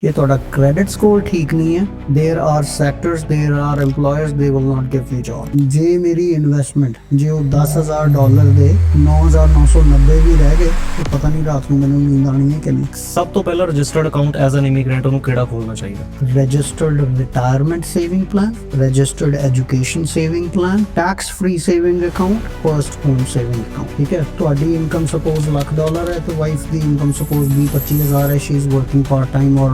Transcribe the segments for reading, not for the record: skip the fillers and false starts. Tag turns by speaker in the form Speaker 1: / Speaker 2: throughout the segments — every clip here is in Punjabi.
Speaker 1: ये ਤੁਹਾਡਾ ਕ੍ਰੈਡਿਟ ਸਕੋਰ ਠੀਕ ਨਹੀਂ ਹੈ there are sectors there are employers they will not give you job जे मेरी इन्वेस्टमेंट जे ਉਹ $10,000 ਦੇ 9,990 ਵੀ ਰਹਿ ਗਏ ਤੇ ਪਤਾ ਨਹੀਂ ਰਾਤ ਨੂੰ ਮੈਨੂੰ ਨੀਂਦ ਆਣੀ ਹੈ ਕਿ ਨਹੀਂ।
Speaker 2: ਸਭ ਤੋਂ ਪਹਿਲਾਂ registered account as an immigrant ਉਹਨੂੰ ਕਿਹੜਾ ਖੋਲਣਾ ਚਾਹੀਦਾ?
Speaker 1: Registered retirement saving plan, registered education saving plan, tax free saving account, first home saving account. ठीक है, ਤੁਹਾਡੀ ਇਨਕਮ ਸਪੋਜ਼ $1,00,000 ਹੈ ਤੇ ਵਾਈਫ ਦੀ ਇਨਕਮ ਸਪੋਜ਼ 20-25,000 ਹੈ, she is working part time or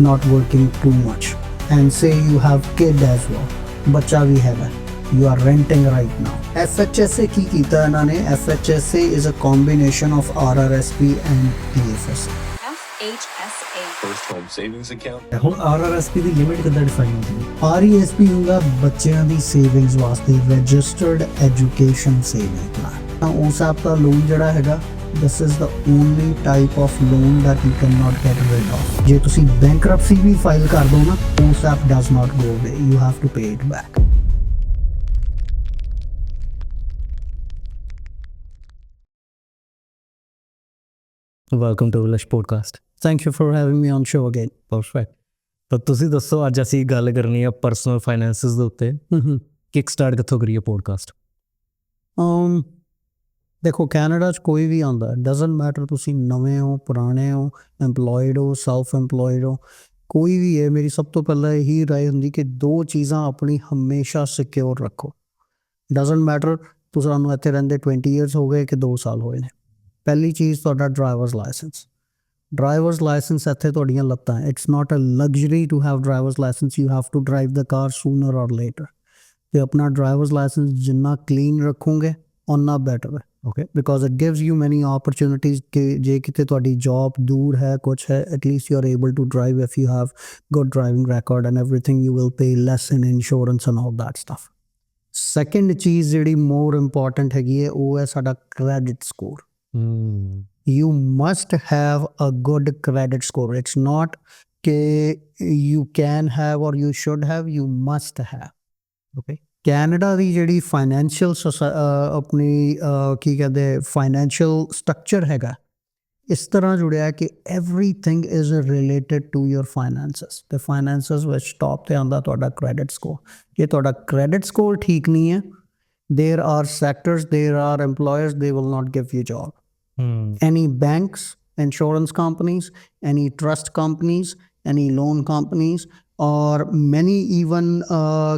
Speaker 1: not working too much, and say you have kid as well, ਬੱਚਾ ਵੀ ਹੈਗਾ, you are renting right now। FHSA ਕੀ ਕੀਤਾ ਇਹਨਾਂ ਨੇ? FHSA is a combination of RRSP and TFSA।
Speaker 3: FHSA
Speaker 4: First home savings account.
Speaker 2: ਹੁਣ RRSP ਦੀ ਲਿਮਿਟ ਕਿੱਦਾਂ ਡਿਫਾਈਨ ਹੁੰਦੀ ਹੈ?
Speaker 1: RESP ਹੁੰਦਾ ਬੱਚਿਆਂ ਦੀ ਸੇਵਿੰਗਸ ਵਾਸਤੇ, ਰਜਿਸਟਰਡ ਐਜੂਕੇਸ਼ਨ ਸੇਵਿੰਗ ਪਲਾਨ। ਤਾਂ ਉਸ ਆਪ ਦਾ ਲੋਨ ਜਿਹੜਾ ਹੈਗਾ, this is the only type of loan that you cannot get rid of। ਜੇ ਤੁਸੀਂ bankruptcy ਵੀ ਫਾਈਲ ਕਰ ਦੋ ਨਾ, ਉਸ ਆਪ does not go away, you have to pay it back।
Speaker 2: Welcome to Wilsh podcast.
Speaker 1: Thank you for having me on show again।
Speaker 2: Perfect. ਤਾਂ ਤੁਸੀਂ ਦੱਸੋ, ਅੱਜ ਅਸੀਂ ਗੱਲ ਕਰਨੀ ਆ ਪਰਸਨਲ ਫਾਈਨੈਂਸਿਸ ਦੇ ਉੱਤੇ। ਕਿਕ ਸਟਾਰਟ ਕਿੱਥੋਂ ਕਰੀਏ ਪੋਡਕਾਸਟ?
Speaker 1: ਦੇਖੋ, ਕੈਨੇਡਾ 'ਚ ਕੋਈ ਵੀ ਆਉਂਦਾ, ਡਜ਼ਨਟ ਮੈਟਰ ਤੁਸੀਂ ਨਵੇਂ ਹੋ, ਪੁਰਾਣੇ ਹੋ, ਐਮਪਲੋਇਡ ਹੋ, ਸੈਲਫ ਐਮਪਲੋਇਡ ਹੋ, ਕੋਈ ਵੀ ਹੈ, ਮੇਰੀ ਸਭ ਤੋਂ ਪਹਿਲਾਂ ਇਹੀ ਰਾਏ ਹੁੰਦੀ ਕਿ ਦੋ ਚੀਜ਼ਾਂ ਆਪਣੀ ਹਮੇਸ਼ਾ ਸਿਕਿਉਰ ਰੱਖੋ। ਡਜ਼ਨਟ ਮੈਟਰ ਤੁਹਾਨੂੰ ਇੱਥੇ ਰਹਿੰਦੇ 20 ਈਅਰਸ ਹੋ ਗਏ ਕਿ 2 ਸਾਲ ਹੋਏ ਨੇ। ਪਹਿਲੀ ਚੀਜ਼ ਤੁਹਾਡਾ ਡਰਾਈਵਰਸ ਲਾਇਸੈਂਸ। ਡਰਾਈਵਰਸ ਲਾਇਸੈਂਸ ਇੱਥੇ ਤੁਹਾਡੀਆਂ ਲੱਤਾਂ। It's not a luxury to have driver's license, you have to drive the car sooner or later. ਅਤੇ ਆਪਣਾ ਡਰਾਈਵਰਸ ਲਾਇਸੈਂਸ ਜਿੰਨਾ ਕਲੀਨ ਰੱਖੋਗੇ ਓਨਾ ਬੈਟਰ ਹੈ। Okay, because it gives you many opportunities ਕਿ ਜੇ ਕਿਤੇ ਤੁਹਾਡੀ ਜੋਬ ਦੂਰ ਹੈ, ਕੁਛ ਹੈ, at least you are able to drive if you have good driving record and everything, you will pay less in insurance and all that stuff. Second ਚੀਜ਼ ਜਿਹੜੀ ਮੋਰ ਇੰਪੋਰਟੈਂਟ ਹੈਗੀ ਹੈ, ਉਹ ਹੈ ਸਾਡਾ credit score. You must have a good credit score। It's not कि you can have or you should have, you must have। Okay, Canada ਦੀ ਜਿਹੜੀ ਫਾਈਨੈਂਸ਼ੀਅਲ ਆਪਣੀ ਕੀ ਕਹਿੰਦੇ ਫਾਈਨੈਂਸ਼ੀਅਲ ਸਟਰਕਚਰ ਹੈਗਾ, ਇਸ ਤਰ੍ਹਾਂ ਜੁੜਿਆ ਕਿ everything is related to your finances. ਅਤੇ ਫਾਈਨੈਂਸਿਸ ਵਿੱਚ ਟੌਪ 'ਤੇ ਆਉਂਦਾ ਤੁਹਾਡਾ ਕ੍ਰੈਡਿਟ ਸਕੋਰ। ਜੇ ਤੁਹਾਡਾ ਕ੍ਰੈਡਿਟ ਸਕੋਰ ਠੀਕ ਨਹੀਂ ਹੈ, there are sectors, there are employers, they will not give you job. Any banks, insurance companies, any trust companies, any loan companies, or many even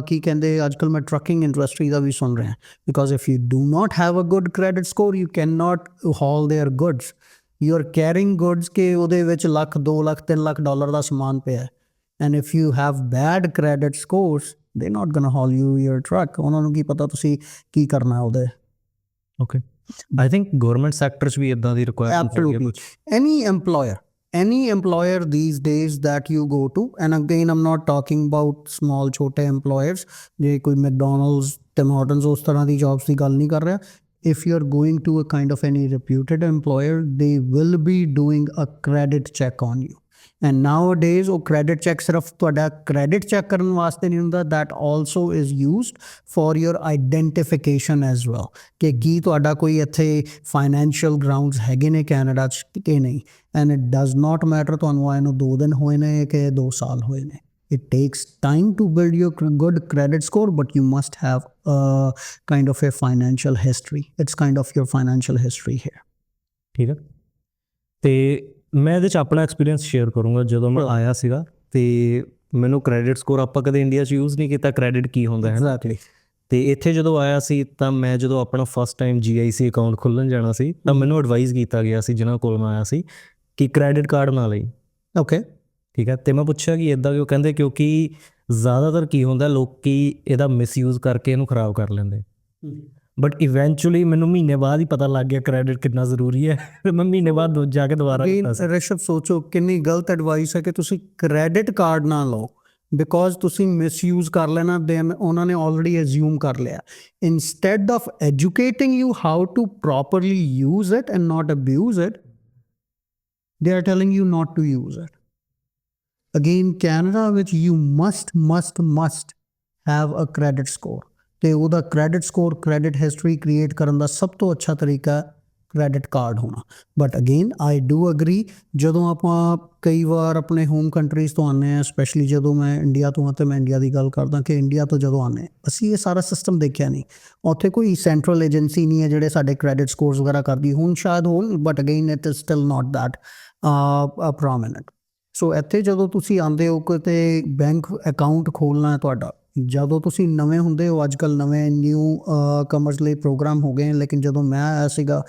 Speaker 1: ਕੀ ਕਹਿੰਦੇ ਅੱਜ ਕੱਲ੍ਹ ਮੈਂ ਟਰੱਕਿੰਗ ਇੰਡਸਟਰੀ ਦਾ ਵੀ ਸੁਣ ਰਿਹਾ, because if you do not have a good credit score, you cannot haul their goods। You are carrying goods ਕਿ ਉਹਦੇ ਵਿੱਚ ਲੱਖ, 2 ਲੱਖ, $3 ਲੱਖ ਦਾ ਸਮਾਨ ਪਿਆ, and if you have bad credit scores, they're not gonna haul you your truck। ਉਹਨਾਂ ਨੂੰ ਕੀ ਪਤਾ ਤੁਸੀਂ ਕੀ ਕਰਨਾ ਉਹਦੇ।
Speaker 2: Okay, I think government sector 'ਚ ਵੀ ਇੱਦਾਂ ਦੀ ਰਿਕੁਆਇਰਮੈਂਟ ਹੈ।
Speaker 1: Absolutely। Any employer these days that you go to, and again I'm not talking about small छोटे employers, ਜੇ ਕੋਈ मैकडॉनल्ड्स, टिम हॉर्टन्स ਉਸ ਤਰ੍ਹਾਂ ਦੀ ਜੌਬਸ ਦੀ ਗੱਲ ਨਹੀਂ ਕਰ ਰਿਹਾ। If you're going to a kind of any reputed employer, they will be doing a credit check on you। And nowadays ਉਹ credit check ਸਿਰਫ ਤੁਹਾਡਾ credit check ਕਰਨ ਵਾਸਤੇ ਨਹੀਂ ਹੁੰਦਾ, that also is used for your identification as well, ਕਿ ਕੀ ਤੁਹਾਡਾ ਕੋਈ ਇੱਥੇ financial grounds ਹੈਗੇ ਨੇ ਕੈਨੇਡਾ 'ਚ ਕਿ ਨਹੀਂ। And it does not matter ਤੁਹਾਨੂੰ ਆਏ ਨੂੰ 2 ਦਿਨ ਹੋਏ ਨੇ ਕਿ 2 ਸਾਲ ਹੋਏ ਨੇ। It takes time to build your good credit score, but you must have a kind of a financial history। It's kind of your financial history here।
Speaker 2: ਠੀਕ ਹੈ, ਅਤੇ ਮੈਂ ਇਹਦੇ 'ਚ ਆਪਣਾ ਐਕਸਪੀਰੀਅੰਸ ਸ਼ੇਅਰ ਕਰੂੰਗਾ। ਜਦੋਂ ਮੈਂ ਆਇਆ ਸੀਗਾ ਅਤੇ ਮੈਨੂੰ ਕ੍ਰੈਡਿਟ ਸਕੋਰ, ਆਪਾਂ ਕਦੇ ਇੰਡੀਆ 'ਚ ਯੂਜ਼ ਨਹੀਂ ਕੀਤਾ ਕ੍ਰੈਡਿਟ ਕੀ ਹੁੰਦਾ ਹੈ।
Speaker 1: Exactly।
Speaker 2: ਅਤੇ ਇੱਥੇ ਜਦੋਂ ਆਇਆ ਸੀ ਤਾਂ ਮੈਂ ਜਦੋਂ ਆਪਣਾ ਫਸਟ ਟਾਈਮ GIC ਅਕਾਊਂਟ ਖੁੱਲ੍ਹਣ ਜਾਣਾ ਸੀ ਤਾਂ ਮੈਨੂੰ ਐਡਵਾਈਸ ਕੀਤਾ ਗਿਆ ਸੀ ਜਿਨ੍ਹਾਂ ਕੋਲ ਮੈਂ ਆਇਆ ਸੀ ਕਿ ਕ੍ਰੈਡਿਟ ਕਾਰਡ ਬਣਾ ਲਈ।
Speaker 1: ਓਕੇ,
Speaker 2: ਠੀਕ ਹੈ, ਅਤੇ ਮੈਂ ਪੁੱਛਿਆ ਕਿ ਇੱਦਾਂ ਕਿਉਂ? ਕਹਿੰਦੇ ਕਿਉਂਕਿ ਜ਼ਿਆਦਾਤਰ ਕੀ ਹੁੰਦਾ, ਲੋਕ ਇਹਦਾ ਮਿਸਯੂਜ਼ ਕਰਕੇ ਇਹਨੂੰ ਖਰਾਬ ਕਰ ਲੈਂਦੇ। ਬਟ ਇਵੈਂਚੁਅਲੀ ਮੈਨੂੰ ਮਹੀਨੇ ਬਾਅਦ ਹੀ ਪਤਾ ਲੱਗ ਗਿਆ ਕ੍ਰੈਡਿਟ ਕਿੰਨਾ ਜ਼ਰੂਰੀ ਹੈ। ਅਤੇ ਮੈਂ ਮਹੀਨੇ ਬਾਅਦ ਜਾ ਕੇ ਦੁਬਾਰਾ
Speaker 1: ਰਿਸ਼ਵ ਸੋਚੋ ਕਿੰਨੀ ਗਲਤ ਐਡਵਾਈਸ ਹੈ ਕਿ ਤੁਸੀਂ ਕ੍ਰੈਡਿਟ ਕਾਰਡ ਨਾ ਲਓ, ਬਿਕੋਜ਼ ਤੁਸੀਂ ਮਿਸਯੂਜ਼ ਕਰ ਲੈਣਾ, ਦੈਨ ਉਹਨਾਂ ਨੇ ਆਲਰੇਡੀ ਐਜ਼ਿਊਮ ਕਰ ਲਿਆ। Instead of educating you how to properly use it and not abuse it, they are telling you not to use it। Again, Canada ਵਿੱਚ you must have a credit score। ਅਤੇ ਉਹਦਾ credit score, credit history create ਕਰਨ ਦਾ ਸਭ ਤੋਂ ਅੱਛਾ ਤਰੀਕਾ ਕ੍ਰੈਡਿਟ ਕਾਰਡ ਹੋਣਾ। But again I do agree, ਜਦੋਂ ਆਪਾਂ ਕਈ ਵਾਰ ਆਪਣੇ ਹੋਮ ਕੰਟਰੀਜ਼ ਤੋਂ ਆਉਂਦੇ ਹਾਂ, ਸਪੈਸ਼ਲੀ ਜਦੋਂ ਮੈਂ ਇੰਡੀਆ ਤੋਂ ਹਾਂ ਅਤੇ ਮੈਂ ਇੰਡੀਆ ਦੀ ਗੱਲ ਕਰਦਾ ਕਿ ਇੰਡੀਆ ਤੋਂ ਜਦੋਂ ਆਉਂਦੇ ਅਸੀਂ ਇਹ ਸਾਰਾ ਸਿਸਟਮ ਦੇਖਿਆ ਨਹੀਂ। ਉੱਥੇ ਕੋਈ ਸੈਂਟਰਲ ਏਜੰਸੀ ਨਹੀਂ ਹੈ ਜਿਹੜੇ ਸਾਡੇ ਕ੍ਰੈਡਿਟ ਸਕੋਰਸ ਵਗੈਰਾ ਕਰਦੀ, ਹੁਣ ਸ਼ਾਇਦ ਹੋਣ, but again it is still not that prominent. So ਇੱਥੇ ਜਦੋਂ ਤੁਸੀਂ ਆਉਂਦੇ ਹੋ ਕਿਤੇ ਬੈਂਕ ਅਕਾਊਂਟ ਖੋਲ੍ਹਣਾ ਹੈ ਤੁਹਾਡਾ, ਜਦੋਂ ਤੁਸੀਂ ਨਵੇਂ ਹੁੰਦੇ ਹੋ, ਅੱਜ ਕੱਲ੍ਹ ਨਵੇਂ ਨਿਊ ਕਮਰਸ ਲਈ ਪ੍ਰੋਗਰਾਮ ਹੋ ਗਏ, ਲੇਕਿਨ ਜਦੋਂ ਮੈਂ ਆਇਆ ਸੀਗਾ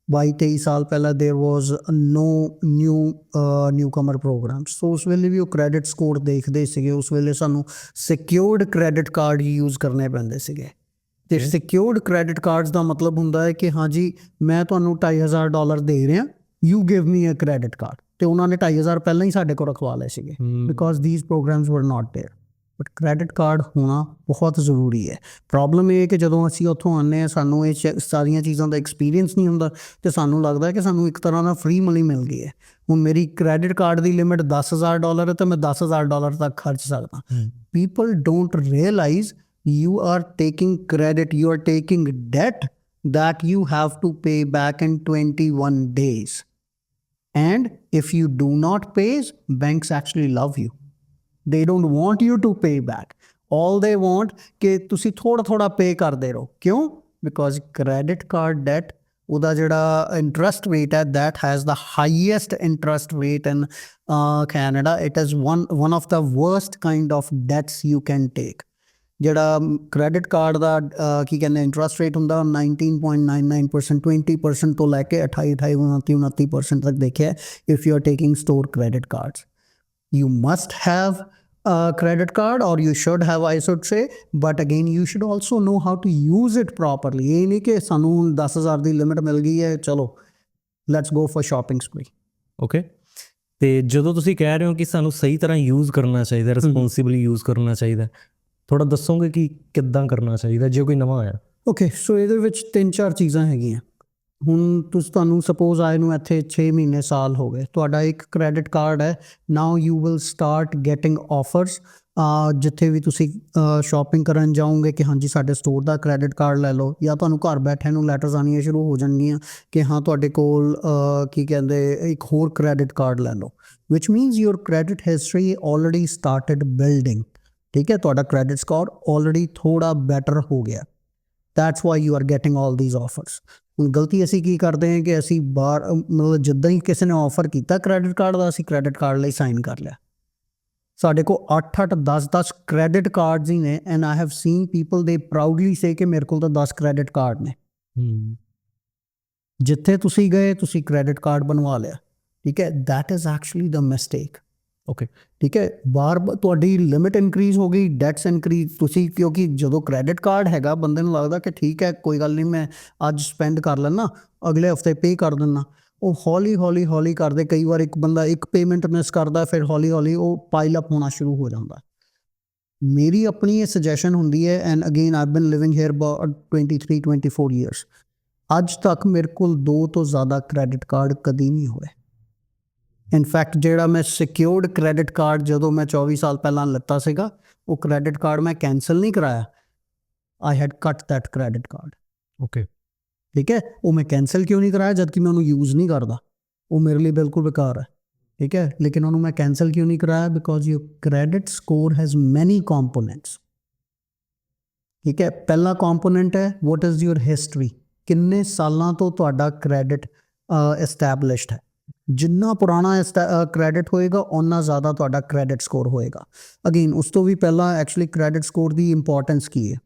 Speaker 1: 22-23 ਸਾਲ ਪਹਿਲਾਂ ਦੇਰ ਵਾਜ਼ ਨੋ ਨਿਊ ਕਮਰ ਪ੍ਰੋਗਰਾਮ। ਸੋ ਉਸ ਵੇਲੇ ਵੀ ਉਹ ਕ੍ਰੈਡਿਟ ਸਕੋਰ ਦੇਖਦੇ ਸੀਗੇ, ਉਸ ਵੇਲੇ ਸਾਨੂੰ ਸਿਕਿਉਰਡ ਕ੍ਰੈਡਿਟ ਕਾਰਡ ਹੀ ਯੂਜ਼ ਕਰਨੇ ਪੈਂਦੇ ਸੀਗੇ। ਅਤੇ ਸਿਕਿਉਰਡ ਕ੍ਰੈਡਿਟ ਕਾਰਡਸ ਦਾ ਮਤਲਬ ਹੁੰਦਾ ਹੈ ਕਿ ਹਾਂਜੀ ਮੈਂ ਤੁਹਾਨੂੰ $2,500 ਦੇ ਰਿਹਾ, you give me a credit card, ਅਤੇ ਉਹਨਾਂ ਨੇ 2,500 ਪਹਿਲਾਂ ਹੀ ਸਾਡੇ ਕੋਲ ਰਖਵਾ ਲਏ ਸੀਗੇ ਬਿਕੋਜ਼ ਦੀਜ਼ ਪ੍ਰੋਗਰਾਮਸ ਵਰ ਨਾਟ ਦੇਅਰ। ਬਟ ਕ੍ਰੈਡਿਟ ਕਾਰਡ ਹੋਣਾ ਬਹੁਤ ਜ਼ਰੂਰੀ ਹੈ। ਪ੍ਰੋਬਲਮ ਇਹ ਹੈ ਕਿ ਜਦੋਂ ਅਸੀਂ ਉੱਥੋਂ ਆਉਂਦੇ ਹਾਂ, ਸਾਨੂੰ ਇਹ ਸਾਰੀਆਂ ਚੀਜ਼ਾਂ ਦਾ ਐਕਸਪੀਰੀਅੰਸ ਨਹੀਂ ਹੁੰਦਾ ਅਤੇ ਸਾਨੂੰ ਲੱਗਦਾ ਕਿ ਸਾਨੂੰ ਇੱਕ ਤਰ੍ਹਾਂ ਦਾ ਫ੍ਰੀ ਮਨੀ ਮਿਲ ਗਈ ਹੈ। ਹੁਣ ਮੇਰੀ ਕ੍ਰੈਡਿਟ ਕਾਰਡ ਦੀ ਲਿਮਿਟ $10,000 ਹੈ ਅਤੇ ਮੈਂ $10,000 ਤੱਕ ਖਰਚ ਸਕਦਾ। People don't realise you are taking credit, you are taking debt that you have to pay back in 21 days. And if you do not pay, banks actually love you. They don't want you to pay back. All they want ਕਿ ਤੁਸੀਂ ਥੋੜਾ pay ਕਰਦੇ ਰਹੋ। ਕਿਉਂ? Because credit card debt, ਉਹਦਾ ਜਿਹੜਾ ਇੰਟਰਸਟ ਰੇਟ ਹੈ that has the highest interest rate in Canada. It is one of the worst kind of debts you can take. ਜਿਹੜਾ ਕ੍ਰੈਡਿਟ ਕਾਰਡ ਦਾ ਕੀ ਕਹਿੰਦੇ ਇੰਟਰਸਟ ਰੇਟ ਹੁੰਦਾ 19.99%, 20% ਤੋਂ ਲੈ ਕੇ 28-29% ਤੱਕ ਦੇਖਿਆ if you are taking store credit cards. You must have credit card or you should have, I should say, but again you should also know how to use it properly. ਇਹ ਨਹੀਂ ਕਿ ਸਾਨੂੰ 10,000 ਦੀ ਲਿਮਿਟ ਮਿਲ ਗਈ ਹੈ, ਚਲੋ let's go for shopping spree.
Speaker 2: Okay, ਅਤੇ ਜਦੋਂ ਤੁਸੀਂ ਕਹਿ ਰਹੇ ਹੋ ਕਿ ਸਾਨੂੰ ਸਹੀ ਤਰ੍ਹਾਂ ਯੂਜ਼ ਕਰਨਾ ਚਾਹੀਦਾ, ਰਿਸਪੋਂਸੀਬਲੀ ਯੂਜ਼ ਕਰਨਾ ਚਾਹੀਦਾ, ਥੋੜ੍ਹਾ ਦੱਸੋਗੇ ਕਿ ਕਿੱਦਾਂ ਕਰਨਾ ਚਾਹੀਦਾ ਜੇ ਕੋਈ ਨਵਾਂ ਆਇਆ?
Speaker 1: ਓਕੇ, ਸੋ ਇਹਦੇ ਵਿੱਚ 3-4 ਚੀਜ਼ਾਂ ਹੈਗੀਆਂ। ਹੁਣ ਤੁਹਾਨੂੰ ਸਪੋਜ਼ ਆਏ ਨੂੰ ਇੱਥੇ 6 ਮਹੀਨੇ ਸਾਲ ਹੋ ਗਏ, ਤੁਹਾਡਾ ਇੱਕ ਕ੍ਰੈਡਿਟ ਕਾਰਡ ਹੈ, now you will start getting offers. ਜਿੱਥੇ ਵੀ ਤੁਸੀਂ ਸ਼ਾਪਿੰਗ ਕਰਨ ਜਾਓਗੇ ਕਿ ਹਾਂਜੀ ਸਾਡੇ ਸਟੋਰ ਦਾ ਕ੍ਰੈਡਿਟ ਕਾਰਡ ਲੈ ਲਓ, ਜਾਂ ਤੁਹਾਨੂੰ ਘਰ ਬੈਠੇ ਨੂੰ ਲੈਟਰਸ ਆਉਣੀਆਂ ਸ਼ੁਰੂ ਹੋ ਜਾਣਗੀਆਂ ਕਿ ਹਾਂ ਤੁਹਾਡੇ ਕੋਲ ਕੀ ਕਹਿੰਦੇ ਇੱਕ ਹੋਰ ਕ੍ਰੈਡਿਟ ਕਾਰਡ ਲੈ ਲਓ, which means your credit history already started building. ਠੀਕ ਹੈ, ਤੁਹਾਡਾ ਕ੍ਰੈਡਿਟ ਸਕੋਰ ਆਲਰੇਡੀ ਥੋੜ੍ਹਾ ਬੈਟਰ ਹੋ ਗਿਆ, that's why you are getting all these offers. ਹੁਣ ਗਲਤੀ ਅਸੀਂ ਕੀ ਕਰਦੇ ਹਾਂ ਕਿ ਅਸੀਂ ਬਾਹਰ ਮਤਲਬ ਜਿੱਦਾਂ ਹੀ ਕਿਸੇ ਨੇ ਆਫਰ ਕੀਤਾ ਕ੍ਰੈਡਿਟ ਕਾਰਡ ਦਾ, ਅਸੀਂ ਕ੍ਰੈਡਿਟ ਕਾਰਡ ਲਈ ਸਾਈਨ ਕਰ ਲਿਆ। ਸਾਡੇ ਕੋਲ 8-8, 10-10 ਕ੍ਰੈਡਿਟ ਕਾਰਡਸ ਹੀ ਨੇ, and I have seen people ਦੇ ਪ੍ਰਾਊਡਲੀ ਸੇ ਕਿ ਮੇਰੇ ਕੋਲ ਤਾਂ 10 ਕ੍ਰੈਡਿਟ ਕਾਰਡ ਨੇ। ਜਿੱਥੇ ਤੁਸੀਂ ਗਏ ਤੁਸੀਂ ਕ੍ਰੈਡਿਟ ਕਾਰਡ ਬਣਵਾ ਲਿਆ। ਠੀਕ ਹੈ, that is actually the mistake. Okay, ਠੀਕ ਹੈ, ਬਾਰ ਤੁਹਾਡੀ ਲਿਮਿਟ ਇਨਕਰੀਜ਼ ਹੋ ਗਈ, ਡੈਟਸ ਇਨਕਰੀਜ਼। ਤੁਸੀਂ ਕਿਉਂਕਿ ਜਦੋਂ ਕ੍ਰੈਡਿਟ ਕਾਰਡ ਹੈਗਾ ਬੰਦੇ ਨੂੰ ਲੱਗਦਾ ਕਿ ਠੀਕ ਹੈ ਕੋਈ ਗੱਲ ਨਹੀਂ, ਮੈਂ ਅੱਜ ਸਪੈਂਡ ਕਰ ਲੈਂਦਾ, ਅਗਲੇ ਹਫਤੇ ਪੇ ਕਰ ਦਿੰਦਾ। ਉਹ ਹੌਲੀ ਕਰਦੇ, ਕਈ ਵਾਰ ਇੱਕ ਬੰਦਾ ਇੱਕ ਪੇਮੈਂਟ ਮਿਸ ਕਰਦਾ, ਫਿਰ ਹੌਲੀ ਉਹ ਪਾਈਲ ਅਪ ਹੋਣਾ ਸ਼ੁਰੂ ਹੋ ਜਾਂਦਾ। ਮੇਰੀ ਆਪਣੀ ਇਹ ਸੁਜੈਸ਼ਨ ਹੁੰਦੀ ਹੈ, and again I been living here about 23-24 years, ਅੱਜ ਤੱਕ ਮੇਰੇ ਕੋਲ 2 ਤੋਂ ਜ਼ਿਆਦਾ ਕ੍ਰੈਡਿਟ ਕਾਰਡ ਕਦੀ ਨਹੀਂ ਹੋਏ। ਇਨਫੈਕਟ ਜਿਹੜਾ ਮੈਂ ਸਿਕਿਉਰਡ ਕ੍ਰੈਡਿਟ ਕਾਰਡ ਜਦੋਂ ਮੈਂ 24 ਸਾਲ ਪਹਿਲਾਂ ਲਿੱਤਾ ਸੀਗਾ, ਉਹ ਕ੍ਰੈਡਿਟ ਕਾਰਡ ਮੈਂ ਕੈਂਸਲ ਨਹੀਂ ਕਰਾਇਆ, ਆਈ ਹੈਡ ਕੱਟ ਦੈਟ ਕ੍ਰੈਡਿਟ ਕਾਰਡ। ਓਕੇ, ਠੀਕ ਹੈ, ਉਹ ਮੈਂ ਕੈਂਸਲ ਕਿਉਂ ਨਹੀਂ ਕਰਾਇਆ ਜਦ ਕਿ ਮੈਂ ਉਹਨੂੰ ਯੂਜ਼ ਨਹੀਂ ਕਰਦਾ, ਉਹ ਮੇਰੇ ਲਈ ਬਿਲਕੁਲ ਬੇਕਾਰ ਹੈ। ਠੀਕ ਹੈ, ਲੇਕਿਨ ਉਹਨੂੰ ਮੈਂ ਕੈਂਸਲ ਕਿਉਂ ਨਹੀਂ ਕਰਾਇਆ? Because your credit score has ਮੈਨੀ ਕੰਪੋਨੈਂਟਸ। ਠੀਕ ਹੈ, ਪਹਿਲਾ ਕੰਪੋਨੈਂਟ ਹੈ ਵਾਟ ਇਜ਼ ਯੂਰ ਹਿਸਟਰੀ, ਕਿੰਨੇ ਸਾਲਾਂ ਤੋਂ ਤੁਹਾਡਾ ਕ੍ਰੈਡਿਟ ਐਸਟੈਬਲਿਸ਼ਡ ਹੈ। ਜਿੰਨਾ ਪੁਰਾਣਾ ਕ੍ਰੈਡਿਟ ਹੋਏਗਾ ਓਨਾ ਜ਼ਿਆਦਾ ਤੁਹਾਡਾ ਕ੍ਰੈਡਿਟ ਸਕੋਰ ਹੋਏਗਾ। ਅਗੇਨ ਉਸ ਤੋਂ ਵੀ ਪਹਿਲਾਂ ਐਕਚੁਅਲੀ ਕ੍ਰੈਡਿਟ ਸਕੋਰ ਦੀ ਇੰਪੋਰਟੈਂਸ ਕੀ ਹੈ?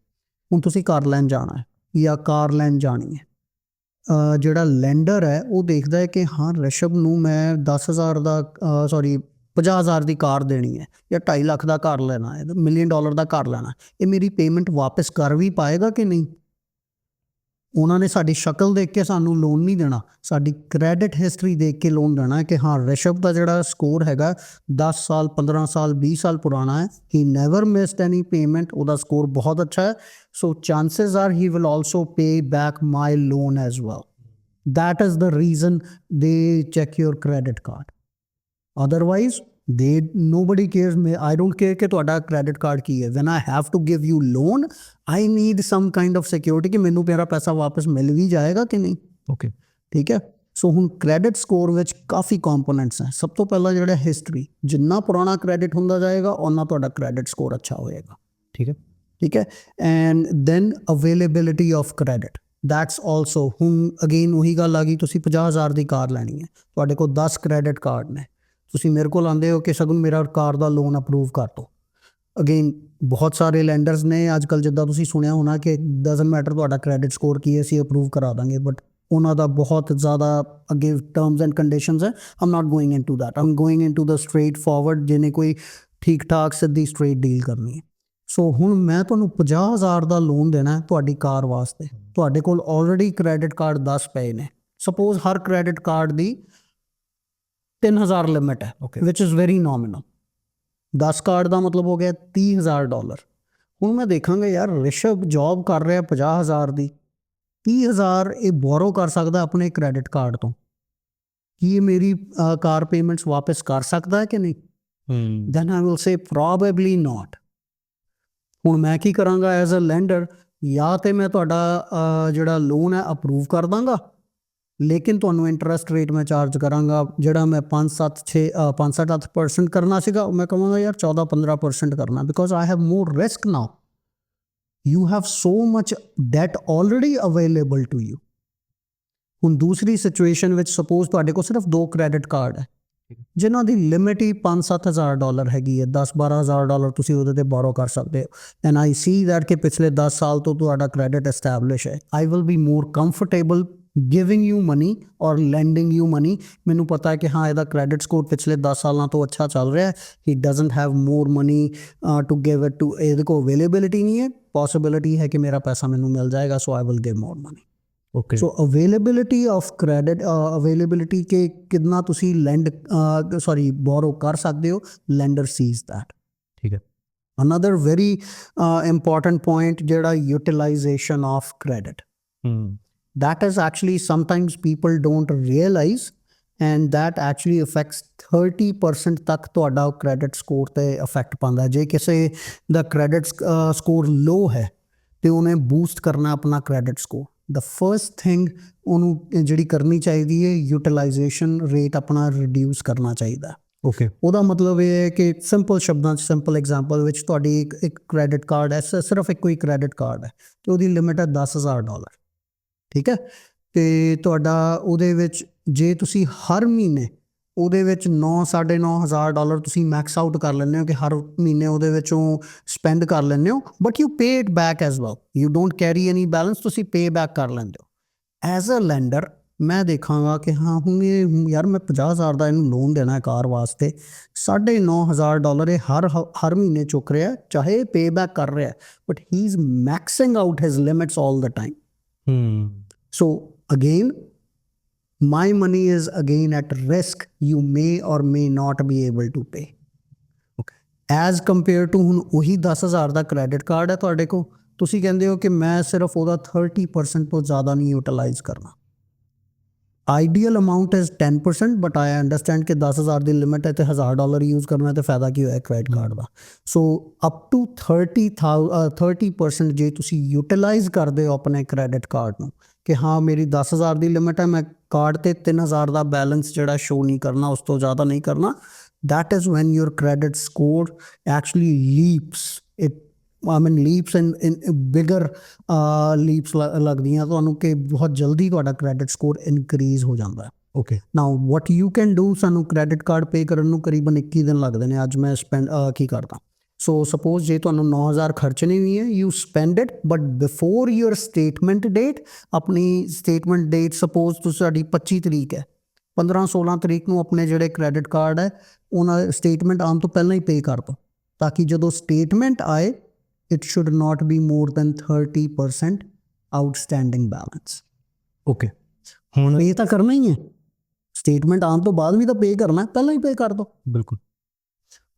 Speaker 1: ਹੁਣ ਤੁਸੀਂ ਘਰ ਲੈਣ ਜਾਣਾ ਹੈ ਜਾਂ ਕਾਰ ਲੈਣ ਜਾਣੀ ਹੈ, ਜਿਹੜਾ ਲੈਂਡਰ ਹੈ ਉਹ ਦੇਖਦਾ ਹੈ ਕਿ ਹਾਂ ਰਿਸ਼ਭ ਨੂੰ ਮੈਂ 50,000 ਦੀ ਕਾਰ ਦੇਣੀ ਹੈ ਜਾਂ 2.5 ਲੱਖ ਦਾ ਘਰ ਲੈਣਾ ਹੈ, $1 ਮਿਲੀਅਨ ਦਾ ਘਰ ਲੈਣਾ, ਇਹ ਮੇਰੀ ਪੇਮੈਂਟ ਵਾਪਸ ਕਰ ਵੀ ਪਾਏਗਾ ਕਿ ਨਹੀਂ? ਉਹਨਾਂ ਨੇ ਸਾਡੀ ਸ਼ਕਲ ਦੇਖ ਕੇ ਸਾਨੂੰ ਲੋਨ ਨਹੀਂ ਦੇਣਾ, ਸਾਡੀ ਕ੍ਰੈਡਿਟ ਹਿਸਟਰੀ ਦੇਖ ਕੇ ਲੋਨ ਦੇਣਾ ਕਿ ਹਾਂ ਰਿਸ਼ਭ ਦਾ ਜਿਹੜਾ ਸਕੋਰ ਹੈਗਾ 10 ਸਾਲ 15 ਸਾਲ 20 ਸਾਲ ਪੁਰਾਣਾ ਹੈ, he never missed any payment, ਉਹਦਾ ਸਕੋਰ ਬਹੁਤ ਅੱਛਾ ਹੈ, so chances are he will also pay back my loan as well. that is the reason they check your credit card. Otherwise nobody cares. I don't care कि ਤੁਹਾਡਾ credit card ਕੀ ਹੈ। when I have to give you loan I need some kind of security कि ਮੈਨੂੰ ਮੇਰਾ ਪੈਸਾ ਵਾਪਸ ਮਿਲ ਵੀ ਜਾਏਗਾ ਕਿ ਨਹੀਂ।
Speaker 2: okay,
Speaker 1: ਠੀਕ ਹੈ। ਸੋ ਹੁਣ ਕ੍ਰੈਡਿਟ ਸਕੋਰ ਵਿੱਚ ਕਾਫੀ ਕੰਪੋਨੈਂਟਸ ਹੈ। ਸਭ ਤੋਂ ਪਹਿਲਾਂ ਜਿਹੜਾ ਹਿਸਟਰੀ, ਜਿੰਨਾ ਪੁਰਾਣਾ ਕ੍ਰੈਡਿਟ ਹੁੰਦਾ ਜਾਏਗਾ ਉਹਨਾਂ ਤੁਹਾਡਾ ਕ੍ਰੈਡਿਟ ਸਕੋਰ ਅੱਛਾ ਹੋਏਗਾ, ਠੀਕ ਹੈ। And then availability of credit, that's also, ਹੁਣ ਅਗੇਨ ਉਹੀ ਗੱਲ ਆ ਗਈ, ਤੁਸੀਂ 50,000 ਦੀ ਕਾਰ ਲੈਣੀ ਹੈ, ਤੁਹਾਡੇ ਕੋਲ 10 ਕ੍ਰੈਡਿਟ ਕਾਰਡ ਨੇ, ਤੁਸੀਂ ਮੇਰੇ ਕੋਲ ਆਉਂਦੇ ਹੋ ਕਿ ਸਗਨ ਮੇਰਾ ਕਾਰ ਦਾ ਲੋਨ ਅਪਰੂਵ ਕਰ ਦਿਓ। ਅਗੇਨ ਬਹੁਤ ਸਾਰੇ ਲੈਂਡਰਸ ਨੇ ਅੱਜ ਕੱਲ੍ਹ, ਜਿੱਦਾਂ ਤੁਸੀਂ ਸੁਣਿਆ ਹੋਣਾ ਕਿ ਡਜ਼ਨਟ ਮੈਟਰ ਤੁਹਾਡਾ ਕ੍ਰੈਡਿਟ ਸਕੋਰ ਕੀ ਹੈ, ਅਸੀਂ ਅਪਰੂਵ ਕਰਾ ਦਾਂਗੇ, ਬਟ ਉਹਨਾਂ ਦਾ ਬਹੁਤ ਜ਼ਿਆਦਾ ਅੱਗੇ ਟਰਮਸ ਐਂਡ ਕੰਡੀਸ਼ਨਸ ਹੈ। I'm not going into that, I'm going into the straightforward, ਜਿਹਨੇ ਕੋਈ ਠੀਕ ਠਾਕ ਸਿੱਧੀ ਸਟ੍ਰੇਟ ਡੀਲ ਕਰਨੀ ਹੈ। ਸੋ ਹੁਣ ਮੈਂ ਤੁਹਾਨੂੰ 50,000 ਦਾ ਲੋਨ ਦੇਣਾ ਹੈ ਤੁਹਾਡੀ ਕਾਰ ਵਾਸਤੇ, ਤੁਹਾਡੇ ਕੋਲ ਆਲਰੇਡੀ ਕ੍ਰੈਡਿਟ ਕਾਰਡ 10 ਪਏ ਨੇ, ਸਪੋਜ਼ ਹਰ ਕ੍ਰੈਡਿਟ ਕਾਰਡ ਦੀ 3,000 ਲਿਮਿਟ ਹੈ, ਵਿਚ ਇਜ਼ ਵੈਰੀ ਨੋਮੀਨਲ। 10 ਕਾਰਡ ਦਾ ਮਤਲਬ ਹੋ ਗਿਆ $30,000। ਹੁਣ ਮੈਂ ਦੇਖਾਂਗਾ ਯਾਰ ਰਿਸ਼ਵ ਜੌਬ ਕਰ ਰਿਹਾ 50,000 ਦੀ, 30,000 ਇਹ ਬੋਰੋ ਕਰ ਸਕਦਾ ਆਪਣੇ ਕ੍ਰੈਡਿਟ ਕਾਰਡ ਤੋਂ, ਕੀ ਇਹ ਮੇਰੀ ਕਾਰ ਪੇਮੈਂਟਸ ਵਾਪਸ ਕਰ ਸਕਦਾ ਹੈ ਕਿ ਨਹੀਂ? Then I will say probably not. ਹੁਣ ਮੈਂ ਕੀ ਕਰਾਂਗਾ ਐਜ਼ ਅ ਲੈਂਡਰ, ਜਾਂ ਤੇ ਮੈਂ ਤੁਹਾਡਾ ਜਿਹੜਾ ਲੋਨ ਹੈ ਅਪਰੂਵ ਕਰ ਦਾਂਗਾ, ਲੇਕਿਨ ਤੁਹਾਨੂੰ ਇੰਟਰਸਟ ਰੇਟ ਮੈਂ ਚਾਰਜ ਕਰਾਂਗਾ ਜਿਹੜਾ ਮੈਂ 5-7-8% ਕਰਨਾ ਸੀਗਾ, ਮੈਂ ਕਹਾਂਗਾ ਯਾਰ 14-15% ਕਰਨਾ, because I have more risk now. You have so much debt already available to you. ਹੁਣ ਦੂਸਰੀ ਸਿਚੁਏਸ਼ਨ ਵਿੱਚ ਸਪੋਜ਼ ਤੁਹਾਡੇ ਕੋਲ ਸਿਰਫ 2 ਕ੍ਰੈਡਿਟ ਕਾਰਡ ਹੈ ਜਿਨ੍ਹਾਂ ਦੀ ਲਿਮਿਟ ਹੀ $5,000-7,000 ਹੈਗੀ ਹੈ, $10,000-12,000 ਤੁਸੀਂ ਉਹਦੇ ਤੇ ਬੋਰੋ ਕਰ ਸਕਦੇ ਹੋ। ਐਂਡ ਆਈ ਸੀ ਦੈਟ ਕਿ ਪਿਛਲੇ 10 ਸਾਲ ਤੋਂ ਤੁਹਾਡਾ ਕ੍ਰੈਡਿਟ ਐਸਟੈਬਲਿਸ਼ ਹੈ। I will be more comfortable giving you money or lending you money. ਮੈਨੂੰ ਪਤਾ ਹੈ ਕਿ ਹਾਂ ਇਹਦਾ ਕ੍ਰੈਡਿਟ ਸਕੋਰ ਪਿਛਲੇ 10 ਸਾਲਾਂ ਤੋਂ ਅੱਛਾ ਚੱਲ ਰਿਹਾ ਹੈ, he doesn't have more money to give it to, ਇਹਦੇ ਕੋਲ ਅਵੇਲੇਬਿਲਿਟੀ ਨਹੀਂ ਹੈ, ਪੋਸੀਬਿਲਿਟੀ ਹੈ ਕਿ ਮੇਰਾ ਪੈਸਾ ਮੈਨੂੰ ਮਿਲ ਜਾਏਗਾ, so I will give more money.
Speaker 2: Okay,
Speaker 1: so availability of credit, availability ਕਿ ਕਿੰਨਾ ਤੁਸੀਂ ਬੋਰੋ ਕਰ ਸਕਦੇ ਹੋ, ਲੈਂਡਰ ਸੀਜ਼ ਦੈਟ,
Speaker 2: ਠੀਕ ਹੈ।
Speaker 1: ਅਨਦਰ ਵੈਰੀ ਇੰਪੋਰਟੈਂਟ ਪੁਆਇੰਟ ਜਿਹੜਾ utilisation of credit, that is actually sometimes people don't realize, and that actually affects 30% ਤੱਕ ਤੁਹਾਡਾ ਕ੍ਰੈਡਿਟ ਸਕੋਰ ਤੇ ਇਫੈਕਟ ਪਾਉਂਦਾ। ਜੇ ਕਿਸੇ ਦਾ ਕ੍ਰੈਡਿਟ ਸਕੋਰ ਲੋ ਹੈ ਤੇ ਉਹਨੇ ਬੂਸਟ ਕਰਨਾ ਆਪਣਾ credit score, the first thing ਉਹਨੂੰ ਜਿਹੜੀ ਕਰਨੀ ਚਾਹੀਦੀ ਹੈ, ਯੂਟਿਲਾਈਜੇਸ਼ਨ ਰੇਟ ਆਪਣਾ ਰਿਡਿਊਸ ਕਰਨਾ ਚਾਹੀਦਾ।
Speaker 2: ਓਕੇ,
Speaker 1: ਉਹਦਾ ਮਤਲਬ ਇਹ ਹੈ ਕਿ ਸਿੰਪਲ ਸ਼ਬਦਾਂ 'ਚ, ਸਿੰਪਲ ਐਗਜ਼ਾਮਪਲ ਵਿੱਚ, ਤੁਹਾਡੀ ਇੱਕ ਕ੍ਰੈਡਿਟ ਕਾਰਡ ਹੈ, ਸਿਰਫ ਇੱਕੋ ਹੀ ਕ੍ਰੈਡਿਟ ਕਾਰਡ ਹੈ ਤੇ ਉਹਦੀ ਲਿਮਿਟ ਹੈ $10,000, ਠੀਕ ਹੈ। ਅਤੇ ਤੁਹਾਡਾ ਉਹਦੇ ਵਿੱਚ ਜੇ ਤੁਸੀਂ ਹਰ ਮਹੀਨੇ ਉਹਦੇ ਵਿੱਚ $9,000-9,500 ਤੁਸੀਂ ਮੈਕਸ ਆਊਟ ਕਰ ਲੈਂਦੇ ਹੋ ਕਿ ਹਰ ਮਹੀਨੇ ਉਹਦੇ ਵਿੱਚੋਂ ਸਪੈਂਡ ਕਰ ਲੈਂਦੇ ਹੋ, but you pay it back as well, you don't carry any balance, ਤੁਸੀਂ ਪੇ ਬੈਕ ਕਰ ਲੈਂਦੇ ਹੋ। ਐਜ਼ ਅ ਲੈਂਡਰ ਮੈਂ ਦੇਖਾਂਗਾ ਕਿ ਹਾਂ ਹੁਣ ਇਹ ਯਾਰ ਮੈਂ 50,000 ਦਾ ਇਹਨੂੰ ਲੋਨ ਦੇਣਾ ਹੈ ਕਾਰ ਵਾਸਤੇ, $9,500 ਇਹ ਹਰ ਮਹੀਨੇ ਚੁੱਕ ਰਿਹਾ, ਚਾਹੇ ਪੇ ਬੈਕ ਕਰ ਰਿਹਾ, but he is maxing out his limits all the time. So again, my money is again at risk. You may or may not be able to pay. Okay. As compared to ਹੁਣ ਉਹੀ 10,000 ਦਾ ਕ੍ਰੈਡਿਟ ਕਾਰਡ ਹੈ ਤੁਹਾਡੇ ਕੋਲ, ਤੁਸੀਂ ਕਹਿੰਦੇ ਹੋ ਕਿ ਮੈਂ ਸਿਰਫ ਉਹਦਾ 30% ਤੋਂ ਜ਼ਿਆਦਾ ਨਹੀਂ ਯੂਟਿਲਾਈਜ਼ ਕਰਨਾ। Ideal amount is 10%, but I understand ਕਿ 10,000 ਦੀ ਲਿਮਿਟ ਹੈ ਤੇ $1,000 ਯੂਜ਼ ਕਰਨਾ ਤੇ ਫਾਇਦਾ ਕੀ ਹੋਇਆ ਕ੍ਰੈਡਿਟ ਕਾਰਡ ਦਾ। ਸੋ ਅਪ ਟੂ 30% ਜੇ ਤੁਸੀਂ ਯੂਟਿਲਾਈਜ਼ ਕਰਦੇ ਹੋ ਆਪਣੇ ਕ੍ਰੈਡਿਟ ਕਾਰਡ ਨੂੰ ਕਿ ਹਾਂ ਮੇਰੀ 10,000 ਦੀ ਲਿਮਿਟ ਹੈ, ਮੈਂ ਕਾਰਡ 'ਤੇ 3,000 ਦਾ ਬੈਲੈਂਸ ਜਿਹੜਾ ਸ਼ੋ ਨਹੀਂ ਕਰਨਾ, ਉਸ ਤੋਂ ਜ਼ਿਆਦਾ ਨਹੀਂ ਕਰਨਾ, that is when your credit score actually leaps, leaps in bigger leaps ਲੱਗਦੀਆਂ ਤੁਹਾਨੂੰ ਕਿ ਬਹੁਤ ਜਲਦੀ ਤੁਹਾਡਾ ਕ੍ਰੈਡਿਟ ਸਕੋਰ ਇਨਕਰੀਜ਼ ਹੋ ਜਾਂਦਾ ਹੈ।
Speaker 2: Okay,
Speaker 1: now what you can do, ਸਾਨੂੰ ਕ੍ਰੈਡਿਟ ਕਾਰਡ ਪੇ ਕਰਨ ਨੂੰ ਕਰੀਬਨ 21 ਦਿਨ ਲੱਗਦੇ ਨੇ। ਅੱਜ ਮੈਂ ਕੀ ਕਰਦਾ, ਸੋ ਸਪੋਜ਼ ਜੇ ਤੁਹਾਨੂੰ 9,000 ਖਰਚਣੀ ਵੀ ਹੈ, you spend it, but before your statement date, ਆਪਣੀ ਸਟੇਟਮੈਂਟ ਡੇਟ ਸਪੋਜ਼ ਤੁਹਾਡੀ 25 ਤਰੀਕ ਹੈ, 15-16 ਤਰੀਕ ਨੂੰ ਆਪਣੇ ਜਿਹੜੇ ਕ੍ਰੈਡਿਟ ਕਾਰਡ ਹੈ ਉਹਨਾਂ ਸਟੇਟਮੈਂਟ ਆਉਣ ਤੋਂ ਪਹਿਲਾਂ ਹੀ ਪੇ ਕਰ ਦਿਓ, ਤਾਂ ਕਿ ਜਦੋਂ ਸਟੇਟਮੈਂਟ ਆਏ it should not be more than 30% outstanding balance.
Speaker 2: Okay, ਹੁਣ
Speaker 1: ਪੇ ਤਾਂ ਕਰਨਾ ਹੀ ਹੈ, ਸਟੇਟਮੈਂਟ ਆਉਣ ਤੋਂ ਬਾਅਦ ਵੀ ਤਾਂ ਪੇ ਕਰਨਾ, ਪਹਿਲਾਂ ਹੀ ਪੇ ਕਰ ਦਿਓ।
Speaker 2: ਬਿਲਕੁਲ।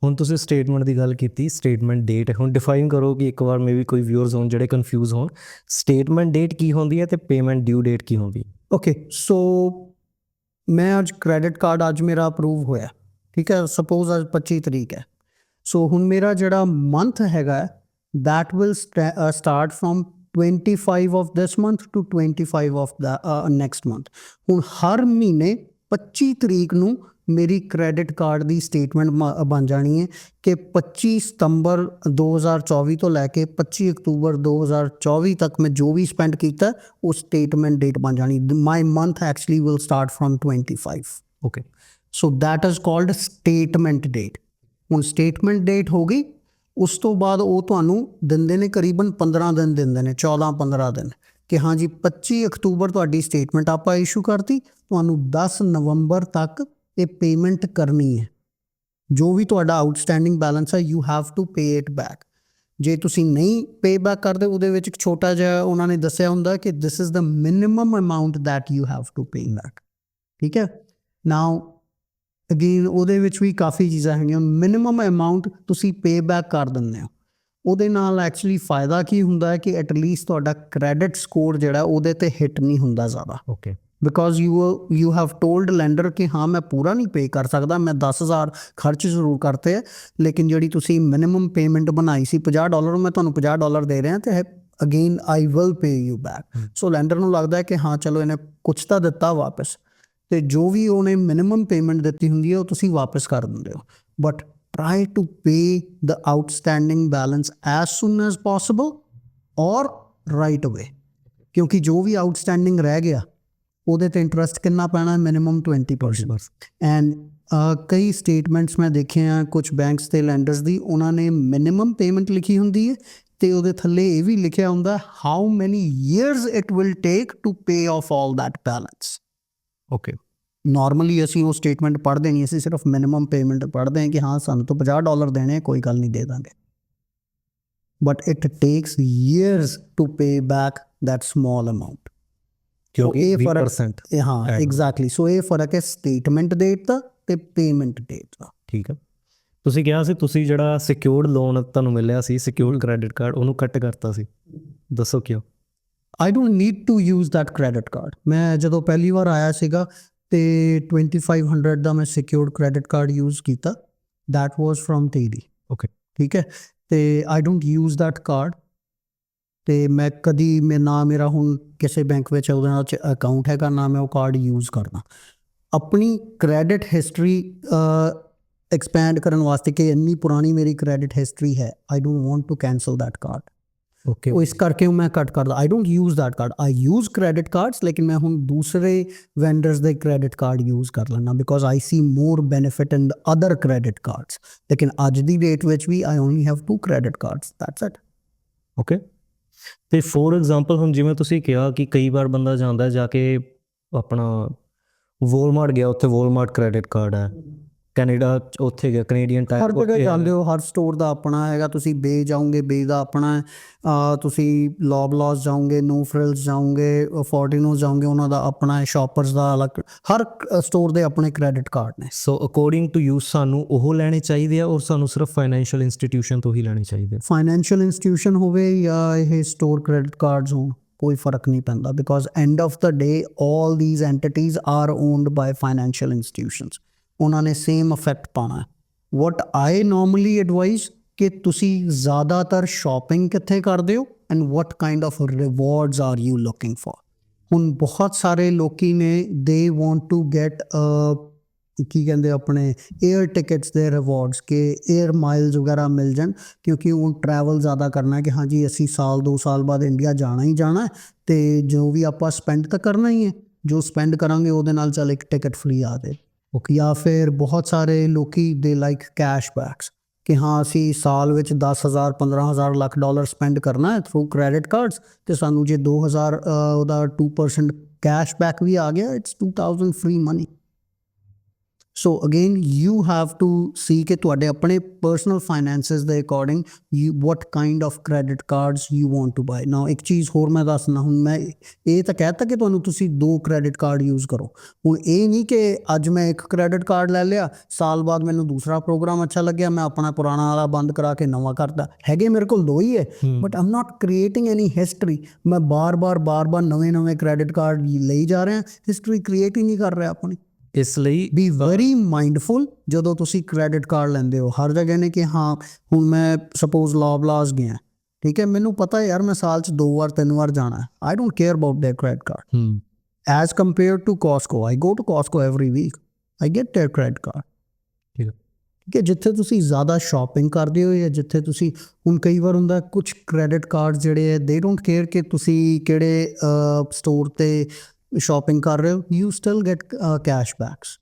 Speaker 2: ਹੁਣ ਤੁਸੀਂ ਸਟੇਟਮੈਂਟ ਦੀ ਗੱਲ ਕੀਤੀ, ਸਟੇਟਮੈਂਟ ਡੇਟ ਹੁਣ ਡਿਫਾਈਨ ਕਰੋ ਕਿ ਇੱਕ ਵਾਰ ਮੇਬੀ ਕੋਈ ਵਿਊਅਰਸ ਹੋਣ ਜਿਹੜੇ ਕਨਫਿਊਜ਼ ਹੋਣ, ਸਟੇਟਮੈਂਟ ਡੇਟ ਕੀ ਹੁੰਦੀ ਹੈ ਤੇ ਪੇਮੈਂਟ ਡਿਊ ਡੇਟ ਕੀ ਹੁੰਦੀ ਹੈ?
Speaker 1: ਓਕੇ, ਸੋ ਮੈਂ ਅੱਜ ਕ੍ਰੈਡਿਟ ਕਾਰਡ ਅੱਜ ਮੇਰਾ ਅਪਰੂਵ ਹੋਇਆ, ਠੀਕ ਹੈ, ਸਪੋਜ਼ ਅੱਜ 25 ਤਰੀਕ ਹੈ, ਸੋ ਹੁਣ ਮੇਰਾ ਜਿਹੜਾ ਮੰਥ ਹੈਗਾ that will start from 25 of this month to 25 of the next month। ਹੁਣ ਹਰ ਮਹੀਨੇ 25 ਤਰੀਕ ਨੂੰ ਮੇਰੀ ਕ੍ਰੈਡਿਟ ਕਾਰਡ ਦੀ ਸਟੇਟਮੈਂਟ ਬਣ ਜਾਣੀ ਹੈ ਕਿ 25 ਸਤੰਬਰ 2024 ਤੋਂ ਲੈ ਕੇ 25 ਅਕਤੂਬਰ 2024 ਤੱਕ ਮੈਂ ਜੋ ਵੀ ਸਪੈਂਡ ਕੀਤਾ ਉਹ ਸਟੇਟਮੈਂਟ ਡੇਟ ਬਣ ਜਾਣੀ। My month actually will start from 25।
Speaker 2: Okay,
Speaker 1: so that is called statement date. ਹੁਣ ਸਟੇਟਮੈਂਟ ਡੇਟ ਹੋ ਗਈ, ਉਸ ਤੋਂ ਬਾਅਦ ਉਹ ਤੁਹਾਨੂੰ ਦਿੰਦੇ ਨੇ ਕਰੀਬਨ 15 ਦਿਨ ਦਿੰਦੇ ਨੇ, 14-15 ਦਿਨ ਕਿ ਹਾਂ ਜੀ 25 ਅਕਤੂਬਰ ਤੁਹਾਡੀ ਸਟੇਟਮੈਂਟ ਆਪਾਂ ਇਸ਼ੂ ਕਰਤੀ, ਤੁਹਾਨੂੰ 10 ਨਵੰਬਰ ਤੱਕ ਇਹ ਪੇਮੈਂਟ ਕਰਨੀ ਹੈ। ਜੋ ਵੀ ਤੁਹਾਡਾ ਆਊਟਸਟੈਂਡਿੰਗ ਬੈਲੈਂਸ ਹੈ you have to pay it back. ਜੇ ਤੁਸੀਂ ਨਹੀਂ ਪੇ ਬੈਕ ਕਰਦੇ ਉਹਦੇ ਵਿੱਚ ਇੱਕ ਛੋਟਾ ਜਿਹਾ ਉਹਨਾਂ ਨੇ ਦੱਸਿਆ ਹੁੰਦਾ ਕਿ this is the minimum amount that you have to pay back. ਠੀਕ ਹੈ, ਨਾਓ ਅਗੇਨ ਉਹਦੇ ਵਿੱਚ ਵੀ ਕਾਫੀ ਚੀਜ਼ਾਂ ਹੈਗੀਆਂ। ਮਿਨੀਮਮ ਅਮਾਊਂਟ ਤੁਸੀਂ ਪੇ ਬੈਕ ਕਰ ਦਿੰਦੇ ਹੋ, ਉਹਦੇ ਨਾਲ ਐਕਚੁਅਲੀ ਫਾਇਦਾ ਕੀ ਹੁੰਦਾ ਹੈ ਕਿ ਐਟਲੀਸਟ ਤੁਹਾਡਾ ਕ੍ਰੈਡਿਟ ਸਕੋਰ ਜਿਹੜਾ ਉਹਦੇ ਤੇ ਹਿੱਟ ਨਹੀਂ ਹੁੰਦਾ ਜ਼ਿਆਦਾ।
Speaker 2: Okay,
Speaker 1: because you have told lander ਕਿ ਹਾਂ ਮੈਂ ਪੂਰਾ ਨਹੀਂ ਪੇ ਕਰ ਸਕਦਾ, ਮੈਂ 10,000 ਖਰਚ ਜ਼ਰੂਰ ਕਰਤੇ ਹੈ, ਲੇਕਿਨ ਜਿਹੜੀ ਤੁਸੀਂ ਮਿਨੀਮਮ ਪੇਮੈਂਟ ਬਣਾਈ ਸੀ $50 ਮੈਂ ਤੁਹਾਨੂੰ $50 ਦੇ ਰਿਹਾ ਤੇ again I will pay you back. So lander ਨੂੰ ਲੱਗਦਾ ਹੈ ਕਿ ਹਾਂ ਚਲੋ ਇਹਨੇ ਕੁਛ ਤਾਂ ਦਿੱਤਾ ਵਾਪਸ, ਤੇ ਜੋ ਵੀ ਉਹਨੇ ਮਿਨੀਮਮ ਪੇਮੈਂਟ ਦਿੱਤੀ ਹੁੰਦੀ ਹੈ ਉਹ ਤੁਸੀਂ ਵਾਪਸ ਕਰ ਦਿੰਦੇ ਹੋ। But try to pay the outstanding balance as soon as possible or right away, ਕਿਉਂਕਿ ਜੋ ਵੀ ਆਊਟਸਟੈਂਡਿੰਗ ਰਹਿ ਗਿਆ ਉਹਦੇ ਤੇ ਇੰਟਰਸਟ ਕਿੰਨਾ ਪੈਣਾ, ਮਿਨੀਮਮ 20%। ਐਂਡ ਕਈ ਸਟੇਟਮੈਂਟਸ ਮੈਂ ਦੇਖੇ ਆ ਕੁਝ ਬੈਂਕਸ ਤੇ ਲੈਂਡਰਸ ਦੀ, ਉਹਨਾਂ ਨੇ ਮਿਨੀਮਮ ਪੇਮੈਂਟ ਲਿਖੀ ਹੁੰਦੀ ਹੈ ਤੇ ਉਹਦੇ ਥੱਲੇ ਇਹ ਵੀ ਲਿਖਿਆ ਹੁੰਦਾ how many years it will take to pay off all that balance.
Speaker 2: Okay,
Speaker 1: normally ਅਸੀਂ ਉਹ ਸਟੇਟਮੈਂਟ ਪੜ੍ਹਦੇ ਨਹੀਂ, ਅਸੀਂ ਸਿਰਫ ਮਿਨੀਮਮ ਪੇਮੈਂਟ ਪੜ੍ਹਦੇ ਹਾਂ ਕਿ ਹਾਂ ਸਾਨੂੰ ਤਾਂ $50 ਦੇਣੇ, ਕੋਈ ਗੱਲ ਨਹੀਂ ਦੇ ਦਾਂਗੇ। But it takes years to pay back that small amount.
Speaker 2: ਕਿਉਂਕਿ
Speaker 1: ਇਹ ਫਰਕ
Speaker 2: 20%
Speaker 1: ਹਾਂ ਐਗਜ਼ੈਕਟਲੀ। ਸੋ ਇਹ ਫਰਕ ਹੈ ਸਟੇਟਮੈਂਟ ਡੇਟ ਦਾ ਤੇ ਪੇਮੈਂਟ ਡੇਟ ਦਾ।
Speaker 2: ਠੀਕ ਹੈ, ਤੁਸੀਂ ਕਿਹਾ ਸੀ ਤੁਸੀਂ ਜਿਹੜਾ ਸਿਕਿਉਰਡ ਲੋਨ ਤੁਹਾਨੂੰ ਮਿਲਿਆ ਸੀ, ਸਿਕਿਉਰਡ ਕ੍ਰੈਡਿਟ ਕਾਰਡ, ਉਹਨੂੰ ਕੱਟ ਕਰਤਾ ਸੀ, ਦੱਸੋ ਕਿਉਂ?
Speaker 1: I don't need to use that credit card. ਮੈਂ ਜਦੋਂ ਪਹਿਲੀ ਵਾਰ ਆਇਆ ਸੀਗਾ ਤੇ 2500 ਦਾ ਮੈਂ ਸਿਕਿਉਰਡ ਕ੍ਰੈਡਿਟ ਕਾਰਡ ਯੂਜ਼ ਕੀਤਾ, that was from TD।
Speaker 2: Okay,
Speaker 1: ਠੀਕ ਹੈ, ਤੇ ਆਈ ਡੋਂਟ ਯੂਜ਼ ਦੈਟ ਕਾਰਡ। ਤੇ ਮੈਂ ਕਦੀ ਨਾ ਮੇਰਾ ਹੁਣ ਕਿਸੇ ਬੈਂਕ ਵਿੱਚ ਉਹਦੇ ਨਾਲ ਅਕਾਊਂਟ ਹੈਗਾ, ਨਾ ਮੈਂ ਉਹ ਕਾਰਡ ਯੂਜ਼ ਕਰਦਾ। ਆਪਣੀ ਕ੍ਰੈਡਿਟ ਹਿਸਟਰੀ ਐਕਸਪੈਂਡ ਕਰਨ ਵਾਸਤੇ ਕਿ ਇੰਨੀ ਪੁਰਾਣੀ ਮੇਰੀ ਕ੍ਰੈਡਿਟ ਹਿਸਟਰੀ ਹੈ, I don't want to cancel that card.
Speaker 2: Okay,
Speaker 1: ਉਹ ਇਸ ਕਰਕੇ ਮੈਂ ਕੱਟ ਕਰਦਾ। I don't use that card, I use credit cards, ਲੇਕਿਨ ਮੈਂ ਹੁਣ ਦੂਸਰੇ ਵੈਂਡਰਸ ਦੇ ਕ੍ਰੈਡਿਟ ਕਾਰਡ ਯੂਜ਼ ਕਰ ਲੈਂਦਾ because I see more benefit in other credit cards. ਲੇਕਿਨ ਅੱਜ ਦੀ ਡੇਟ ਵਿੱਚ ਵੀ I only have 2 credit cards, that's it.
Speaker 2: Okay, ਤੇ ਫੋਰ ਐਗਜ਼ਾਮਪਲ ਹੁਣ ਜਿਵੇਂ ਤੁਸੀਂ ਕਿਹਾ ਕਿ ਕਈ ਵਾਰ ਬੰਦਾ ਜਾਂਦਾ ਜਾ ਕੇ ਆਪਣਾ ਵੋਲਮਾਰਟ ਗਿਆ, ਉੱਥੇ ਵੋਲਮਾਰਟ ਕ੍ਰੈਡਿਟ ਕਾਰਡ ਹੈ, ਕੈਨੇਡਾ ਉੱਥੇ ਗਿਆ ਕੈਨੇਡੀਅਨ
Speaker 1: ਹਰ ਜਗ੍ਹਾ ਜਾਂਦੇ ਹੋ, ਹਰ ਸਟੋਰ ਦਾ ਆਪਣਾ ਹੈਗਾ। ਤੁਸੀਂ ਬੇ ਜਾਓਗੇ, ਬੇ ਦਾ ਆਪਣਾ ਹੈ। ਤੁਸੀਂ ਲੌਬਲਾਸ ਜਾਓਗੇ, ਨੋ ਫਰਿਲਸ ਜਾਓਗੇ, ਫੋਰਟੀਨੋਸ ਜਾਓਗੇ, ਉਹਨਾਂ ਦਾ ਆਪਣਾ ਹੈ। ਸ਼ਾਪਰਸ ਦਾ ਅਲੱਗ, ਹਰ ਸਟੋਰ ਦੇ ਆਪਣੇ ਕ੍ਰੈਡਿਟ ਕਾਰਡ ਨੇ।
Speaker 2: ਸੋ ਅਕੋਰਡਿੰਗ ਟੂ ਯੂ ਸਾਨੂੰ ਉਹ ਲੈਣੇ ਚਾਹੀਦੇ ਆ ਔਰ ਸਾਨੂੰ ਸਿਰਫ ਫਾਈਨੈਂਸ਼ੀਅਲ ਇੰਸਟੀਟਿਊਸ਼ਨ ਤੋਂ ਹੀ ਲੈਣੇ ਚਾਹੀਦੇ?
Speaker 1: ਫਾਈਨੈਂਸ਼ੀਅਲ ਇੰਸਟੀਟਿਊਸ਼ਨ ਹੋਵੇ ਜਾਂ ਇਹ ਸਟੋਰ ਕ੍ਰੈਡਿਟ ਕਾਰਡਸ ਹੋਣ, ਕੋਈ ਫਰਕ ਨਹੀਂ ਪੈਂਦਾ because end of the day all these entities are owned by financial institutions. ਉਹਨਾਂ ਨੇ ਸੇਮ ਇਫੈਕਟ ਪਾਉਣਾ। ਵਟ ਆਈ ਨੋਰਮਲੀ ਐਡਵਾਈਜ਼ ਕਿ ਤੁਸੀਂ ਜ਼ਿਆਦਾਤਰ ਸ਼ਾਪਿੰਗ ਕਿੱਥੇ ਕਰਦੇ ਹੋ and what kind of rewards are you looking for. ਹੁਣ ਬਹੁਤ ਸਾਰੇ ਲੋਕੀ ਨੇ ਦੇ ਵਾਂਟ ਟੂ ਗੈਟ ਕੀ ਕਹਿੰਦੇ ਆਪਣੇ ਏਅਰ ਟਿਕਟਸ ਦੇ ਰਿਵਾਰਡਸ ਕਿ ਏਅਰ ਮਾਈਲਸ ਵਗੈਰਾ ਮਿਲ ਜਾਣ, ਕਿਉਂਕਿ ਉਹ ਟਰੈਵਲ ਜ਼ਿਆਦਾ ਕਰਨਾ ਕਿ ਹਾਂਜੀ ਅਸੀਂ ਸਾਲ 2 ਸਾਲ ਬਾਅਦ ਇੰਡੀਆ ਜਾਣਾ ਹੀ ਜਾਣਾ ਅਤੇ ਜੋ ਵੀ ਆਪਾਂ ਸਪੈਂਡ ਤਾਂ ਕਰਨਾ ਹੀ ਹੈ, ਜੋ ਸਪੈਂਡ ਕਰਾਂਗੇ ਉਹਦੇ ਨਾਲ ਚੱਲ ਇੱਕ ਟਿਕਟ ਫਰੀ ਆ ਦੇ। ਜਾਂ ਫਿਰ ਬਹੁਤ ਸਾਰੇ ਲੋਕੀ ਦੇ ਲਾਈਕ ਕੈਸ਼ਬੈਕਸ ਕਿ ਹਾਂ ਅਸੀਂ ਸਾਲ ਵਿੱਚ 10,000 15,000 ਲੱਖ ਡਾਲਰ ਸਪੈਂਡ ਕਰਨਾ ਹੈ ਥਰੂ ਕ੍ਰੈਡਿਟ ਕਾਰਡਸ ਅਤੇ ਸਾਨੂੰ ਜੇ 2,000 ਉਹਦਾ 2% ਕੈਸ਼ਬੈਕ ਵੀ ਆ ਗਿਆ, it's 2,000 free money. So again you have to see ਕਿ ਤੁਹਾਡੇ ਆਪਣੇ ਪਰਸਨਲ ਫਾਈਨੈਂਸਿਸ ਦੇ according you what kind of credit cards you want to buy. ਨਾ ਇੱਕ ਚੀਜ਼ ਹੋਰ ਮੈਂ ਦੱਸਣਾ, ਹੁਣ ਮੈਂ ਇਹ ਤਾਂ ਕਹਿ ਤਾ ਕਿ ਤੁਹਾਨੂੰ ਤੁਸੀਂ 2 ਕ੍ਰੈਡਿਟ ਕਾਰਡ ਯੂਜ਼ ਕਰੋ। ਹੁਣ ਇਹ ਨਹੀਂ ਕਿ ਅੱਜ ਮੈਂ ਇੱਕ ਕ੍ਰੈਡਿਟ ਕਾਰਡ ਲੈ ਲਿਆ, ਸਾਲ ਬਾਅਦ ਮੈਨੂੰ ਦੂਸਰਾ ਪ੍ਰੋਗਰਾਮ ਅੱਛਾ ਲੱਗਿਆ, ਮੈਂ ਆਪਣਾ ਪੁਰਾਣਾ ਵਾਲਾ ਬੰਦ ਕਰਾ ਕੇ ਨਵਾਂ ਕਰਦਾ। ਹੈਗੇ ਮੇਰੇ ਕੋਲ 2 ਹੀ ਹੈ but I am not creating any history. ਮੈਂ ਬਾਰ-ਬਾਰ ਨਵੇਂ ਕ੍ਰੈਡਿਟ ਕਾਰਡ ਲਈ ਜਾ ਰਿਹਾ, ਹਿਸਟਰੀ ਕ੍ਰੀਏਟ ਹੀ ਨਹੀਂ ਕਰ ਰਿਹਾ ਆਪਣੀ।
Speaker 2: ਇਸ ਲਈ
Speaker 1: ਬੀ ਵੈਰੀ ਮਾਈਂਡਫੁਲ ਜਦੋਂ ਤੁਸੀਂ ਕ੍ਰੈਡਿਟ ਕਾਰਡ ਲੈਂਦੇ ਹੋ। ਹਰ ਜਗ੍ਹਾ ਨੇ ਕਿ ਹਾਂ ਹੁਣ ਮੈਂ ਸਪੋਜ਼ ਲੌਬਲਾਸ ਗਿਆ, ਠੀਕ ਹੈ, ਮੈਨੂੰ ਪਤਾ ਹੈ ਯਾਰ ਮੈਂ ਸਾਲ 'ਚ 2 ਵਾਰ 3 ਵਾਰ ਜਾਣਾ, I don't care about their credit card as compare to Costco, I go to Costco every week, I get their credit card.
Speaker 2: ਠੀਕ ਹੈ।
Speaker 1: ਕਿ ਜਿੱਥੇ ਤੁਸੀਂ ਜ਼ਿਆਦਾ ਸ਼ਾਪਿੰਗ ਕਰਦੇ ਹੋ ਜਾਂ ਜਿੱਥੇ ਤੁਸੀਂ, ਹੁਣ ਕਈ ਵਾਰ ਹੁੰਦਾ ਕੁਝ ਕ੍ਰੈਡਿਟ ਕਾਰਡ ਜਿਹੜੇ ਹੈ ਦੇ ਡੋਂਟ ਕੇਅਰ ਕਿ ਤੁਸੀਂ ਕਿਹੜੇ ਸਟੋਰ ਤੇ ਸ਼ਾਪਿੰਗ ਕਰ ਰਹੇ ਹੋ, you still get cash backs.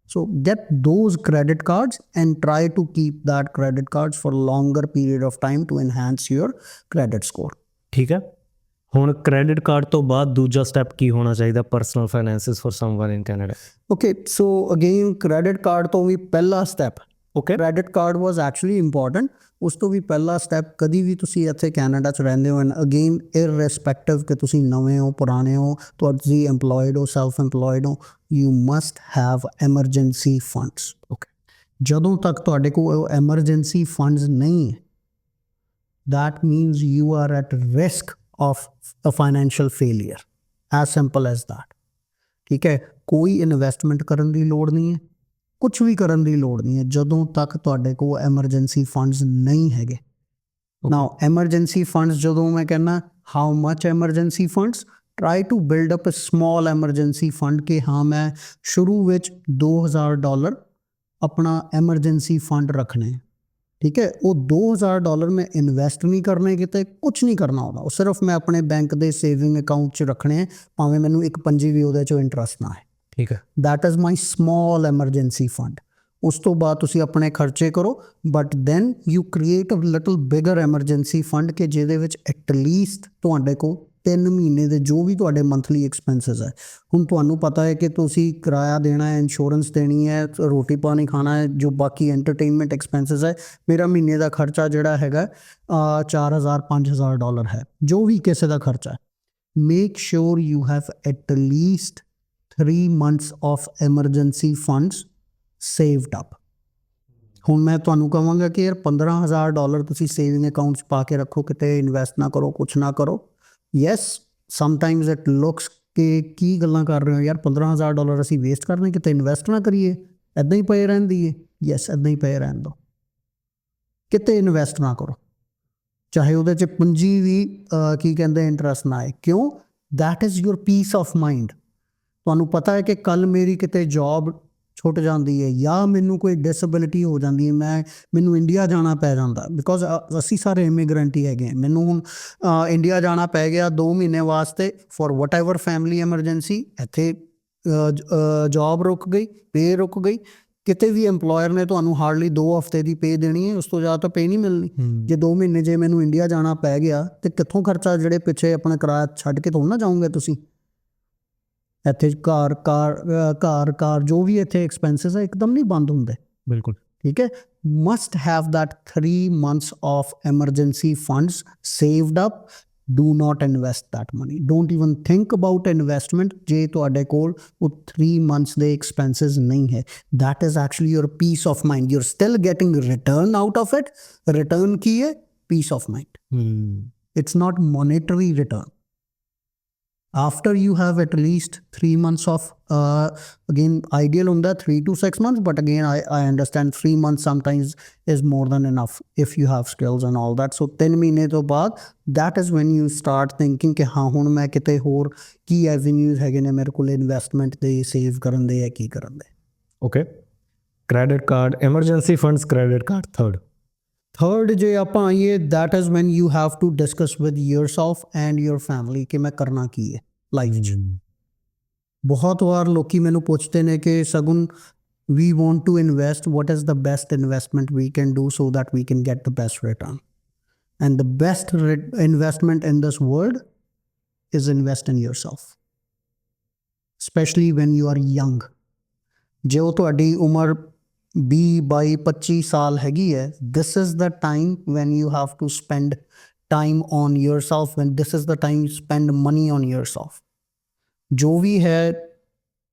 Speaker 1: So get those credit cards and try to keep that credit cards for longer period of time to enhance your credit score.
Speaker 2: ਠੀਕ ਹੈ। ਹੁਣ ਕ੍ਰੈਡਿਟ ਕਾਰਡ ਤੋਂ ਬਾਅਦ ਦੂਜਾ ਸਟੈਪ ਕੀ ਹੋਣਾ ਚਾਹੀਦਾ personal finances for someone in Canada?
Speaker 1: Okay, so again credit card ਤੋਂ ਵੀ ਪਹਿਲਾ step,
Speaker 2: okay
Speaker 1: credit card was actually important, ਉਸ ਤੋਂ ਵੀ ਪਹਿਲਾ ਸਟੈਪ ਕਦੀ ਵੀ ਤੁਸੀਂ ਇੱਥੇ ਕੈਨੇਡਾ 'ਚ ਰਹਿੰਦੇ ਹੋ, ਐਂਡ ਅਗੇਨ ਇਰਰਿਸਪੈਕਟਿਵ ਕਿ ਤੁਸੀਂ ਨਵੇਂ ਹੋ ਪੁਰਾਣੇ ਹੋ, ਤੁਸੀਂ ਐਮਪਲੋਇਡ ਹੋ ਸੈਲਫ ਐਮਪਲੋਇਡ ਹੋ, you must have emergency funds.
Speaker 2: Okay,
Speaker 1: ਜਦੋਂ ਤੱਕ ਤੁਹਾਡੇ ਕੋਲ ਐਮਰਜੈਂਸੀ ਫੰਡਸ ਨਹੀਂ ਹੈ, that means you are at risk of a financial failure, as simple as that। ਠੀਕ ਹੈ, ਕੋਈ ਇਨਵੈਸਟਮੈਂਟ ਕਰਨ ਦੀ ਲੋੜ ਨਹੀਂ ਹੈ, ਕੁਝ ਵੀ ਕਰਨ ਦੀ ਲੋੜ ਨਹੀਂ ਹੈ ਜਦੋਂ ਤੱਕ ਤੁਹਾਡੇ ਕੋਲ ਐਮਰਜੈਂਸੀ ਫੰਡਸ ਨਹੀਂ ਹੈਗੇ। ਨਾਓ ਐਮਰਜੈਂਸੀ ਫੰਡਸ ਜਦੋਂ ਮੈਂ ਕਹਿੰਦਾ how much emergency funds, try to build up a small emergency fund ਕਿ ਹਾਂ ਮੈਂ ਸ਼ੁਰੂ ਵਿੱਚ $2000 ਆਪਣਾ ਐਮਰਜੈਂਸੀ ਫੰਡ ਰੱਖਣੇ, ਠੀਕ ਹੈ। ਉਹ $2000 ਮੈਂ ਇਨਵੈਸਟ ਨਹੀਂ ਕਰਨੇ ਕਿਤੇ, ਕੁਝ ਨਹੀਂ ਕਰਨਾ ਉਹਦਾ, ਉਹ ਸਿਰਫ ਮੈਂ ਆਪਣੇ ਬੈਂਕ ਦੇ ਸੇਵਿੰਗ ਅਕਾਊਂਟ 'ਚ ਰੱਖਣੇ, ਭਾਵੇਂ ਮੈਨੂੰ ਇੱਕ ਪੰਜੀ ਵੀ ਉਹਦੇ 'ਚੋਂ ਇੰਟਰਸਟ ਨਾ ਹੈ।
Speaker 2: ਠੀਕ ਹੈ।
Speaker 1: that is my small emergency fund। ਉਸ ਤੋਂ ਬਾਅਦ ਤੁਸੀਂ ਆਪਣੇ ਖਰਚੇ ਕਰੋ, but then you create a little bigger emergency fund ਕਿ ਜਿਹਦੇ ਵਿੱਚ ਐਟਲੀਸਟ ਤੁਹਾਡੇ ਕੋਲ 3 ਮਹੀਨੇ ਦੇ ਜੋ ਵੀ ਤੁਹਾਡੇ ਮੰਥਲੀ ਐਕਸਪੈਂਸਿਸ ਹੈ, ਹੁਣ ਤੁਹਾਨੂੰ ਪਤਾ ਹੈ ਕਿ ਤੁਸੀਂ ਕਿਰਾਇਆ ਦੇਣਾ ਹੈ, ਇੰਸ਼ੋਰੈਂਸ ਦੇਣੀ ਹੈ, ਰੋਟੀ ਪਾਣੀ ਖਾਣਾ ਹੈ, ਜੋ ਬਾਕੀ ਐਂਟਰਟੇਨਮੈਂਟ ਐਕਸਪੈਂਸਿਸ ਹੈ, ਮੇਰਾ ਮਹੀਨੇ ਦਾ ਖਰਚਾ ਜਿਹੜਾ ਹੈਗਾ $4000-5000 ਹੈ, ਜੋ ਵੀ ਕਿਸੇ ਦਾ ਖਰਚਾ ਹੈ। Make sure you have at least 3 months of emergency funds saved up। ਹੁਣ ਮੈਂ ਤੁਹਾਨੂੰ ਕਹਾਂਗਾ ਕਿ ਯਾਰ $15000 ਤੁਸੀਂ ਸੇਵਿੰਗ ਅਕਾਊਂਟ 'ਚ ਪਾ ਕੇ ਰੱਖੋ, ਕਿਤੇ ਇਨਵੈਸਟ ਨਾ ਕਰੋ, ਕੁਛ ਨਾ ਕਰੋ। ਯੈਸ ਸਮਟਾਈਮਸ ਇਟ ਲੁਕਸ ਕਿ ਕੀ ਗੱਲਾਂ ਕਰ ਰਹੇ ਹੋ ਯਾਰ, $15000 ਅਸੀਂ ਵੇਸਟ ਕਰਨੇ, ਕਿਤੇ ਇਨਵੈਸਟ ਨਾ ਕਰੀਏ, ਇੱਦਾਂ ਹੀ ਪਏ ਰਹਿੰਦੀ ਹੈ। ਯੈਸ ਇੱਦਾਂ ਹੀ ਪਏ ਰਹਿਣ ਦਿਓ, ਕਿਤੇ ਇਨਵੈਸਟ ਨਾ ਕਰੋ, ਚਾਹੇ ਉਹਦੇ 'ਚ ਪੂੰਜੀ ਵੀ ਕੀ ਕਹਿੰਦੇ ਇੰਟਰਸਟ ਨਾ ਆਏ। ਕਿਉਂ? That is your piece of mind. ਤੁਹਾਨੂੰ ਪਤਾ ਹੈ ਕਿ ਕੱਲ ਮੇਰੀ ਕਿਤੇ ਜੌਬ ਛੁੱਟ ਜਾਂਦੀ ਹੈ ਜਾਂ ਮੈਨੂੰ ਕੋਈ ਡਿਸੇਬਿਲਿਟੀ ਹੋ ਜਾਂਦੀ ਹੈ, ਮੈਨੂੰ ਇੰਡੀਆ ਜਾਣਾ ਪੈ ਜਾਂਦਾ, ਬਿਕੋਜ਼ ਅਸੀਂ ਸਾਰੇ ਇਮੀਗ੍ਰੈਂਟ ਹੀ ਹੈਗੇ, ਮੈਨੂੰ ਹੁਣ ਇੰਡੀਆ ਜਾਣਾ ਪੈ ਗਿਆ 2 ਮਹੀਨੇ ਵਾਸਤੇ for what ever family emergency, ਇੱਥੇ ਜੌਬ ਰੁਕ ਗਈ, ਪੇ ਰੁਕ ਗਈ, ਕਿਤੇ ਵੀ EMPLOYER ਨੇ ਤੁਹਾਨੂੰ ਹਾਰਡਲੀ 2 ਹਫ਼ਤੇ ਦੀ ਪੇ ਦੇਣੀ ਹੈ, ਉਸ ਤੋਂ ਜ਼ਿਆਦਾ ਤਾਂ ਪੇ ਨਹੀਂ ਮਿਲਣੀ। ਜੇ 2 ਮਹੀਨੇ ਜੇ ਮੈਨੂੰ ਇੰਡੀਆ ਜਾਣਾ ਪੈ ਗਿਆ ਤੇ ਕਿੱਥੋਂ ਖਰਚਾ, ਜਿਹੜੇ ਪਿੱਛੇ ਆਪਣਾ ਕਿਰਾਇਆ ਛੱਡ ਕੇ ਥੋੜ੍ਹਾ ਨਾ ਜਾਓਗੇ ਤੁਸੀਂ, ਇੱਥੇ ਕਾਰ ਜੋ ਵੀ ਇੱਥੇ ਐਕਸਪੈਂਸਿਸ ਹੈ ਇੱਕਦਮ ਨਹੀਂ ਬੰਦ ਹੁੰਦੇ।
Speaker 2: ਬਿਲਕੁਲ
Speaker 1: ਠੀਕ ਹੈ, must have that 3 months of emergency funds saved up। do not invest that money, don't even think about investment ਜੇ ਤੁਹਾਡੇ ਕੋਲ ਉਹ 3 months ਦੇ expenses ਨਹੀਂ ਹੈ। that is actually your peace of mind, you're still getting return out of it। return ਕੀ ਹੈ? peace of mind। it's not monetary return। after you have at least 3 months of again ideal ਹੁੰਦਾ 3 to 6 months, but again I understand 3 months sometimes is more than enough if you have skills and all that। so 3 ਮਹੀਨੇ ਤੋਂ ਬਾਅਦ that is when you start thinking ਕਿ ਹਾਂ ਹੁਣ ਮੈਂ ਕਿਤੇ ਹੋਰ ਕੀ ਐਵੇਨਿਊਜ਼ ਹੈਗੇ ਨੇ ਮੇਰੇ ਕੋਲ ਇਨਵੈਸਟਮੈਂਟ ਦੇ, ਸੇਵ ਕਰਨ ਦੇ ਜਾਂ ਕੀ ਕਰਨ ਦੇ।
Speaker 2: Okay, credit card, emergency funds, credit card.
Speaker 1: Third ਜੇ ਆਪਾਂ ਆਈਏ, that is when you have to discuss with yourself and your family ਕਿ ਮੈਂ ਕਰਨਾ ਕੀ ਹੈ ਲਾਈਫ 'ਚ। ਬਹੁਤ ਵਾਰ ਲੋਕੀ ਮੈਨੂੰ ਪੁੱਛਦੇ ਨੇ ਕਿ ਸਗੁਨ we want to invest, what is the best investment we can do so that we can get the best return? And the best investment in this world is invest in yourself, especially when you are young। ਜੇ ਉਹ ਤੁਹਾਡੀ ਉਮਰ 20, 22, 25 ਸਾਲ ਹੈਗੀ ਹੈ, this is the time when you have to spend time on yourself, when this is the time you spend money on yourself। ਜੋ ਵੀ ਹੈ,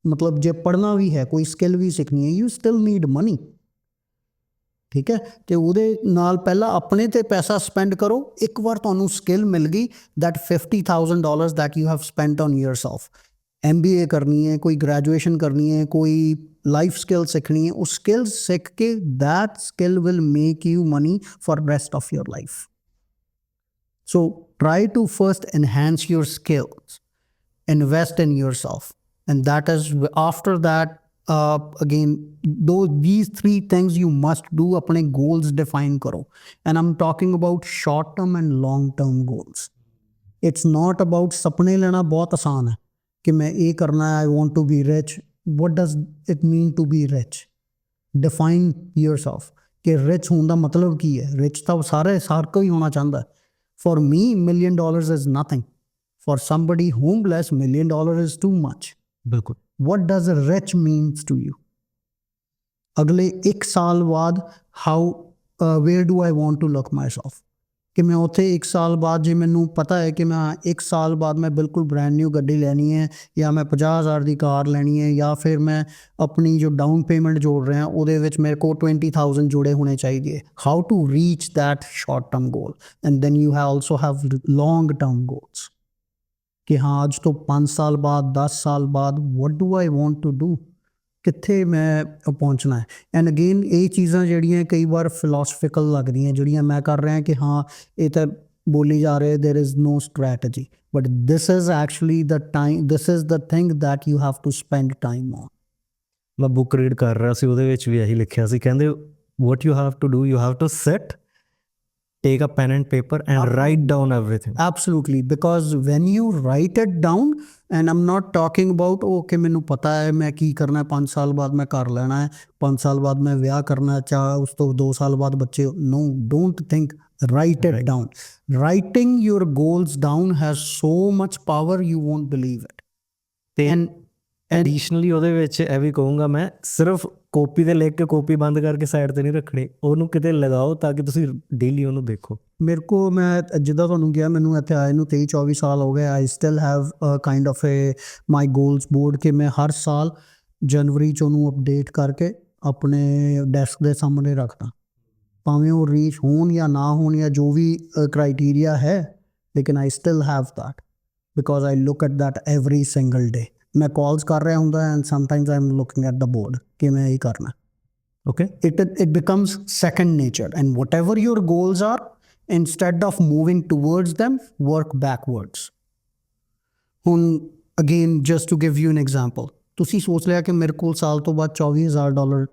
Speaker 1: ਮਤਲਬ ਜੇ ਪੜ੍ਹਨਾ ਵੀ ਹੈ, ਕੋਈ ਸਕਿੱਲ ਵੀ ਸਿੱਖਣੀ ਹੈ, you still need money। ਠੀਕ ਹੈ, ਅਤੇ ਉਹਦੇ ਨਾਲ ਪਹਿਲਾਂ ਆਪਣੇ 'ਤੇ ਪੈਸਾ ਸਪੈਂਡ ਕਰੋ। ਇੱਕ ਵਾਰ ਤੁਹਾਨੂੰ ਸਕਿੱਲ ਮਿਲ ਗਈ, that $50,000 that you have spent on yourself, MBA ਕਰਨੀ ਹੈ, ਕੋਈ ਗ੍ਰੈਜੂਏਸ਼ਨ ਕਰਨੀ ਹੈ, ਕੋਈ ਲਾਈਫ ਸਕਿੱਲ ਸਿੱਖਣੀ ਹੈ, ਉਹ skill Sikh K that skill will make you money for rest of your life। So try to first enhance your skills, invest in yourself, and that is after that. Again, these three things you must do. अपने goals define करो, and I'm talking about short term and long term goals. It's not about सपने लेना बहुत आसान है कि मैं ये करना है, I want to be rich. What does it mean to be rich? Define yourself कि rich होने ਦਾ मतलब ਕੀ है. Rich ਤਾਂ हर कोई होना चाहता है. For me, $1 million is nothing. For somebody homeless, $1 million is too much.
Speaker 2: ਬਿਲਕੁਲ.
Speaker 1: What does a rich means to you? अगले 1 साल बाद where do I want to look myself? कि मैं ਉੱਥੇ 1 ਸਾਲ ਬਾਅਦ ਜੇ ਮੈਨੂੰ ਪਤਾ ਹੈ ਕਿ ਮੈਂ 1 ਸਾਲ ਬਾਅਦ ਮੈਂ ਬਿਲਕੁਲ ਬ੍ਰੈਂਡ ਨਿਊ ਗੱਡੀ ਲੈਣੀ ਹੈ ਜਾਂ ਮੈਂ 50,000 ਦੀ ਕਾਰ ਲੈਣੀ ਹੈ ਜਾਂ ਫਿਰ ਮੈਂ ਆਪਣੀ ਜੋ ਡਾਊਨ ਪੇਮੈਂਟ ਜੋੜ ਰਿਹਾ ਉਹਦੇ ਵਿੱਚ ਮੇਰੇ ਕੋਲ 20,000 ਜੁੜੇ ਹੋਣੇ ਚਾਹੀਦੇ ਹੈ. How to reach that short term goal, and then you also have long term goals ਕਿ ਹਾਂ ਅੱਜ ਤੋਂ 5 ਸਾਲ ਬਾਅਦ 10 ਸਾਲ ਬਾਅਦ what do I want to do, ਕਿੱਥੇ ਮੈਂ ਪਹੁੰਚਣਾ ਹੈ. ਐਂਡ ਅਗੇਨ ਇਹ ਚੀਜ਼ਾਂ ਜਿਹੜੀਆਂ ਕਈ ਵਾਰ ਫਿਲੋਸਫਿਕਲ ਲੱਗਦੀਆਂ ਜਿਹੜੀਆਂ ਮੈਂ ਕਰ ਰਿਹਾ ਕਿ ਹਾਂ ਇਹ ਤਾਂ ਬੋਲੀ ਜਾ ਰਹੇ there is no strategy, but this is actually the time, this is the thing that you have to spend time on.
Speaker 2: ਮੈਂ ਬੁੱਕ ਰੀਡ ਕਰ ਰਿਹਾ ਸੀ, ਉਹਦੇ ਵਿੱਚ ਵੀ ਇਹੀ ਲਿਖਿਆ ਸੀ, ਕਹਿੰਦੇ what you have to do, you have to sit, take a pen and paper and write down everything.
Speaker 1: Absolutely, because when you write it down, and I'm not talking about okay ਮੈਨੂੰ ਪਤਾ ਹੈ ਮੈਂ ਕੀ ਕਰਨਾ ਹੈ, 5 ਸਾਲ ਬਾਅਦ ਮੈਂ ਘਰ ਲੈਣਾ ਹੈ, 5 ਸਾਲ ਬਾਅਦ ਮੈਂ ਵਿਆਹ ਕਰਨਾ ਹੈ, ਚਾਹ ਉਸ ਤੋਂ 2 ਸਾਲ ਬਾਅਦ ਬੱਚੇ. No, don't think, write it down. Writing your goals down has so much power, you won't believe it.
Speaker 2: ਤੇ ਐਡੀਸ਼ਨਲੀ ਉਹਦੇ ਵਿੱਚ ਇਹ ਵੀ ਕਹੂੰਗਾ ਮੈਂ, ਸਿਰਫ ਕਾਪੀ 'ਤੇ ਲਿਖ ਕੇ ਕਾਪੀ ਬੰਦ ਕਰਕੇ ਸਾਈਡ 'ਤੇ ਨਹੀਂ ਰੱਖਣੀ, ਉਹਨੂੰ ਕਿਤੇ ਲਗਾਓ ਤਾਂ ਕਿ ਤੁਸੀਂ ਡੇਲੀ ਉਹਨੂੰ ਦੇਖੋ.
Speaker 1: ਮੇਰੇ ਕੋ ਮੈਂ ਜਿੱਦਾਂ ਤੁਹਾਨੂੰ ਕਿਹਾ ਮੈਨੂੰ ਇੱਥੇ ਆਏ ਨੂੰ 23-24 ਸਾਲ ਹੋ ਗਏ. ਆਈ still have kind of A my goals board ਕਿ ਮੈਂ ਹਰ ਸਾਲ ਜਨਵਰੀ 'ਚ ਉਹਨੂੰ ਅਪਡੇਟ ਕਰਕੇ ਆਪਣੇ ਡੈਸਕ ਦੇ ਸਾਹਮਣੇ ਰੱਖਦਾ, ਭਾਵੇਂ ਉਹ ਰੀਚ ਹੋਣ ਜਾਂ ਨਾ ਹੋਣ ਜਾਂ ਜੋ ਵੀ ਕ੍ਰਾਈਟੀਰੀਆ ਹੈ, ਲੇਕਿਨ ਆਈ still have that because I look at that every single day. ਮੈਂ ਕਾਲਸ ਕਰ ਰਿਹਾ ਹੁੰਦਾ and sometimes I am looking at the board ਕਿ ਮੈਂ ਇਹ ਕਰਨਾ.
Speaker 2: Okay,
Speaker 1: it becomes second nature, and whatever your goals are, instead of moving towards them, work backwards. ਹੁਣ again, just to give you an example, ਤੁਸੀਂ ਸੋਚ ਲਿਆ ਕਿ ਮੇਰੇ ਕੋਲ ਸਾਲ ਤੋਂ ਬਾਅਦ $24,000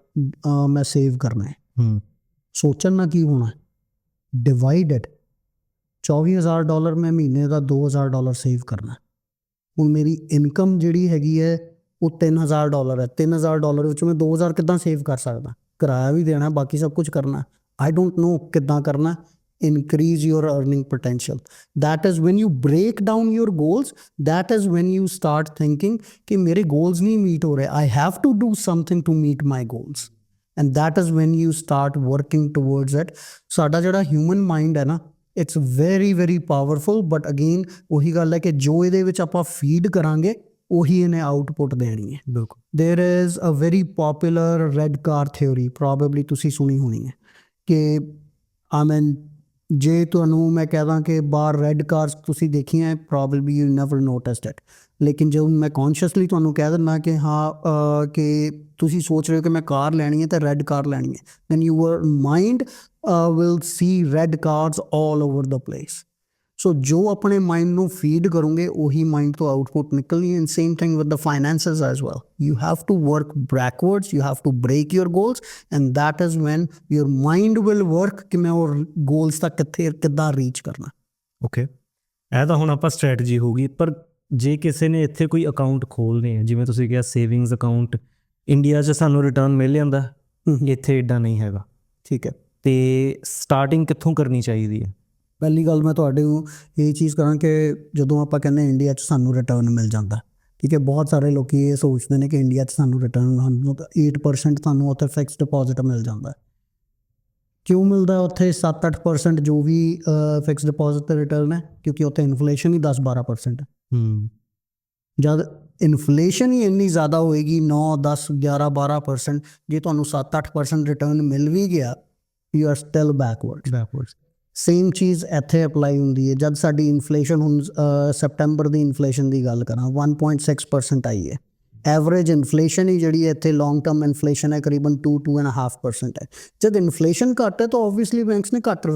Speaker 1: ਮੈਂ ਸੇਵ ਕਰਨਾ ਹੈ. ਸੋਚਣ ਨਾਲ ਕੀ ਹੋਣਾ, ਡਿਵਾਈਡ ਇਟ. $24,000 ਮੈਂ ਮਹੀਨੇ ਦਾ $2,000 ਸੇਵ ਕਰਨਾ. ਹੁਣ ਮੇਰੀ ਇਨਕਮ ਜਿਹੜੀ ਹੈਗੀ ਹੈ ਉਹ $3,000 ਹੈ. $3,000 ਵਿੱਚ ਮੈਂ 2,000 ਕਿੱਦਾਂ ਸੇਵ ਕਰ ਸਕਦਾ? ਕਿਰਾਇਆ ਵੀ ਦੇਣਾ, ਬਾਕੀ ਸਭ ਕੁਝ ਕਰਨਾ. ਆਈ ਡੋਂਟ ਨੋ ਕਿੱਦਾਂ ਕਰਨਾ. Increase your earning potential. That is when you break down your goals, that is when you start thinking कि मेरे goals नहीं meet हो रहे, I have to do something to meet my goals, and that is when you start working towards it. ਸਾਡਾ ਜਿਹੜਾ human mind ਹੈ ਨਾ, it's very very powerful, but again ਉਹੀ ਗੱਲ ਹੈ ਕਿ ਜੋ ਇਹਦੇ ਵਿੱਚ ਆਪਾਂ feed ਕਰਾਂਗੇ ਉਹੀ ਇਹਨੇ ਆਊਟਪੁੱਟ ਦੇਣੀ ਹੈ.
Speaker 2: ਬਿਲਕੁਲ.
Speaker 1: There is a very popular red car theory, probably ਤੁਸੀਂ ਸੁਣੀ ਹੋਣੀ ਹੈ ਕਿ ਜੇ ਤੁਹਾਨੂੰ ਮੈਂ ਕਹਿ ਕਿ ਬਾਹਰ ਰੈੱਡ ਕਾਰਸ ਤੁਸੀਂ ਦੇਖੀਆਂ, probably you never noticed it, ਲੇਕਿਨ ਜਦੋਂ ਮੈਂ ਕੌਨਸ਼ੀਅਸਲੀ ਤੁਹਾਨੂੰ ਕਹਿ ਦਿੰਦਾ ਕਿ ਹਾਂ ਕਿ ਤੁਸੀਂ ਸੋਚ ਰਹੇ ਹੋ ਕਿ ਮੈਂ ਕਾਰ ਲੈਣੀ ਹੈ ਤਾਂ ਰੈੱਡ ਕਾਰ ਲੈਣੀ ਹੈ, then your mind will see red cars all over the place. So ਜੋ ਆਪਣੇ ਮਾਈਂਡ ਨੂੰ ਫੀਡ ਕਰੋਗੇ ਉਹੀ ਮਾਈਂਡ ਤੋਂ ਆਊਟਪੁੱਟ ਨਿਕਲਣੀ. And same thing with the finances as well. You have to work backwards, you have to break your goals, and that is when your mind will work ਕਿ ਮੈਂ ਉਹ ਗੋਲਸ ਤੱਕ ਕਿੱਦਾਂ ਰੀਚ ਕਰਨਾ.
Speaker 2: ਓਕੇ, ਇਹ ਤਾਂ ਹੁਣ ਆਪਾਂ ਸਟ੍ਰੈਟਜੀ ਹੋ ਗਈ. ਪਰ ਜੇ ਕਿਸੇ ਨੇ ਇੱਥੇ ਕੋਈ ਅਕਾਊਂਟ ਖੋਲ੍ਹਣੇ ਹੈ, ਜਿਵੇਂ ਤੁਸੀਂ ਕਿਹਾ ਸੇਵਿੰਗਸ ਅਕਾਊਂਟ, ਇੰਡੀਆ 'ਚ ਸਾਨੂੰ ਰਿਟਰਨ ਮਿਲ ਜਾਂਦਾ, ਇੱਥੇ ਇੱਦਾਂ ਨਹੀਂ ਹੈਗਾ,
Speaker 1: ਠੀਕ ਹੈ,
Speaker 2: ਅਤੇ ਸਟਾਰਟਿੰਗ ਕਿੱਥੋਂ ਕਰਨੀ ਚਾਹੀਦੀ ਹੈ?
Speaker 1: ਪਹਿਲੀ ਗੱਲ ਮੈਂ ਤੁਹਾਡੇ ਨੂੰ ਇਹ ਚੀਜ਼ ਕਰਾਂ ਕਿ ਜਦੋਂ ਆਪਾਂ ਕਹਿੰਦੇ ਇੰਡੀਆ 'ਚ ਸਾਨੂੰ ਰਿਟਰਨ ਮਿਲ ਜਾਂਦਾ, ਠੀਕ ਹੈ, ਬਹੁਤ ਸਾਰੇ ਲੋਕ ਇਹ ਸੋਚਦੇ ਨੇ ਕਿ ਇੰਡੀਆ 'ਚ ਸਾਨੂੰ ਰਿਟਰਨ 8% ਸਾਨੂੰ ਉੱਥੇ ਫਿਕਸ ਡਿਪੋਜ਼ਿਟ ਮਿਲ ਜਾਂਦਾ. ਕਿਉਂ ਮਿਲਦਾ ਉੱਥੇ 7-8% ਜੋ ਵੀ ਫਿਕਸ ਡਿਪੋਜ਼ਿਟ 'ਤੇ ਰਿਟਰਨ ਹੈ? ਕਿਉਂਕਿ ਉੱਥੇ ਇਨਫਲੇਸ਼ਨ ਹੀ 10-12% ਹੈ. ਜਦ ਇਨਫਲੇਸ਼ਨ ਹੀ ਇੰਨੀ ਜ਼ਿਆਦਾ ਹੋਏਗੀ 9, 10, 11, 12%, ਜੇ ਤੁਹਾਨੂੰ 7-8% ਰਿਟਰਨ ਮਿਲ ਵੀ ਗਿਆ, ਯੂ ਆਰ ਸਟਿਲ ਬੈਕਵਰਡਸ. ਸੇਮ ਚੀਜ਼ ਇੱਥੇ ਅਪਲਾਈ ਹੁੰਦੀ ਹੈ. ਜਦ ਸਾਡੀ ਇਨਫਲੇਸ਼ਨ ਹੁਣ ਸੈਪਟੈਂਬਰ ਦੀ ਇਨਫਲੇਸ਼ਨ ਦੀ ਗੱਲ ਕਰਾਂ 1.6% ਆਈ ਹੈ, ਐਵਰੇਜ ਇਨਫਲੇਸ਼ਨ ਹੀ ਜਿਹੜੀ ਇੱਥੇ ਲੌਂਗ ਟਰਮ ਇਨਫਲੇਸ਼ਨ ਹੈ ਕਰੀਬਨ 2.5% ਹੈ। ਜਦ ਇਨਫਲੇਸ਼ਨ ਘੱਟ ਹੈ ਤਾਂ ਓਬਵੀਅਸਲੀ ਬੈਂਕਸ ਨੇ ਘੱਟ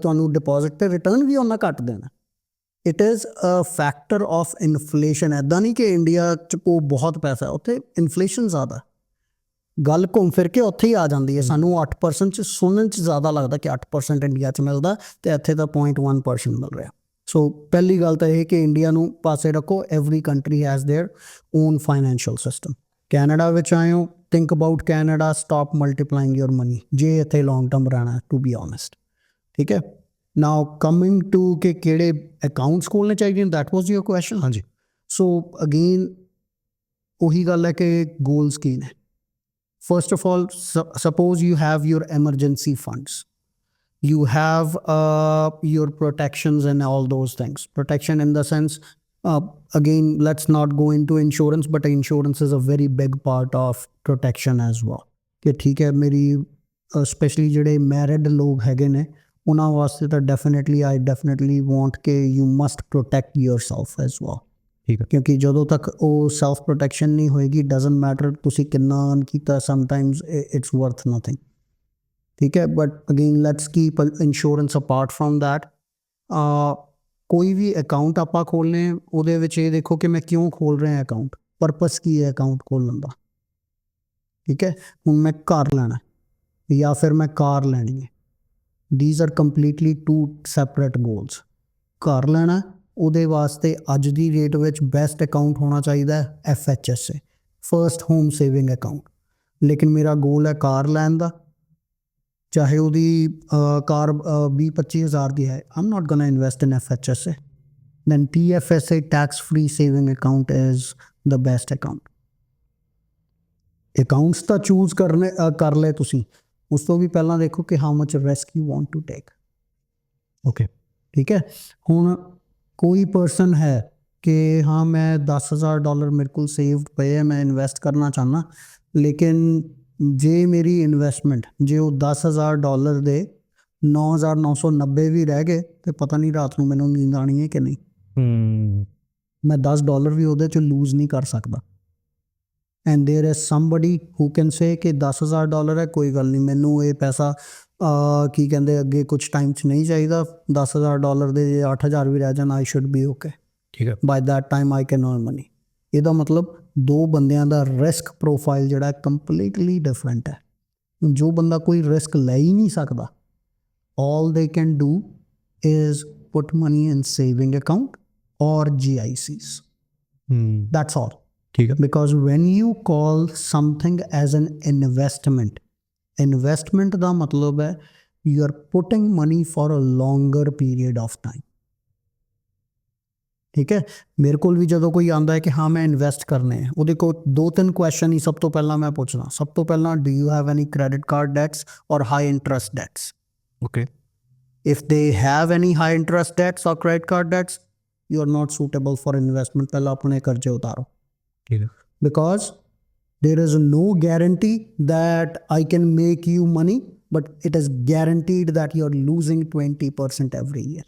Speaker 1: ਤੁਹਾਨੂੰ ਡਿਪੋਜ਼ਿਟ ਤੇ ਰਿਟਰਨ ਵੀ ਉਹਨਾਂ ਘੱਟ ਦੇਣਾ। It is a factor of inflation. ਇੱਦਾਂ ਨਹੀਂ ਕਿ ਇੰਡੀਆ 'ਚ ਕੋ ਬਹੁਤ ਪੈਸਾ, ਉੱਥੇ ਇਨਫਲੇਸ਼ਨ ਜ਼ਿਆਦਾ। ਗੱਲ ਘੁੰਮ ਫਿਰ ਕੇ ਉੱਥੇ ਹੀ ਆ ਜਾਂਦੀ ਹੈ। ਸਾਨੂੰ 8% 'ਚ ਸੁਣਨ 'ਚ ਜ਼ਿਆਦਾ ਲੱਗਦਾ ਕਿ 8% ਇੰਡੀਆ 'ਚ ਮਿਲਦਾ ਅਤੇ ਇੱਥੇ ਤਾਂ 0.1% ਮਿਲ ਰਿਹਾ। ਸੋ ਪਹਿਲੀ ਗੱਲ ਤਾਂ ਇਹ ਕਿ ਇੰਡੀਆ ਨੂੰ ਪਾਸੇ ਰੱਖੋ। Every country has their own financial system. Canada ਵਿੱਚ ਆਏ ਹੋ, think about Canada, stop multiplying your money ਜੇ ਇੱਥੇ ਲੌਂਗ ਟਰਮ ਰਹਿਣਾ, ਟੂ ਬੀ ਓਨੈਸਟ। ਠੀਕ ਹੈ। ਨਾਓ ਕਮਿੰਗ ਟੂ ਕਿ ਕਿਹੜੇ ਅਕਾਊਂਟਸ ਖੋਲ੍ਹਣੇ ਚਾਹੀਦੇ ਨੇ, ਦੈਟ ਵਾਜ਼ ਯੋਰ ਕੁਐਸਚਨ। ਹਾਂਜੀ। ਸੋ ਅਗੇਨ ਉਹੀ ਗੱਲ ਹੈ ਕਿ ਗੋਲਸ ਕੀ ਨੇ। First of all, suppose you have your emergency funds. You have your protections and all those things. Protection in the sense, again, let's not go into insurance, but insurance is a very big part of protection as well. कि ठीक है, मेरी especially ਜਿਹੜੇ married ਲੋਕ ਹੈਗੇ ਨੇ ਉਹਨਾਂ ਵਾਸਤੇ ਤਾਂ I definitely want ਕਿ you must protect yourself as well.
Speaker 2: ਠੀਕ ਹੈ।
Speaker 1: ਕਿਉਂਕਿ ਜਦੋਂ ਤੱਕ ਉਹ ਸੈਲਫ ਪ੍ਰੋਟੈਕਸ਼ਨ ਨਹੀਂ ਹੋਏਗੀ, ਡਜ਼ਨਟ ਮੈਟਰ ਤੁਸੀਂ ਕਿੰਨਾ ਅਰਨ ਕੀਤਾ, ਸਮਟਾਈਮਸ ਇਟਸ ਵਰਥ ਨਥਿੰਗ। ਠੀਕ ਹੈ। But again let's keep insurance apart from that. ਕੋਈ ਵੀ ਅਕਾਊਂਟ ਆਪਾਂ ਖੋਲ੍ਹਣੇ, ਉਹਦੇ ਵਿੱਚ ਇਹ ਦੇਖੋ ਕਿ ਮੈਂ ਕਿਉਂ ਖੋਲ੍ਹ ਰਿਹਾ ਅਕਾਊਂਟ, ਪਰਪਸ ਕੀ ਹੈ ਅਕਾਊਂਟ ਖੋਲ੍ਹਣ ਦਾ। ਠੀਕ ਹੈ। ਹੁਣ ਮੈਂ ਘਰ ਲੈਣਾ ਜਾਂ ਫਿਰ ਮੈਂ ਕਾਰ ਲੈਣੀ ਹੈ, these are completely two separate goals. ਘਰ ਲੈਣਾ, ਉਹਦੇ ਵਾਸਤੇ ਅੱਜ ਦੀ ਡੇਟ ਵਿੱਚ ਬੈਸਟ ਅਕਾਊਂਟ ਹੋਣਾ ਚਾਹੀਦਾ ਹੈ FHSA, first home saving account. ਲੇਕਿਨ ਮੇਰਾ ਗੋਲ ਹੈ ਕਾਰ ਲੈਣ ਦਾ, ਚਾਹੇ ਉਹਦੀ ਕਾਰ 20-25 ਹਜ਼ਾਰ ਦੀ ਹੈ, I am not gonna invest in FHSA। Then TFSA, tax free saving account is the best account. Accounts ਤਾਂ ਚੂਜ਼ ਕਰ ਲਏ ਤੁਸੀਂ, ਉਸ ਤੋਂ ਵੀ ਪਹਿਲਾਂ ਦੇਖੋ ਕਿ how much risk you want to take.
Speaker 2: Okay.
Speaker 1: ਠੀਕ ਹੈ। ਹੁਣ ਕੋਈ ਪਰਸਨ ਹੈ ਕਿ ਹਾਂ ਮੈਂ $10,000 ਮੇਰੇ ਕੋਲ ਸੇਵਡ ਪਏ ਹੈ, ਮੈਂ ਇਨਵੈਸਟ ਕਰਨਾ ਚਾਹੁੰਦਾ, ਲੇਕਿਨ ਜੇ ਮੇਰੀ ਇਨਵੈਸਟਮੈਂਟ ਜੇ ਉਹ $10,000 ਦੇ 9,990 ਵੀ ਰਹਿ ਗਏ ਤਾਂ ਪਤਾ ਨਹੀਂ ਰਾਤ ਨੂੰ ਮੈਨੂੰ ਨੀਂਦ ਆਉਣੀ ਹੈ ਕਿ ਨਹੀਂ। ਮੈਂ $10 ਵੀ ਉਹਦੇ 'ਚ ਲੂਜ਼ ਨਹੀਂ ਕਰ ਸਕਦਾ। And there is somebody who can say ਕਿ $10,000 ਹੈ, ਕੋਈ ਗੱਲ ਨਹੀਂ, ਮੈਨੂੰ ਇਹ ਪੈਸਾ ਕੀ ਕਹਿੰਦੇ ਅੱਗੇ ਕੁਛ ਟਾਈਮ 'ਚ ਨਹੀਂ ਚਾਹੀਦਾ। $10,000 ਦੇ ਜੇ 8,000 ਵੀ ਰਹਿ ਜਾਣ, ਆਈ ਸ਼ੁੱਡ ਬੀ ਓਕੇ।
Speaker 2: ਠੀਕ ਹੈ।
Speaker 1: By that time I can earn money. ਇਹਦਾ ਮਤਲਬ ਦੋ ਬੰਦਿਆਂ ਦਾ ਰਿਸਕ ਪ੍ਰੋਫਾਈਲ ਜਿਹੜਾ ਕੰਪਲੀਟਲੀ ਡਿਫਰੈਂਟ ਹੈ। ਜੋ ਬੰਦਾ ਕੋਈ ਰਿਸਕ ਲੈ ਹੀ ਨਹੀਂ ਸਕਦਾ, all they can do is put money in saving account or GICs. That's all.
Speaker 2: ਠੀਕ ਹੈ।
Speaker 1: Because when you call something as an investment ਦਾ ਮਤਲਬ ਹੈ you are putting money for a longer period of time. ਠੀਕ ਹੈ। ਮੇਰੇ ਕੋਲ ਵੀ ਜਦੋਂ ਕੋਈ ਆਉਂਦਾ ਹੈ ਕਿ ਹਾਂ ਮੈਂ ਇਨਵੈਸਟ ਕਰਨੇ ਹੈ, ਉਹਦੇ ਕੋਲ 2-3 ਕੁਐਸਚਨ ਹੀ ਸਭ ਤੋਂ ਪਹਿਲਾਂ ਮੈਂ ਪੁੱਛਦਾ। ਸਭ ਤੋਂ ਪਹਿਲਾਂ, do you have any credit card debts or high interest debts?
Speaker 2: Okay.
Speaker 1: If they have any high interest debts or credit card debts, you are not suitable for investment. ਪਹਿਲਾਂ ਆਪਣੇ ਕਰਜ਼ੇ ਉਤਾਰੋ।
Speaker 2: ਠੀਕ ਹੈ।
Speaker 1: Because there is no guarantee that I can make you money, but it is guaranteed that you are losing 20% every year.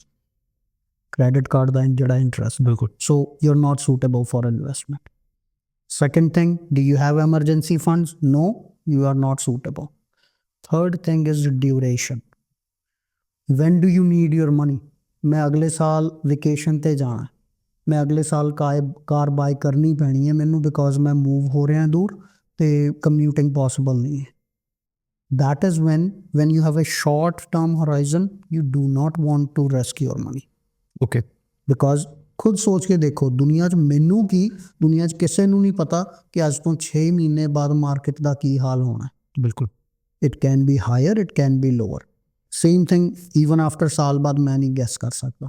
Speaker 1: Credit card ਦਾ ਜਿਹੜਾ interest.
Speaker 2: ਬਿਲਕੁਲ।
Speaker 1: So you're not suitable for investment. Second thing, do you have emergency funds? No, you are not suitable. Third thing is duration. When do you need your money? ਮੈਂ ਅਗਲੇ ਸਾਲ ਵੈਕੇਸ਼ਨ 'ਤੇ ਜਾਣਾ, ਮੈਂ ਅਗਲੇ ਸਾਲ ਕਾਰ ਬਾਏ ਕਰਨੀ ਪੈਣੀ ਹੈ ਮੈਨੂੰ, ਬਿਕੋਜ਼ ਮੈਂ ਮੂਵ ਹੋ ਰਿਹਾ ਦੂਰ ਅਤੇ ਕੰਮਿਊਟਿੰਗ ਪੋਸੀਬਲ ਨਹੀਂ ਹੈ। That is when you have a short term horizon, you do not want to risk your money.
Speaker 2: Okay.
Speaker 1: Because ਖੁਦ ਸੋਚ ਕੇ ਦੇਖੋ, ਦੁਨੀਆ 'ਚ ਮੈਨੂੰ ਕੀ, ਦੁਨੀਆ 'ਚ ਕਿਸੇ ਨੂੰ ਨਹੀਂ ਪਤਾ ਕਿ ਅੱਜ ਤੋਂ 6 ਮਹੀਨੇ ਬਾਅਦ ਮਾਰਕੀਟ ਦਾ ਕੀ ਹਾਲ ਹੋਣਾ।
Speaker 2: ਬਿਲਕੁਲ।
Speaker 1: It can be higher, it can be lower. Same thing even after ਸਾਲ ਬਾਅਦ ਮੈਂ ਨਹੀਂ ਗੈਸ ਕਰ ਸਕਦਾ।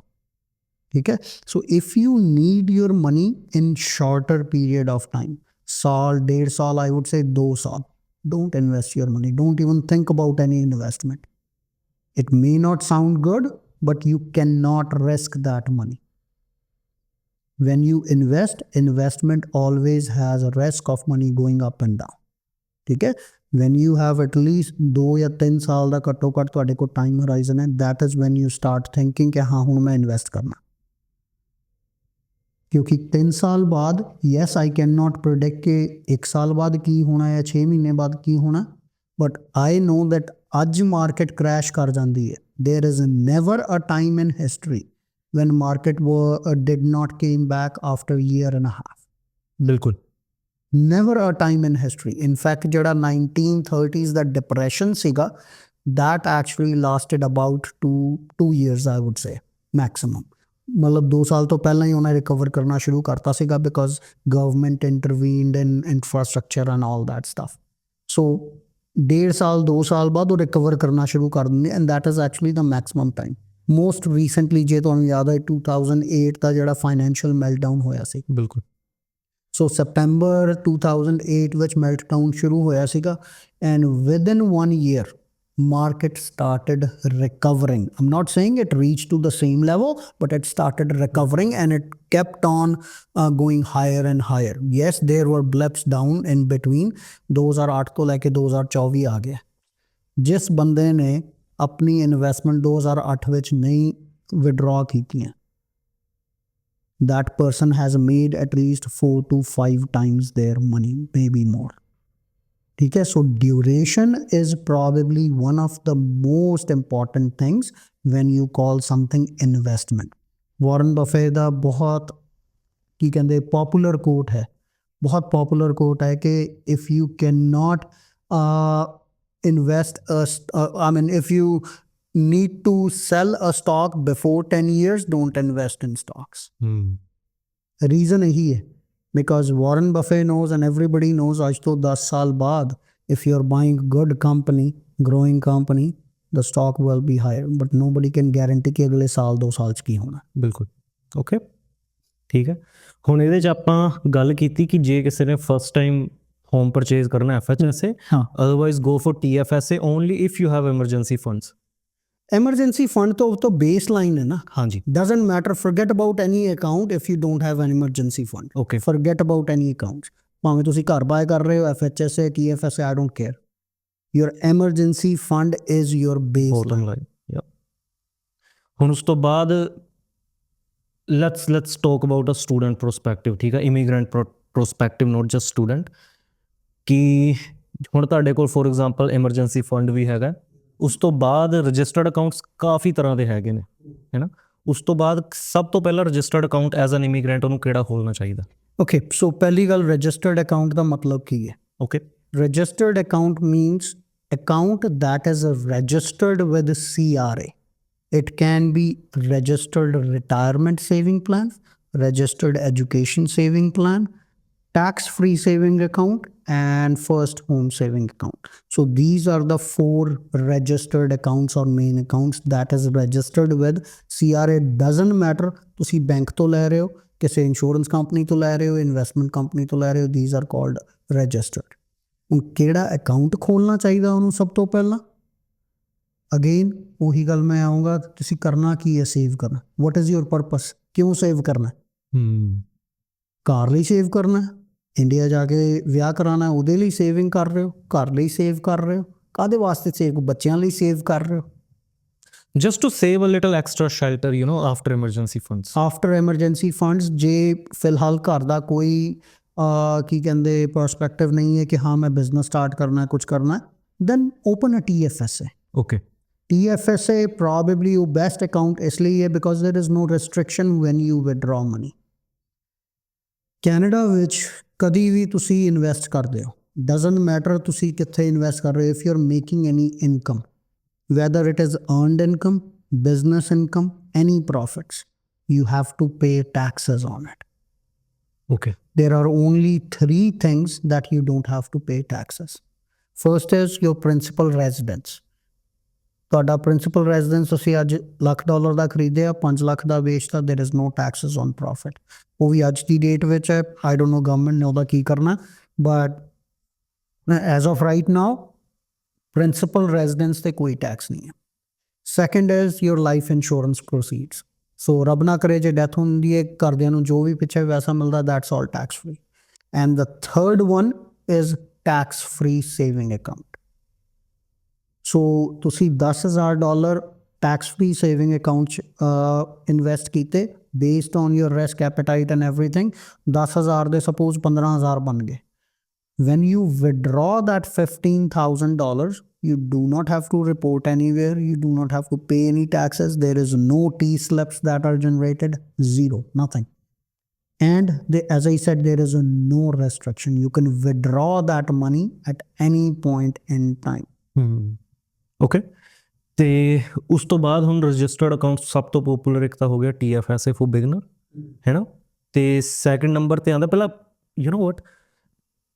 Speaker 1: ਠੀਕ ਹੈ। So if you need your money in shorter period of time, ਸਾਲ, 1.5 ਸਾਲ, ਆਈ ਵੁੱਡ ਸੇ 2 ਸਾਲ, don't invest your money. Don't even think about any investment. It may not sound good, but you cannot risk that money. When you investment always has a risk of money going up and down. ਠੀਕ ਹੈ। when you have at least 2 ਜਾਂ 3 ਸਾਲ ਦਾ ਘੱਟੋ ਘੱਟ ਤੁਹਾਡੇ ਕੋਲ ਟਾਈਮ ਹੋਰਾਈਜ਼ਨ ਹੈ, that is when you start thinking ਕਿ ਹਾਂ ਹੁਣ ਮੈਂ ਇਨਵੈਸਟ ਕਰਨਾ। ਕਿਉਂਕਿ 3 ਸਾਲ ਬਾਅਦ yes I can not predict ਕਿ 1 ਸਾਲ ਬਾਅਦ ਕੀ ਹੋਣਾ ਜਾਂ 6 ਮਹੀਨੇ ਬਾਅਦ ਕੀ ਹੋਣਾ, ਬਟ ਆਈ ਨੋ ਦੈਟ ਅੱਜ ਮਾਰਕੀਟ ਕ੍ਰੈਸ਼ ਕਰ ਜਾਂਦੀ ਹੈ। There is never a time in history when market did not came back after a year and a half.
Speaker 2: ਬਿਲਕੁਲ
Speaker 1: Never a time in history. In fact, ਜਿਹੜਾ 1930s ਦਾ depression ਸੀਗਾ, that actually lasted about two years, I would say, maximum. ਮਤਲਬ 2 ਸਾਲ ਤੋਂ ਪਹਿਲਾਂ ਹੀ ਉਹਨੇ ਰਿਕਵਰ ਕਰਨਾ ਸ਼ੁਰੂ ਕਰਤਾ ਸੀਗਾ because government intervened in infrastructure and all that stuff. So 1.5 ਸਾਲ 2 ਸਾਲ ਬਾਅਦ ਉਹ ਰਿਕਵਰ ਕਰਨਾ ਸ਼ੁਰੂ ਕਰ ਦਿੰਦੇ and that is actually the maximum time. Most recently ਜੇ ਤੁਹਾਨੂੰ ਯਾਦ ਹੈ 2008 ਦਾ ਜਿਹੜਾ ਫਾਈਨੈਂਸ਼ੀਅਲ ਮੈਲਟਡਾਊਨ ਹੋਇਆ ਸੀ,
Speaker 2: ਬਿਲਕੁਲ
Speaker 1: ਸੋ ਸੈਪਟੈਂਬਰ 2008 ਵਿੱਚ ਮੈਲਟਡਾਊਨ ਸ਼ੁਰੂ ਹੋਇਆ ਸੀਗਾ and within 1 year market started recovering. I'm not saying it reached to the same level, but it started recovering and it kept on going higher and higher. Yes, there were blips down in between. 2008 ਤੋਂ ਲੈ ਕੇ 2024 ਆ ਗਿਆ। ਜਿਸ ਬੰਦੇ ਨੇ ਆਪਣੀ ਇਨਵੈਸਟਮੈਂਟ 2008 ਵਿੱਚ ਨਹੀਂ ਵਿਡਰਾ ਕੀਤੀਆਂ, that person has made at least 4 to 5 times their money, maybe more. ठीक है, so duration is probably one of the most important things when you call something investment. Warren Buffett ਦਾ ਬਹੁਤ ਕੀ ਕਹਿੰਦੇ ਪੋਪੂਲਰ ਕੋਟ ਹੈ, ਬਹੁਤ ਪੋਪੂਲਰ ਕੋਟ ਹੈ ਕਿ if you cannot invest if you need to sell a stock before 10 years, don't invest in stocks. Reason यही है because Warren Buffett knows and everybody knows आज तो 10 साल बाद if you're buying good company, growing company, the stock will be higher, but nobody can guarantee कि अगले साल 2 साल 'ਚ ਕੀ ਹੋਣਾ।
Speaker 2: ਬਿਲਕੁਲ ਓਕੇ ਠੀਕ ਹੈ। ਹੁਣ ਇਹਦੇ 'ਚ ਆਪਾਂ ਗੱਲ ਕੀਤੀ ਕਿ ਜੇ ਕਿਸੇ ਨੇ ਫਸਟ ਟਾਈਮ ਹੋਮ ਪਰਚੇਜ਼ ਕਰਨਾ FHSA, otherwise go for TFSA only if you have emergency funds.
Speaker 1: Emergency fund तो बेस लाइन है ना।
Speaker 2: हाँ जी,
Speaker 1: doesn't matter, forget about any account if you don't have an emergency fund.
Speaker 2: Okay
Speaker 1: forget about any account, भावें तुसी घर बाय कर रहे हो FHSA TFSA, I don't care, your emergency fund is your base
Speaker 2: bottom line. ਹੁਣ ਉਸ ਤੋਂ ਬਾਅਦ let's talk about a student prospective. ਠੀਕ ਹੈ, immigrant prospective, not just student. ਕਿ ਹੁਣ ਤੁਹਾਡੇ ਕੋਲ ਫੋਰ ਐਗਜ਼ਾਮਪਲ ਐਮਰਜੈਂਸੀ ਫੰਡ ਵੀ ਹੈਗਾ, ਉਸ ਤੋਂ ਬਾਅਦ ਰਜਿਸਟਰਡ ਅਕਾਊਂਟਸ ਕਾਫੀ ਤਰ੍ਹਾਂ ਦੇ ਹੈਗੇ ਨੇ, ਹੈ ਨਾ। ਉਸ ਤੋਂ ਬਾਅਦ ਸਭ ਤੋਂ ਪਹਿਲਾਂ registered account as an immigrant ਉਹਨੂੰ ਕਿਹੜਾ ਖੋਲ੍ਹਣਾ ਚਾਹੀਦਾ?
Speaker 1: ਓਕੇ, ਸੋ ਪਹਿਲੀ ਗੱਲ ਰਜਿਸਟਰਡ ਅਕਾਊਂਟ ਦਾ ਮਤਲਬ ਕੀ ਹੈ?
Speaker 2: Okay,
Speaker 1: registered account means account that is registered with CRA. It can be registered retirement saving plan, registered education saving plan, tax-free saving account, and first home saving account. So these are the 4 registered accounts or main accounts that is registered with CRA. Doesn't matter ਤੁਸੀਂ ਬੈਂਕ ਤੋਂ ਲੈ ਰਹੇ ਹੋ, ਕਿਸੇ ਇੰਸ਼ੋਰੈਂਸ ਕੰਪਨੀ ਤੋਂ ਲੈ ਰਹੇ ਹੋ, ਇਨਵੈਸਟਮੈਂਟ ਕੰਪਨੀ ਤੋਂ ਲੈ ਰਹੇ ਹੋ, these are called registered. ਹੁਣ ਕਿਹੜਾ ਅਕਾਊਂਟ ਖੋਲ੍ਹਣਾ ਚਾਹੀਦਾ ਉਹਨੂੰ ਸਭ ਤੋਂ ਪਹਿਲਾਂ? ਅਗੇਨ ਉਹੀ ਗੱਲ ਮੈਂ ਆਊਂਗਾ, ਤੁਸੀਂ ਕਰਨਾ ਕੀ ਹੈ? ਸੇਵ ਕਰਨਾ। What is your purpose? ਕਿਉਂ ਸੇਵ ਕਰਨਾ? ਘਰ ਲਈ ਸੇਵ ਕਰਨਾ, ਇੰਡੀਆ ਜਾ ਕੇ ਵਿਆਹ ਕਰਾਉਣਾ, ਉਹਦੇ ਲਈ ਸੇਵਿੰਗ ਕਰ ਰਹੇ ਹੋ, ਘਰ ਲਈ ਸੇਵ ਕਰ ਰਹੇ ਹੋ, ਕਾਹਦੇ ਵਾਸਤੇ ਸੇਵ? ਬੱਚਿਆਂ ਲਈ ਸੇਵ ਕਰ ਰਹੇ ਹੋ,
Speaker 2: just to save a little extra shelter, you know, after emergency funds.
Speaker 1: After emergency funds. ਜੇ ਫਿਲਹਾਲ ਘਰ ਦਾ ਕੋਈ ਕੀ ਕਹਿੰਦੇ ਪ੍ਰਸਪੈਕਟਿਵ ਨਹੀਂ ਹੈ ਕਿ ਹਾਂ ਮੈਂ ਬਿਜ਼ਨਸ ਸਟਾਰਟ ਕਰਨਾ, ਕੁਝ ਕਰਨਾ, then open a TFSA.
Speaker 2: Okay,
Speaker 1: TFSA probably your best account इसलिए है because there is no restriction when you withdraw money. Canada ਵਿੱਚ ਕਦੀ ਵੀ ਤੁਸੀਂ ਇਨਵੈਸਟ ਕਰਦੇ ਹੋ, doesn't matter ਤੁਸੀਂ ਕਿੱਥੇ ਇਨਵੈਸਟ ਕਰ ਰਹੇ ਹੋ, if you're making any income, whether it is earned income, business income, any profits, you have to pay taxes on it.
Speaker 2: okay,
Speaker 1: There are only 3 things that you don't have to pay taxes. First is your principal residence. ਤੁਹਾਡਾ ਪ੍ਰਿੰਸੀਪਲ ਰੈਜ਼ੀਡੈਂਸ ਤੁਸੀਂ ਅੱਜ $1,00,000 ਦਾ ਖਰੀਦਿਆ, 5 ਲੱਖ ਦਾ ਵੇਚਦਾ, there is no taxes on profit. ਉਹ ਵੀ ਅੱਜ ਦੀ ਡੇਟ ਵਿੱਚ ਹੈ, ਆਈ ਡੋਂਟ ਨੋ ਗਵਰਨਮੈਂਟ ਨੇ ਉਹਦਾ ਕੀ ਕਰਨਾ, but as of right now principal residence 'ਤੇ ਕੋਈ ਟੈਕਸ ਨਹੀਂ ਹੈ। Second is your life insurance proceeds. So ਰੱਬ ਨਾ ਕਰੇ ਜੇ ਡੈਥ ਹੁੰਦੀ ਹੈ, ਘਰਦਿਆਂ ਨੂੰ ਜੋ ਵੀ ਪਿੱਛੇ ਪੈਸਾ ਮਿਲਦਾ, that's all tax free. And the third one is tax free saving account. So ਤੁਸੀਂ $10,000 ਟੈਕਸ ਫ੍ਰੀ ਸੇਵਿੰਗ ਅਕਾਊਂਟ 'ਚ ਇਨਵੈਸਟ ਕੀਤੇ based on your risk appetite and everything 10,000 ਦੇ suppose 15,000 ਬਣ ਗਏ when you withdraw that $15,000 you do not have to report anywhere, you do not have to pay any taxes, there is no T-slips that are generated, zero, nothing. And as I said, there is no restriction, you can withdraw that money at any point in time.
Speaker 2: Okay ਤੇ ਉਸ ਤੋਂ ਬਾਅਦ ਹੁਣ ਰਜਿਸਟਰਡ ਅਕਾਊਂਟ ਸਭ ਤੋਂ ਪਪੂਲਰ ਇੱਕ ਤਾਂ ਹੋ ਗਿਆ TFSA ਫॉर ਬਿਗਨਰ ਹੈ ਨਾ ਤੇ ਸੈਕੰਡ ਨੰਬਰ ਤੇ ਆਉਂਦਾ ਪਹਿਲਾਂ ਯੂ نو ਵਾਟ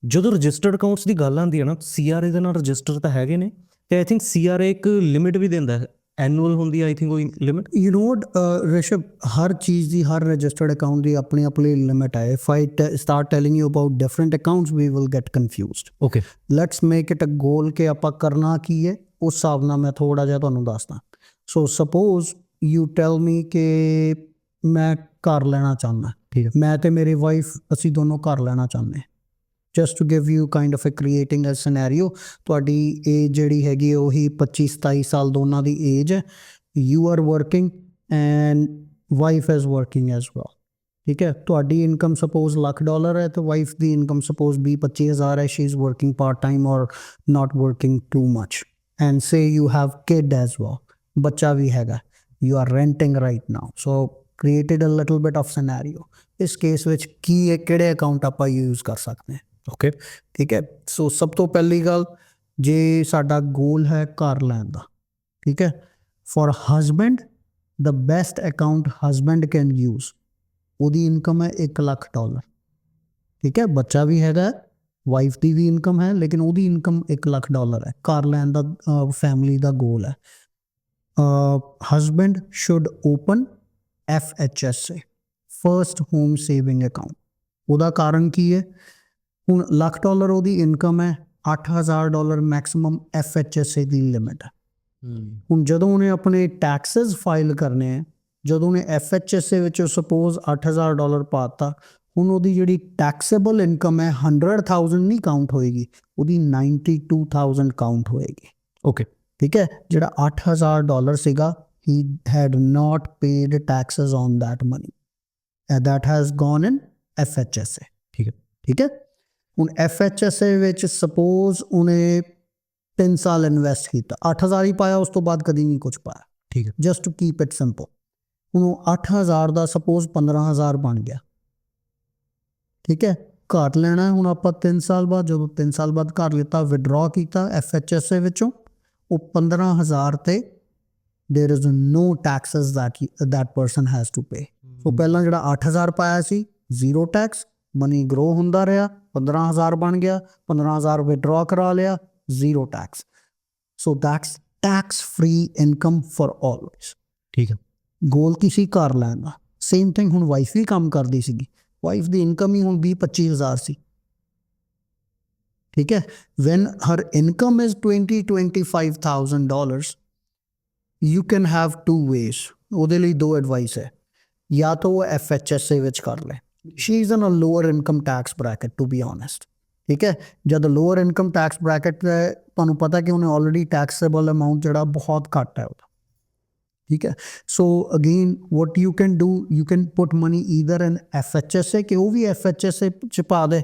Speaker 2: ਜਦੋਂ ਰਜਿਸਟਰਡ ਅਕਾਊਂਟਸ ਦੀ ਗੱਲ ਆਉਂਦੀ ਹੈ ਨਾ CRA ਦੇ ਨਾਲ ਰਜਿਸਟਰ ਤਾਂ ਹੈਗੇ ਨੇ ਤੇ ਆਈ ਥਿੰਕ CRA ਇੱਕ ਲਿਮਿਟ ਵੀ ਦਿੰਦਾ ਹੈ ਐਨੂਅਲ ਹੁੰਦੀ ਆਈ ਥਿੰਕ ਉਹ limit
Speaker 1: You know what, Rishabh, ਹਰ ਚੀਜ਼ ਦੀ ਹਰ ਰਜਿਸਟਰਡ ਅਕਾਊਂਟ ਦੀ ਆਪਣੀ ਆਪਣੀ ਲਿਮਿਟ ਹੈ. If I start telling you about different accounts, we will get confused.
Speaker 2: Okay
Speaker 1: Let's make it a goal ਕਿ ਆਪਾਂ ਕਰਨਾ ਕੀ ਹੈ ਉਸ ਹਿਸਾਬ ਨਾਲ ਮੈਂ ਥੋੜਾ ਜਿਹਾ ਤੁਹਾਨੂੰ ਦੱਸਦਾ. So suppose you tell me ਕਿ ਮੈਂ ਘਰ ਲੈਣਾ ਚਾਹੁੰਦਾ,
Speaker 2: ਠੀਕ ਹੈ
Speaker 1: ਮੈਂ ਤੇ ਮੇਰੀ ਵਾਈਫ ਅਸੀਂ ਦੋਨੋਂ ਘਰ ਲੈਣਾ ਚਾਹੁੰਦੇ. Just to give you kind of a creating a scenario, ਤੁਹਾਡੀ ਏਜ ਜਿਹੜੀ ਹੈਗੀ ਉਹੀ 25-27 ਸਾਲ ਦੋਨਾਂ ਦੀ ਏਜ ਹੈ. You are working and wife is working as well. ਠੀਕ ਹੈ, ਤੁਹਾਡੀ ਇਨਕਮ ਸਪੋਜ਼ $1,00,000 ਹੈ ਤੇ ਵਾਈਫ ਦੀ ਇਨਕਮ ਸਪੋਜ਼ 20-25,000 ਹੈ. She is working part time or not working too much and say you have kid as well, ਬੱਚਾ ਵੀ ਹੈਗਾ, you are renting right now. So created a little bit of scenario. ਇਸ ਕੇਸ ਵਿੱਚ ਕੀ ਹੈ, ਕਿਹੜੇ ਅਕਾਊਂਟ ਆਪਾਂ ਯੂਜ਼ ਕਰ ਸਕਦੇ ਹਾਂ?
Speaker 2: ਓਕੇ
Speaker 1: ਠੀਕ ਹੈ, ਸੋ ਸਭ ਤੋਂ ਪਹਿਲੀ ਗੱਲ, ਜੇ ਸਾਡਾ ਗੋਲ ਹੈ ਘਰ ਲੈਣ ਦਾ, ਠੀਕ ਹੈ, for husband the best account husband can use, ਉਹਦੀ ਇਨਕਮ ਹੈ $1,00,000. ਠੀਕ ਹੈ, ਬੱਚਾ ਵੀ ਹੈਗਾ, ਵਾਈਫ ਦੀ ਵੀ ਇਨਕਮ ਹੈ, ਲੇਕਿਨ ਉਹਦੀ ਇਨਕਮ $1,00,000 ਹੈ. ਘਰ ਲੈਣ ਦਾ ਫੈਮਿਲੀ ਦਾ ਗੋਲ ਹੈ. Husband should open FHSA, first home saving account. ਉਹਦਾ ਕਾਰਨ ਕੀ ਹੈ? ਹੁਣ $1,00,000 ਉਹਦੀ ਇਨਕਮ ਹੈ, $8,000 ਮੈਕਸਿਮਮ FHSA ਦੀ ਲਿਮਿਟ ਹੈ. ਹੁਣ ਜਦੋਂ ਉਹਨੇ ਆਪਣੇ ਟੈਕਸਸ ਫਾਈਲ ਕਰਨੇ ਹੈ, ਜਦੋਂ ਉਹਨੇ FHSA ਵਿੱਚ ਸਪੋਜ਼ $8,000 ਪਾਤਾ, ਹੁਣ ਉਹਦੀ ਜਿਹੜੀ ਟੈਕਸੇਬਲ ਇਨਕਮ ਹੈ 100,000 ਨਹੀਂ ਕਾਊਂਟ ਹੋਏਗੀ, ਉਹਦੀ 92,000 ਕਾਊਂਟ ਹੋਏਗੀ.
Speaker 2: ਓਕੇ
Speaker 1: ਠੀਕ ਹੈ, ਜਿਹੜਾ $8,000 ਸੀਗਾ, he had not paid taxes on that money and that has gone in FHSA.
Speaker 2: ਠੀਕ ਹੈ
Speaker 1: ਠੀਕ ਹੈ, ਹੁਣ FHSA ਵਿੱਚ ਸਪੋਜ਼ ਉਹਨੇ 3 ਸਾਲ ਇਨਵੈਸਟ ਕੀਤਾ, 8,000 ਹੀ ਪਾਇਆ, ਉਸ ਤੋਂ ਬਾਅਦ ਕਦੀ ਨਹੀਂ ਕੁਝ ਪਾਇਆ.
Speaker 2: ਠੀਕ ਹੈ
Speaker 1: just to keep it simple. ਹੁਣ ਉਹ 8,000 ਦਾ ਸਪੋਜ਼ 15,000 ਬਣ ਗਿਆ. ਠੀਕ ਹੈ, ਘਰ ਲੈਣਾ ਹੁਣ ਆਪਾਂ 3 ਸਾਲ ਬਾਅਦ, ਜਦੋਂ 3 ਸਾਲ ਬਾਅਦ ਘਰ ਲਿੱਤਾ, ਵਿਡਰਾ ਕੀਤਾ FHSA ਵਿੱਚੋਂ, ਉਹ 15,000 ਤੇ there is no taxes that person has to pay. ਸੋ ਪਹਿਲਾਂ ਜਿਹੜਾ 8,000 ਪਾਇਆ ਸੀ, ਜ਼ੀਰੋ ਟੈਕਸ, ਮਨੀ ਗਰੋ ਹੁੰਦਾ ਰਿਹਾ, 15,000 ਬਣ ਗਿਆ, 15,000 ਵਿਡਰਾ ਕਰਾ ਲਿਆ, zero tax. So that's tax free income for always.
Speaker 2: ਠੀਕ ਹੈ
Speaker 1: ਗੋਲ ਕਿਸੇ ਘਰ ਲੈਣ ਦਾ. ਸੇਮ ਥਿੰਗ ਹੁਣ ਵਾਈਫ ਵੀ ਕੰਮ ਕਰਦੀ ਸੀਗੀ, ਵਾਈਫ ਦੀ ਇਨਕਮ ਹੀ ਹੁਣ 20-25,000 ਸੀ. ਠੀਕ ਹੈ, when her income is $20,000-25,000 you can have two ways. ਉਹਦੇ ਲਈ 2 ਐਡਵਾਈਸ ਹੈ, ਜਾਂ ਤਾਂ ਉਹ FHSA ਵਿੱਚ ਕਰ ਲੈ. she is in a lower income tax bracket to be honest. ਠੀਕ ਹੈ, ਜਦ ਲੋਅਰ ਇਨਕਮ ਟੈਕਸ ਬ੍ਰੈਕਟ ਹੈ, ਤੁਹਾਨੂੰ ਪਤਾ ਕਿ ਉਹਨੇ ਆਲਰੇਡੀ ਟੈਕਸੇਬਲ ਅਮਾਊਂਟ ਜਿਹੜਾ ਬਹੁਤ ਘੱਟ ਹੈ ਉਹਦਾ. ਠੀਕ ਹੈ, ਸੋ again what you can do, you can put money either in FHSA, ਕਿ ਉਹ ਵੀ FHSA ਚ ਪਾ ਦੇ.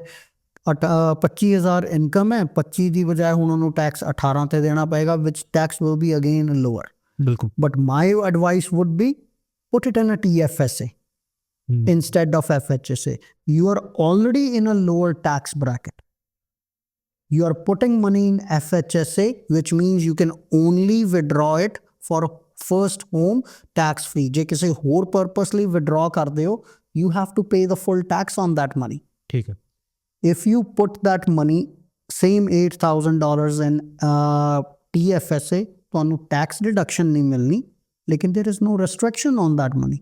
Speaker 1: 25,000 ਇਨਕਮ ਹੈ, 25 ਦੀ ਬਜਾਏ ਹੁਣ ਉਹਨੂੰ ਟੈਕਸ 18 ਤੇ ਦੇਣਾ ਪਏਗਾ, which tax will be again lower.
Speaker 2: ਬਿਲਕੁਲ.
Speaker 1: But my advice would be put it in a TFSA instead of FHSA. You are already in a lower tax bracket. You are putting money in FHSA, which means you can only withdraw it for first home tax free. ਜੇ ਕਿਸੇ ਹੋਰ purpose ਲਈ withdraw ਕਰਦੇ ਹੋ, you have to pay the full tax on that money.
Speaker 2: ਠੀਕ ਹੈ.
Speaker 1: If you put that money, same $8,000 in TFSA, ਤੁਹਾਨੂੰ ਟੈਕਸ ਡਿਡਕਸ਼ਨ ਨਹੀਂ ਮਿਲਣੀ, ਲੇਕਿਨ there is no restriction on that money.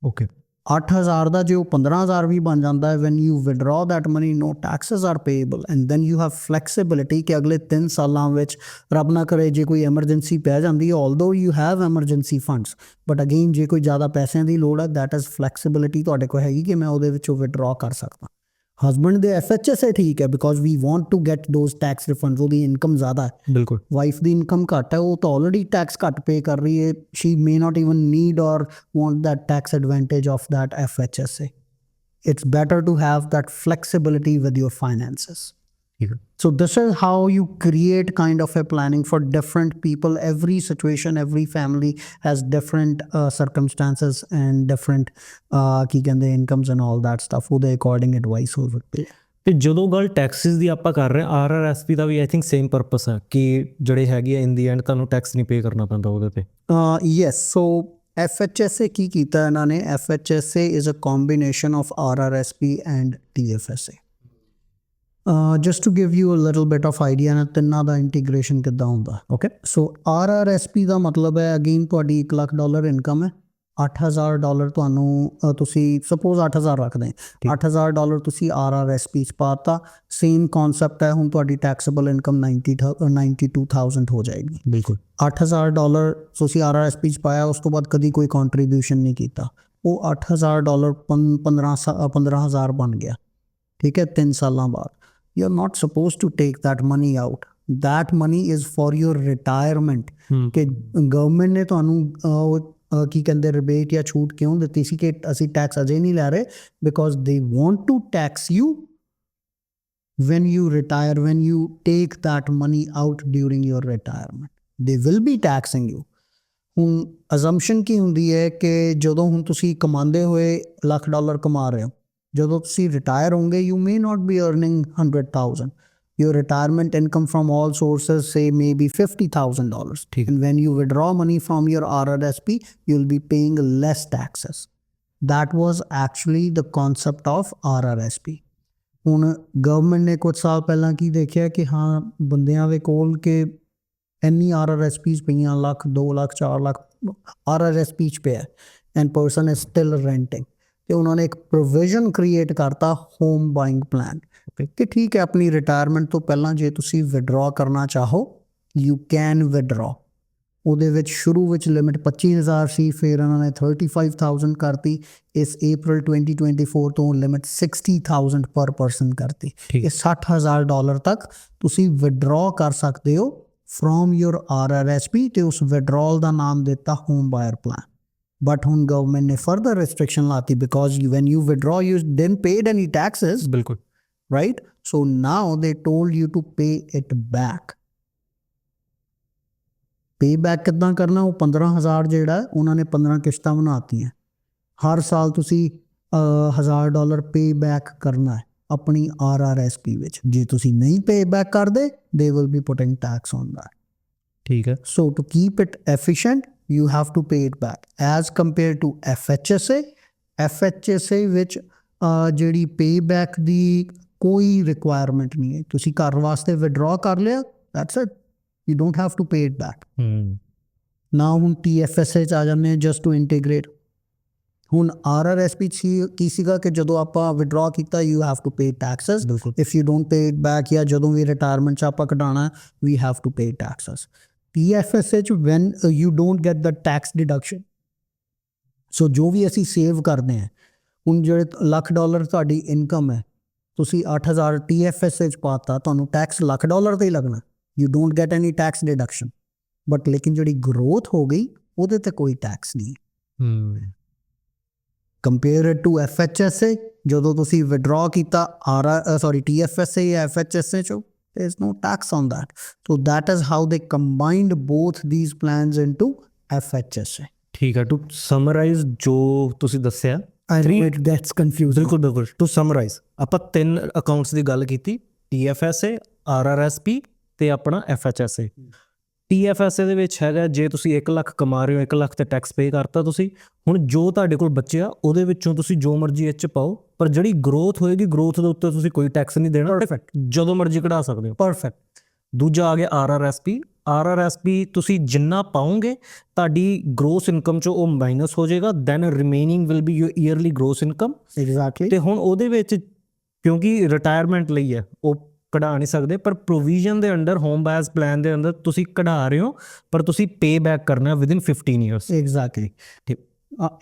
Speaker 2: Okay
Speaker 1: 8,000 ਦਾ ਜੇ ਉਹ 15,000 ਵੀ ਬਣ ਜਾਂਦਾ ਹੈ, when you withdraw that money, no taxes are payable and then you have flexibility ਕਿ ਅਗਲੇ 3 ਸਾਲਾਂ ਵਿੱਚ ਰੱਬ ਨਾ ਕਰੇ ਜੇ ਕੋਈ ਐਮਰਜੈਂਸੀ ਪੈ ਜਾਂਦੀ ਹੈ, although you have emergency funds, but again ਜੇ ਕੋਈ ਜ਼ਿਆਦਾ ਪੈਸਿਆਂ ਦੀ ਲੋੜ ਹੈ, that is flexibility ਤੁਹਾਡੇ ਕੋਲ ਹੈਗੀ ਕਿ ਮੈਂ ਉਹਦੇ ਵਿੱਚੋਂ withdraw ਕਰ ਸਕਦਾ. ਹਸਬੈਂਡ ਦੇ FHSA ਠੀਕ ਹੈ because we want to get those tax refunds, ਉਹਦੀ ਇਨਕਮ ਜ਼ਿਆਦਾ ਹੈ,
Speaker 2: ਬਿਲਕੁਲ
Speaker 1: ਵਾਈਫ ਦੀ ਇਨਕਮ ਘੱਟ ਹੈ, ਉਹ ਤਾਂ ਆਲਰੇਡੀ ਟੈਕਸ ਘੱਟ ਪੇ ਕਰ ਰਹੀ ਹੈ, ਸ਼ੀ ਮੇ ਨਾਟ ਇਵਨ ਨੀਡ ਔਰ want that tax advantage of that FHSA. It's better to have that flexibility with your finances.
Speaker 2: ਠੀਕ ਹੈ
Speaker 1: So this is how you create kind of a planning for different people. Every situation, every family has different circumstances and different ਕੀ ਕਹਿੰਦੇ incomes and all that stuff. ਉਹਦੇ according advice ਹੋ ਸਕਦੀ ਹੈ.
Speaker 2: ਤੇ ਜਦੋਂ ਗੱਲ ਟੈਕਸਿਸ ਦੀ ਆਪਾਂ ਕਰ ਰਹੇ ਹਾਂ, RRSP ਦਾ ਵੀ ਆਈ ਥਿੰਕ ਸੇਮ ਪਰਪਸ ਹੈ ਕਿ ਜਿਹੜੇ ਹੈਗੇ ਆ ਇਨ ਦੀ ਐਂਡ ਤੁਹਾਨੂੰ ਟੈਕਸ ਨਹੀਂ ਪੇ ਕਰਨਾ ਪੈਂਦਾ ਉਹਦੇ ਤੇ.
Speaker 1: Yes, so FHSA ਕੀ ਕੀਤਾ ਇਹਨਾਂ ਨੇ? FHSA is a combination of RRSP and TFSA. Just to give you a little bit of idea ਨਾ ਤਿੰਨਾਂ ਦਾ ਇੰਟੀਗ੍ਰੇਸ਼ਨ ਕਿੱਦਾਂ ਹੁੰਦਾ.
Speaker 2: ਓਕੇ
Speaker 1: ਸੋ RRSP ਦਾ ਮਤਲਬ ਹੈ ਅਗੇਨ ਤੁਹਾਡੀ $1 ਲੱਖ ਇਨਕਮ ਹੈ, $8,000 ਤੁਹਾਨੂੰ ਤੁਸੀਂ ਸਪੋਜ਼ 8,000 ਰੱਖਦੇ $8,000 ਤੁਸੀਂ RRSP 'ਚ ਪਾਤਾ. ਸੇਮ ਕਨਸੈਪਟ ਹੈ, ਹੁਣ ਤੁਹਾਡੀ ਟੈਕਸੇਬਲ ਇਨਕਮ 92,000 ਹੋ ਜਾਏਗੀ.
Speaker 2: ਬਿਲਕੁਲ
Speaker 1: $8,000 ਤੁਸੀਂ RRSP 'ਚ ਪਾਇਆ, ਉਸ ਤੋਂ ਬਾਅਦ ਕਦੀ ਕੋਈ ਕੰਟਰੀਬਿਊਸ਼ਨ ਨਹੀਂ ਕੀਤਾ, ਉਹ $8,000 15,000 ਬਣ ਗਿਆ. ਠੀਕ ਹੈ, 3 ਸਾਲਾਂ ਬਾਅਦ. You're not supposed to take that money out. That money is for your retirement. ਕਿ ਗਵਰਨਮੈਂਟ ਨੇ ਤੁਹਾਨੂੰ ਕੀ ਕਹਿੰਦੇ ਰਿਬੇਟ ਜਾਂ ਛੂਟ ਕਿਉਂ ਦਿੱਤੀ ਸੀ ਕਿ ਅਸੀਂ ਟੈਕਸ ਅਜੇ ਨਹੀਂ ਲੈ ਰਹੇ? Because they want to tax you when you retire, when you take that money out during your retirement. They will be taxing you. ਹੁਣ ਅਜ਼ੰਪਸ਼ਨ ਕੀ ਹੁੰਦੀ ਹੈ ਕਿ ਜਦੋਂ ਹੁਣ ਤੁਸੀਂ ਕਮਾਉਂਦੇ ਹੋਏ $1 ਲੱਖ ਕਮਾ ਰਹੇ ਹੋ, ਜਦੋਂ ਤੁਸੀਂ ਰਿਟਾਇਰ ਹੋਗੇ you may not be earning 100,000. Your retirement income from all sources say maybe $50,000. And when you withdraw money from your RRSP, you'll be paying less taxes. That was actually the concept of RRSP. ਹੁਣ ਗਵਰਨਮੈਂਟ ਨੇ ਕੁਝ ਸਾਲ ਪਹਿਲਾਂ ਕੀ ਦੇਖਿਆ ਕਿ ਹਾਂ ਬੰਦਿਆਂ ਦੇ ਕੋਲ ਕਿ ਇੰਨੀ RRSPs ਪਈਆਂ, ਲੱਖ 2 ਲੱਖ 4 ਲੱਖ RRSP 'ਚ ਪਿਆ ਐਂਡ ਪਰਸਨ ਇਜ਼ ਸਟਿਲ ਰੈਂਟਿੰਗ. ਤੇ ਉਹਨਾਂ ਨੇ ਇੱਕ ਪ੍ਰੋਵੀਜ਼ਨ ਕ੍ਰੀਏਟ ਕਰਤਾ ਹੋਮ ਬਾਇੰਗ ਪਲਾਨ ਕਿ ਠੀਕ ਹੈ ਆਪਣੀ ਰਿਟਾਇਰਮੈਂਟ ਤੋਂ ਪਹਿਲਾਂ ਜੇ ਤੁਸੀਂ ਵਿਡਰਾ ਕਰਨਾ ਚਾਹੋ ਯੂ ਕੈਨ ਵਿਡਰਾ. ਉਹਦੇ ਵਿੱਚ ਸ਼ੁਰੂ ਵਿੱਚ ਲਿਮਿਟ 25,000 ਸੀ, ਫਿਰ ਇਹਨਾਂ ਨੇ 35,000 ਕਰਤੀ. ਇਸ April 2024 ਤੋਂ ਲਿਮਿਟ 60,000 ਪਰ ਪਰਸਨ ਕਰਤੀ. ਇਹ $60,000 ਤੱਕ ਤੁਸੀਂ ਵਿਡਰਾ ਕਰ ਸਕਦੇ ਹੋ ਫਰੋਮ ਯੋਰ RRSP ਤੇ ਉਸ ਵਿਡਰਾਲ ਦਾ ਨਾਮ ਦਿੱਤਾ ਹੋਮ ਬਾਇਰ ਪਲਾਨ. But ਹੁਣ government ਨੇ further restriction ਲਾਤੀ because when you withdraw you didn't paid any taxes.
Speaker 2: ਬਿਲਕੁਲ
Speaker 1: right? So now they told you to pay it back. Pay back ਕਿੱਦਾਂ ਕਰਨਾ? ਉਹ 15,000 ਜਿਹੜਾ ਉਹਨਾਂ ਨੇ 15 ਕਿਸ਼ਤਾਂ ਬਣਾਤੀਆਂ. ਹਰ ਸਾਲ ਤੁਸੀਂ $1,000 pay back ਕਰਨਾ ਹੈ ਆਪਣੀ RRSP ਵਿੱਚ. ਜੇ ਤੁਸੀਂ ਨਹੀਂ pay back ਕਰਦੇ they will be putting tax on that.
Speaker 2: ਠੀਕ ਹੈ.
Speaker 1: So to keep it efficient you have to pay it back as compared to FHSA. FHSA ਵਿੱਚ ਜਿਹੜੀ payback ਦੀ ਕੋਈ ਰਿਕੁਆਇਰਮੈਂਟ ਨਹੀਂ ਹੈ. ਤੁਸੀਂ ਘਰ ਵਾਸਤੇ ਵਿਡਰਾ ਕਰ ਲਿਆ, that's it, you don't have to pay it back. ਨਾ ਹੁਣ TFSA 'ਚ ਆ ਜਾਂਦੇ ਹਾਂ just to integrate. ਹੁਣ RRSP ਕੀ ਸੀਗਾ ਕਿ ਜਦੋਂ ਆਪਾਂ ਵਿਡਰਾ ਕੀਤਾ you have to pay taxes. if you don't pay it back ਜਾਂ ਜਦੋਂ ਵੀ ਰਿਟਾਇਰਮੈਂਟ 'ਚ ਆਪਾਂ ਕਢਾਉਣਾ we have to pay taxes. TFSA 'ਚ when you don't get the tax deduction. ਸੋ ਜੋ ਵੀ ਅਸੀਂ ਸੇਵ ਕਰਦੇ ਹਾਂ, ਹੁਣ ਜਿਹੜੇ $1 ਲੱਖ ਤੁਹਾਡੀ ਇਨਕਮ ਹੈ, ਤੁਸੀਂ 8,000 TFSA 'ਚ ਪਾਤਾ, ਤੁਹਾਨੂੰ ਟੈਕਸ $1 ਲੱਖ ਤੇ ਹੀ ਲੱਗਣਾ. you don't get any tax deduction. But ਲੇਕਿਨ ਜਿਹੜੀ ਗਰੋਥ ਹੋ ਗਈ ਉਹਦੇ ਤੇ ਕੋਈ ਟੈਕਸ ਨਹੀਂ. ਕੰਪੇਅਰ ਇਟ ਟੂ FHSA, ਜਦੋਂ ਤੁਸੀਂ ਵਿਡਰਾ ਕੀਤਾ TFSA ਜਾਂ FHSA 'ਚੋਂ, there is no tax on that. So that is how they combined both these plans into FHSA.
Speaker 2: ਠੀਕ ਹੈ. ਟੂ ਸਮਰਾਈਜ਼ ਜੋ ਤੁਸੀਂ ਦੱਸਿਆ,
Speaker 1: I know it gets confusing.
Speaker 2: ਬਿਲਕੁਲ ਟੂ ਸਮਰਾਈਜ਼ ਆਪਾਂ 3 ਅਕਾਊਂਟਸ ਦੀ ਗੱਲ ਕੀਤੀ, TFSA, RRSP ਤੇ ਆਪਣਾ FHSA. TFSA ਦੇ ਵਿੱਚ ਹੈਗਾ ਜੇ ਤੁਸੀਂ 1 ਲੱਖ ਕਮਾ ਰਹੇ ਹੋ, 1 ਲੱਖ ਤੇ ਟੈਕਸ ਪੇ ਕਰਤਾ ਤੁਸੀਂ. ਹੁਣ ਜੋ ਤੁਹਾਡੇ ਕੋਲ ਬਚਿਆ ਉਹਦੇ ਵਿੱਚੋਂ ਤੁਸੀਂ ਜੋ ਮਰਜ਼ੀ ਇਹ 'ਚ ਪਾਓ, ਪਰ ਜਿਹੜੀ ਗਰੋਥ ਹੋਏਗੀ ਗਰੋਥ ਦੇ ਉੱਤੇ ਤੁਸੀਂ ਕੋਈ ਟੈਕਸ ਨਹੀਂ ਦੇਣਾ.
Speaker 1: Perfect.
Speaker 2: ਜਦੋਂ ਮਰਜ਼ੀ ਕਢਾ ਸਕਦੇ ਹੋ.
Speaker 1: Perfect.
Speaker 2: ਦੂਜਾ ਆ ਗਿਆ RRSP ਤੁਸੀਂ ਜਿੰਨਾ ਪਾਓਗੇ ਤੁਹਾਡੀ ਗਰੋਸ ਇਨਕਮ 'ਚੋਂ ਉਹ ਮਾਈਨਸ ਹੋ ਜਾਏਗਾ, then remaining will be your yearly gross income.
Speaker 1: Exactly.
Speaker 2: ਤੇ ਹੁਣ ਉਹਦੇ ਵਿੱਚ ਕਿਉਂਕਿ ਰਿਟਾਇਰਮੈਂਟ ਲਈ ਹੈ ਉਹ ਕਢਾ ਨਹੀਂ ਸਕਦੇ, ਪਰ ਪ੍ਰੋਵੀਜ਼ਨ ਦੇ ਅੰਡਰ ਹੋਮ ਬਾਇਰਸ ਪਲਾਨ ਦੇ ਅੰਦਰ ਤੁਸੀਂ ਕਢਾ ਰਹੇ ਹੋ, ਪਰ ਤੁਸੀਂ ਪੇ ਬੈਕ ਕਰਨਾ within 15 years.
Speaker 1: Exactly.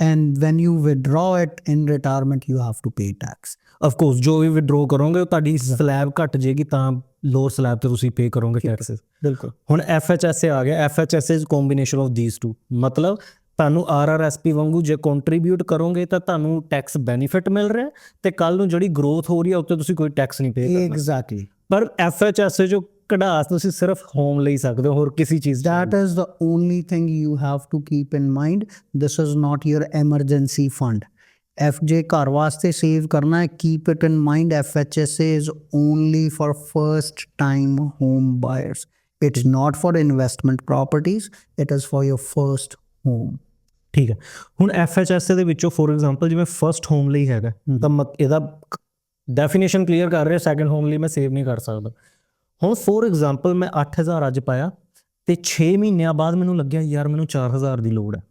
Speaker 1: And when you withdraw it in retirement you have to pay tax.
Speaker 2: Of course ਜੋ ਵੀ ਵਿਡਰੋ ਕਰੋਗੇ ਉਹ ਤੁਹਾਡੀ ਸਲੈਬ ਘਟ ਜਾਏਗੀ ਤਾਂ ਲੋਅਰ ਸਲੈਬ ਤੇ ਤੁਸੀਂ ਪੇ ਕਰੋਗੇ ਟੈਕਸਸ।
Speaker 1: ਬਿਲਕੁਲ।
Speaker 2: ਹੁਣ FHSA ਆ ਗਿਆ, FHSA is combination of these to, ਮਤਲਬ ਤੁਹਾਨੂੰ RRSP ਵਾਂਗੂ ਜੇ ਕੰਟਰੀਬਿਊਟ ਕਰੋਗੇ ਤਾਂ ਤੁਹਾਨੂੰ ਟੈਕਸ ਬੈਨੀਫਿਟ ਮਿਲ ਰਿਹਾ ਤੇ ਕੱਲ ਨੂੰ ਜਿਹੜੀ ਗਰੋਥ ਹੋ ਰਹੀ ਹੈ ਉੱਤੇ ਤੁਸੀਂ ਕੋਈ ਟੈਕਸ ਨਹੀਂ ਪੇ ਕਰਨਾ।
Speaker 1: ਐਗਜ਼ੈਕਟਲੀ।
Speaker 2: ਪਰ FHSA ਜੋ ਕਢਾ ਤੁਸੀਂ ਸਿਰਫ ਹੋਮ ਲਈ ਸਕਦੇ ਹੋ, ਹੋਰ ਕਿਸੇ ਚੀਜ਼
Speaker 1: That is the only thing you have to keep in mind. This is not your emergency fund. FJ ਘਰ ਵਾਸਤੇ ਸੇਵ ਕਰਨਾ ਹੈ, keep it in mind. FHSA is only for first time home buyers. It's not for investment properties. It is for your first home.
Speaker 2: ਠੀਕ ਹੈ। ਹੁਣ FHSA ਦੇ ਵਿੱਚੋਂ ਫੋਰ ਐਗਜ਼ਾਮਪਲ ਜਿਵੇਂ ਫਰਸਟ ਹੋਮ ਲਈ ਹੈਗਾ ਤਾਂ ਇਹਦਾ ਡੈਫੀਨੇਸ਼ਨ ਕਲੀਅਰ ਕਰ ਰਿਹਾ, ਸੈਕੰਡ ਹੋਮ ਲਈ ਮੈਂ ਸੇਵ ਨਹੀਂ ਕਰ ਸਕਦਾ। ਹੁਣ ਫੋਰ ਐਗਜ਼ਾਮਪਲ ਮੈਂ 8000 ਅੱਜ ਪਾਇਆ ਤੇ 6 ਮਹੀਨਿਆਂ ਬਾਅਦ ਮੈਨੂੰ ਲੱਗਿਆ ਯਾਰ ਮੈਨੂੰ 4000 ਦੀ ਲੋੜ ਹੈ।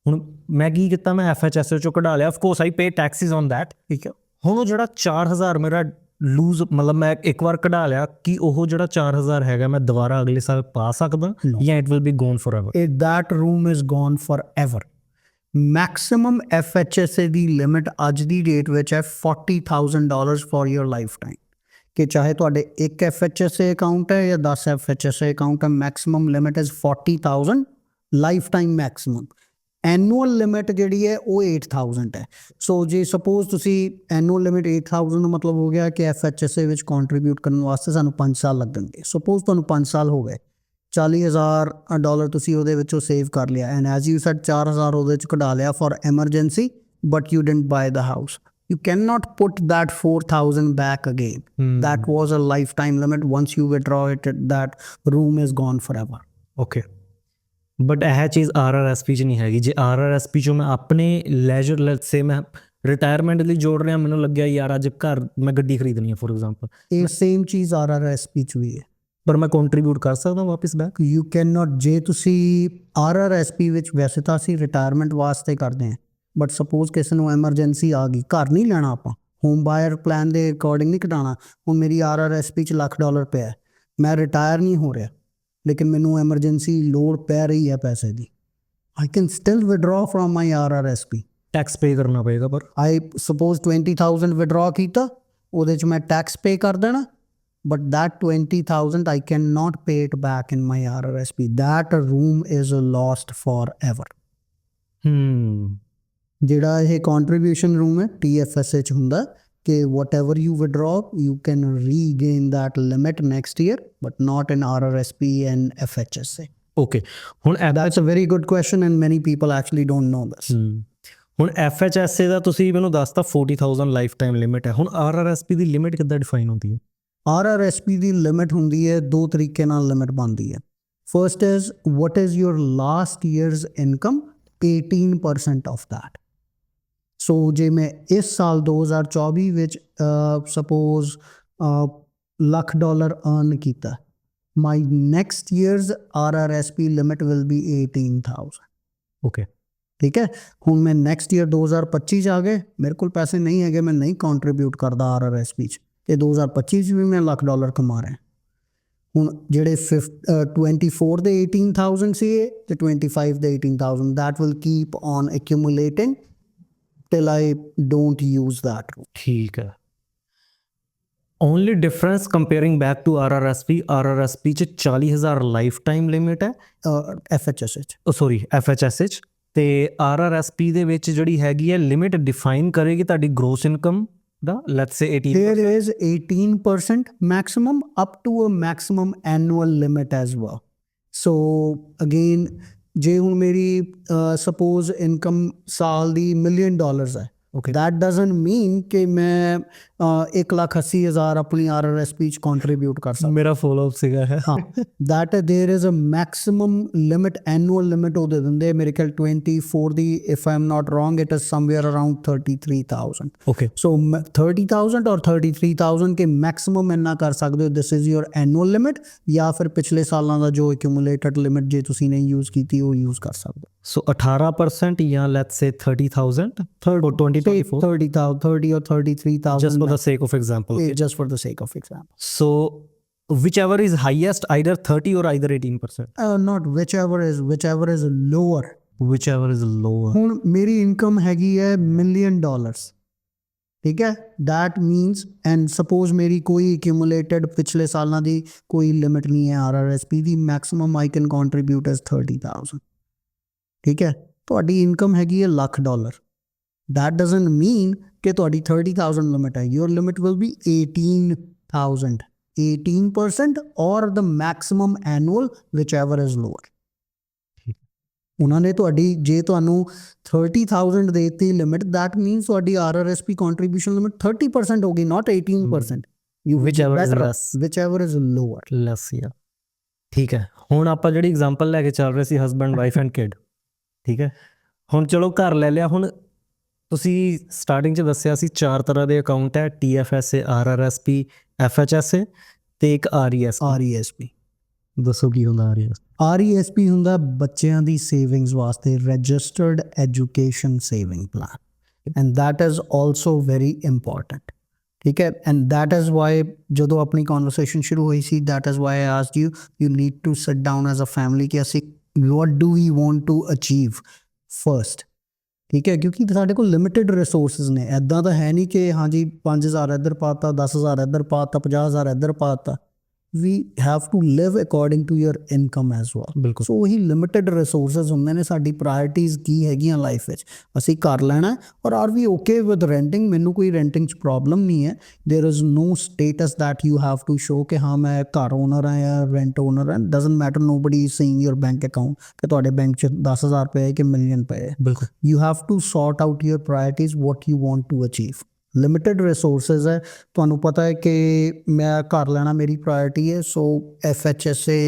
Speaker 2: ਹੁਣ ਮੈਂ ਕੀ ਕੀਤਾ, ਮੈਂ FHSA ਚੋਂ ਕਢਾ ਲਿਆ, of course I pay Texas on that, ਠੀਕ ਹੈ। ਹੁਣ ਉਹ ਜਿਹੜਾ 4000 ਮੇਰਾ ਲੂਜ਼, ਮਤਲਬ ਮੈਂ ਇੱਕ ਵਾਰ ਕਢਾ ਲਿਆ, ਕਿ ਉਹ ਜਿਹੜਾ 4000 ਹੈਗਾ ਮੈਂ ਦੁਬਾਰਾ ਅਗਲੇ ਸਾਲ ਪਾ ਸਕਦਾ ਜਾਂ it will be gone forever?
Speaker 1: That room is gone forever. Maximum FHSA the limit ਅੱਜ ਦੀ ਡੇਟ ਵਿੱਚ ਹੈ $40,000 for your lifetime. ਕਿ ਚਾਹੇ ਤੁਹਾਡੇ ਇੱਕ FHSA ਅਕਾਊਂਟ ਹੈ ਜਾਂ 10 FHSA ਅਕਾਊਂਟ ਹੈ, maximum limit is 40,000 life time maximum. Annual limit ਜਿਹੜੀ ਹੈ ਉਹ 8,000 ਹੈ। ਸੋ ਜੇ ਸਪੋਜ਼ ਤੁਸੀਂ ਐਨੂਅਲ ਲਿਮਿਟ 8,000 ਦਾ ਮਤਲਬ ਹੋ ਗਿਆ ਕਿ FHSA ਵਿੱਚ ਕੰਟਰੀਬਿਊਟ ਕਰਨ ਵਾਸਤੇ ਸਾਨੂੰ 5 ਸਾਲ ਲੱਗਣਗੇ। ਸਪੋਜ਼ ਤੁਹਾਨੂੰ 5 ਸਾਲ ਹੋ ਗਏ, $40,000 ਤੁਸੀਂ ਉਹਦੇ ਵਿੱਚੋਂ ਸੇਵ ਕਰ ਲਿਆ, ਐਂਡ ਐਜ਼ ਯੂ ਸੈਡ 4,000 ਉਹਦੇ 'ਚ ਕਢਾ ਲਿਆ for emergency, but you didn't bye the house. You cannot put that 4,000 back again. That was a lifetime limit. Once you withdraw it, that room is gone forever.
Speaker 2: Okay, but ਇਹ ਚੀਜ਼ RRSP 'ਚ ਨਹੀਂ ਹੈਗੀ। ਜੇ RRSP 'ਚੋਂ ਮੈਂ ਆਪਣੇ ਲੈਜਰ, ਲੈਟਸ ਸੇ ਮੈਂ ਰਿਟਾਇਰਮੈਂਟ ਲਈ ਜੋੜ ਰਿਹਾ, ਮੈਨੂੰ ਲੱਗਿਆ ਯਾਰ ਅੱਜ ਘਰ ਮੈਂ ਗੱਡੀ ਖਰੀਦਣੀ ਹੈ ਫੋਰ ਐਗਜ਼ਾਮਪਲ,
Speaker 1: ਇਹ ਸੇਮ ਚੀਜ਼ RRSP 'ਚ ਵੀ ਹੈ,
Speaker 2: ਪਰ ਮੈਂ ਕੰਟਰੀਬਿਊਟ ਕਰ ਸਕਦਾ ਵਾਪਸ ਬੈਕ?
Speaker 1: You can not. ਜੇ ਤੁਸੀਂ RRSP ਵਿੱਚ, ਵੈਸੇ ਤਾਂ ਅਸੀਂ ਰਿਟਾਇਰਮੈਂਟ ਵਾਸਤੇ ਕਰਦੇ ਹਾਂ, ਬਟ ਸਪੋਜ਼ ਕਿਸੇ ਨੂੰ ਐਮਰਜੈਂਸੀ ਆ ਗਈ, ਘਰ ਨਹੀਂ ਲੈਣਾ ਆਪਾਂ, ਹੋਮ ਬਾਇਰ ਪਲਾਨ ਦੇ ਅਕੋਰਡਿੰਗ ਨਹੀਂ ਕਢਾਉਣਾ। ਹੁਣ ਮੇਰੀ RRSP 'ਚ $1,00,000 ਪਿਆ, ਮੈਂ ਰਿਟਾਇਰ ਨਹੀਂ ਹੋ ਰਿਹਾ, ਲੇਕਿਨ ਮੈਨੂੰ ਐਮਰਜੈਂਸੀ ਲੋੜ ਪੈ ਰਹੀ ਹੈ ਪੈਸੇ ਦੀ, I can still withdraw from my RRSP।
Speaker 2: Tax pay ਕਰਨਾ ਪਏਗਾ, ਪਰ
Speaker 1: ਆਈ ਸਪੋਜ਼ 20,000 ਵਿਡਰਾ ਕੀਤਾ, ਉਹਦੇ 'ਚ ਮੈਂ ਟੈਕਸ ਪੇ ਕਰ ਦੇਣਾ, but that 20,000 I cannot pay it back in my RRSP. That room is lost forever. ਜਿਹੜਾ ਇਹ contribution room ਹੈ TFSA 'ਚ ਹੁੰਦਾ ਕਿ whatever you withdraw you can regain that limit next year, but not in RRSP and FHSA.
Speaker 2: Okay, ਹੁਣ
Speaker 1: That's a very good question and many people actually don't know this.
Speaker 2: ਹੁਣ FHSA ਦਾ ਤੁਸੀਂ ਮੈਨੂੰ ਦੱਸਤਾ 40,000 ਲਾਈਫ ਟਾਈਮ ਲਿਮਿਟ ਹੈ। ਹੁਣ RRSP ਦੀ ਲਿਮਿਟ ਕਿੱਦਾਂ ਡਿਫਾਈਨ ਹੁੰਦੀ ਹੈ?
Speaker 1: RRSP ਦੀ ਲਿਮਿਟ ਹੁੰਦੀ ਹੈ, ਦੋ ਤਰੀਕੇ ਨਾਲ ਲਿਮਿਟ ਬਣਦੀ ਹੈ। First is what is your last year's income, 18% of that. ਸੋ ਜੇ ਮੈਂ ਇਸ ਸਾਲ 2024 ਵਿੱਚ ਸਪੋਜ਼ $1,00,000 ਅਰਨ ਕੀਤਾ, my next years RRSP limit will be 18,000।
Speaker 2: Okay,
Speaker 1: ਠੀਕ ਹੈ। ਹੁਣ ਮੈਂ ਨੈਕਸਟ ਈਅਰ 2025 'ਚ ਆ ਗਏ, ਮੇਰੇ ਕੋਲ ਪੈਸੇ ਨਹੀਂ ਹੈਗੇ, ਮੈਂ ਨਹੀਂ ਕੰਟਰੀਬਿਊਟ ਕਰਦਾ RRSP 'ਚ, ਤੇ 2025 'ਚ ਵੀ ਮੈਂ $1,00,000 ਕਮਾ ਰਿਹਾ। ਹੁਣ ਜਿਹੜੇ 24 ਦੇ 18,000 ਸੀ ਤੇ 25 ਦੇ 18,000, that will keep on accumulating till I don't use that room.
Speaker 2: ਠੀਕ ਹੈ। Only difference comparing back to RRSP 'ਚ 40,000 ਲਾਈਫ ਟਾਈਮ ਲਿਮਿਟ ਹੈ
Speaker 1: FHSA 'ਚ,
Speaker 2: ਸੋਰੀ FHSA 'ਚ, ਤੇ RRSP ਦੇ ਵਿੱਚ ਜਿਹੜੀ ਹੈਗੀ ਹੈ ਲਿਮਿਟ ਡਿਫਾਈਨ ਕਰੇਗੀ ਤੁਹਾਡੀ gross income the, let's say 18।
Speaker 1: There is 18% maximum up to a maximum annual limit as well. So again, ਜੇ ਹੁਣ ਮੇਰੀ ਸਪੋਜ਼ ਇਨਕਮ ਸਾਲ ਦੀ $1 million ਹੈ,
Speaker 2: Okay.
Speaker 1: that doesn't mean ਕਿ ਮੈਂ 1,80,000 ਆਪਣੀ RRSP 'ਚ ਕੰਟਰੀਬਿਊਟ ਕਰ ਸਕਦਾ।
Speaker 2: ਮੇਰਾ ਫੋਲੋ ਅਪ ਸੀਗਾ ਹੈ।
Speaker 1: ਹਾਂ, that there is a maximum limit, annual limit ਉਹ ਦੇ ਦਿੰਦੇ ਮੇਰੇ ਖਿਆਲ 24 ਦੀ, if I'm not wrong it is somewhere around 33,000.
Speaker 2: Okay,
Speaker 1: So 30,000 or 33,000 K maximum ਇੰਨਾ ਕਰ ਸਕਦੇ ਹੋ, this is your annual limit, ਜਾਂ ਫਿਰ ਪਿਛਲੇ ਸਾਲਾਂ ਦਾ ਜੋ ਐਕਿਊਮੂਲੇਟਡ ਲਿਮਿਟ ਜੇ ਤੁਸੀਂ ਨਹੀਂ ਯੂਜ਼ ਕੀਤੀ ਉਹ ਯੂਜ਼ ਕਰ ਸਕਦੇ ਹੋ।
Speaker 2: ਸੋ 18% ਜਾਂ let's say 30,000 or 2024
Speaker 1: 30 or 33,000
Speaker 2: just for the sake of example.
Speaker 1: just for the sake of example.
Speaker 2: So whichever is highest, either 30 or either 18%,
Speaker 1: Not whichever is lower.
Speaker 2: whichever is lower.
Speaker 1: ਹੁਣ ਮੇਰੀ ਇਨਕਮ ਹੈਗੀ ਹੈ $1 million, ਠੀਕ ਹੈ that means and suppose ਮੇਰੀ ਕੋਈ accumulated ਪਿਛਲੇ ਸਾਲਾਂ ਦੀ ਕੋਈ ਲਿਮਿਟ ਨਹੀਂ ਹੈ RRSP the maximum I can contribute is 30,000 ਠੀਕ ਹੈ ਤੁਹਾਡੀ ਇਨਕਮ ਹੈਗੀ ਹੈ $1,00,000 that doesn't mean ਕਿ ਤੁਹਾਡੀ 30,000 ਲਿਮਿਟ ਹੈ your limit will be 18,000 18% or the maximum annual whichever is lower ਉਹਨਾਂ ਨੇ ਤੁਹਾਡੀ ਜੇ ਤੁਹਾਨੂੰ 30,000 ਦੇਤੀ ਲਿਮਿਟ that means ਤੁਹਾਡੀ RRSP contribution limit 30% ਹੋਗੀ not 18% you
Speaker 2: Whichever is
Speaker 1: better,
Speaker 2: less.
Speaker 1: whichever is lower
Speaker 2: ਲੈਸ ਆ ਠੀਕ ਹੈ ਹੁਣ ਆਪਾਂ ਜਿਹੜੀ ਐਗਜ਼ਾਮਪਲ ਲੈ ਕੇ ਚੱਲ ਰਹੇ ਸੀ ਹਸਬੈਂਡ ਵਾਈਫ ਐਂਡ ਕਿਡ ਠੀਕ ਹੈ ਹੁਣ ਚਲੋ ਘਰ ਲੈ ਲਿਆ ਹੁਣ ਤੁਸੀਂ ਸਟਾਰਟਿੰਗ 'ਚ ਦੱਸਿਆ ਸੀ 4 ਤਰ੍ਹਾਂ ਦੇ ਅਕਾਊਂਟ ਹੈ TFSA RRSP FHSA ਤੇ ਇੱਕ RESP ਦੱਸੋ ਕੀ ਹੁੰਦਾ
Speaker 1: RESP ਹੁੰਦਾ ਬੱਚਿਆਂ ਦੀ ਸੇਵਿੰਗਸ ਵਾਸਤੇ registered education saving plan and that is also very important ਠੀਕ ਹੈ ਐਂਡ that is why ਜਦੋਂ ਆਪਣੀ ਕਨਵਰਸੇਸ਼ਨ ਸ਼ੁਰੂ ਹੋਈ ਸੀ that is why I asked you need to sit down as a family ਕਿ ਅਸੀਂ what do we want to achieve first ਠੀਕ ਹੈ ਕਿਉਂਕਿ ਸਾਡੇ ਕੋਲ ਲਿਮਿਟਿਡ ਰਿਸੋਰਸਿਸ ਨੇ ਐਦਾਂ ਤਾਂ ਹੈ ਨਹੀਂ ਕਿ ਹਾਂਜੀ 5,000 ਇੱਧਰ ਪਾਤਾ 10,000 ਇੱਧਰ ਪਾਤਾ 50,000 ਇੱਧਰ ਪਾਤਾ we have to live according to your income as well
Speaker 2: ਬਿਲਕੁਲ
Speaker 1: ਸੋ ਉਹੀ ਲਿਮਿਟਿਡ ਰਿਸੋਰਸਿਸ ਹੁੰਦੇ ਨੇ ਸਾਡੀ ਪ੍ਰਾਇਰਟੀਜ਼ ਕੀ ਹੈਗੀਆਂ ਲਾਈਫ ਵਿੱਚ ਅਸੀਂ ਕਰ ਲੈਣਾ or are we okay with renting ਮੈਨੂੰ ਕੋਈ ਰੈਂਟਿੰਗ 'ਚ ਪ੍ਰੋਬਲਮ ਨਹੀਂ ਹੈ there is no status that you have to show ਕਿ ਹਾਂ ਮੈਂ ਘਰ ਓਨਰ ਹਾਂ ਜਾਂ ਰੈਂਟ ਓਨਰ ਹਾਂ doesn't matter nobody is seeing your bank account ਕਿ ਤੁਹਾਡੇ ਬੈਂਕ 'ਚ 10,000 ਪਏ ਕਿ ਮਿਲੀਅਨ ਪਏ
Speaker 2: ਬਿਲਕੁਲ
Speaker 1: you have to sort out your priorities what you want to achieve limited resources ਹੈ ਤੁਹਾਨੂੰ ਪਤਾ ਹੈ ਕਿ ਮੈਂ ਘਰ ਲੈਣਾ ਮੇਰੀ ਪ੍ਰਾਇੋਰਟੀ ਹੈ ਸੋ FHSA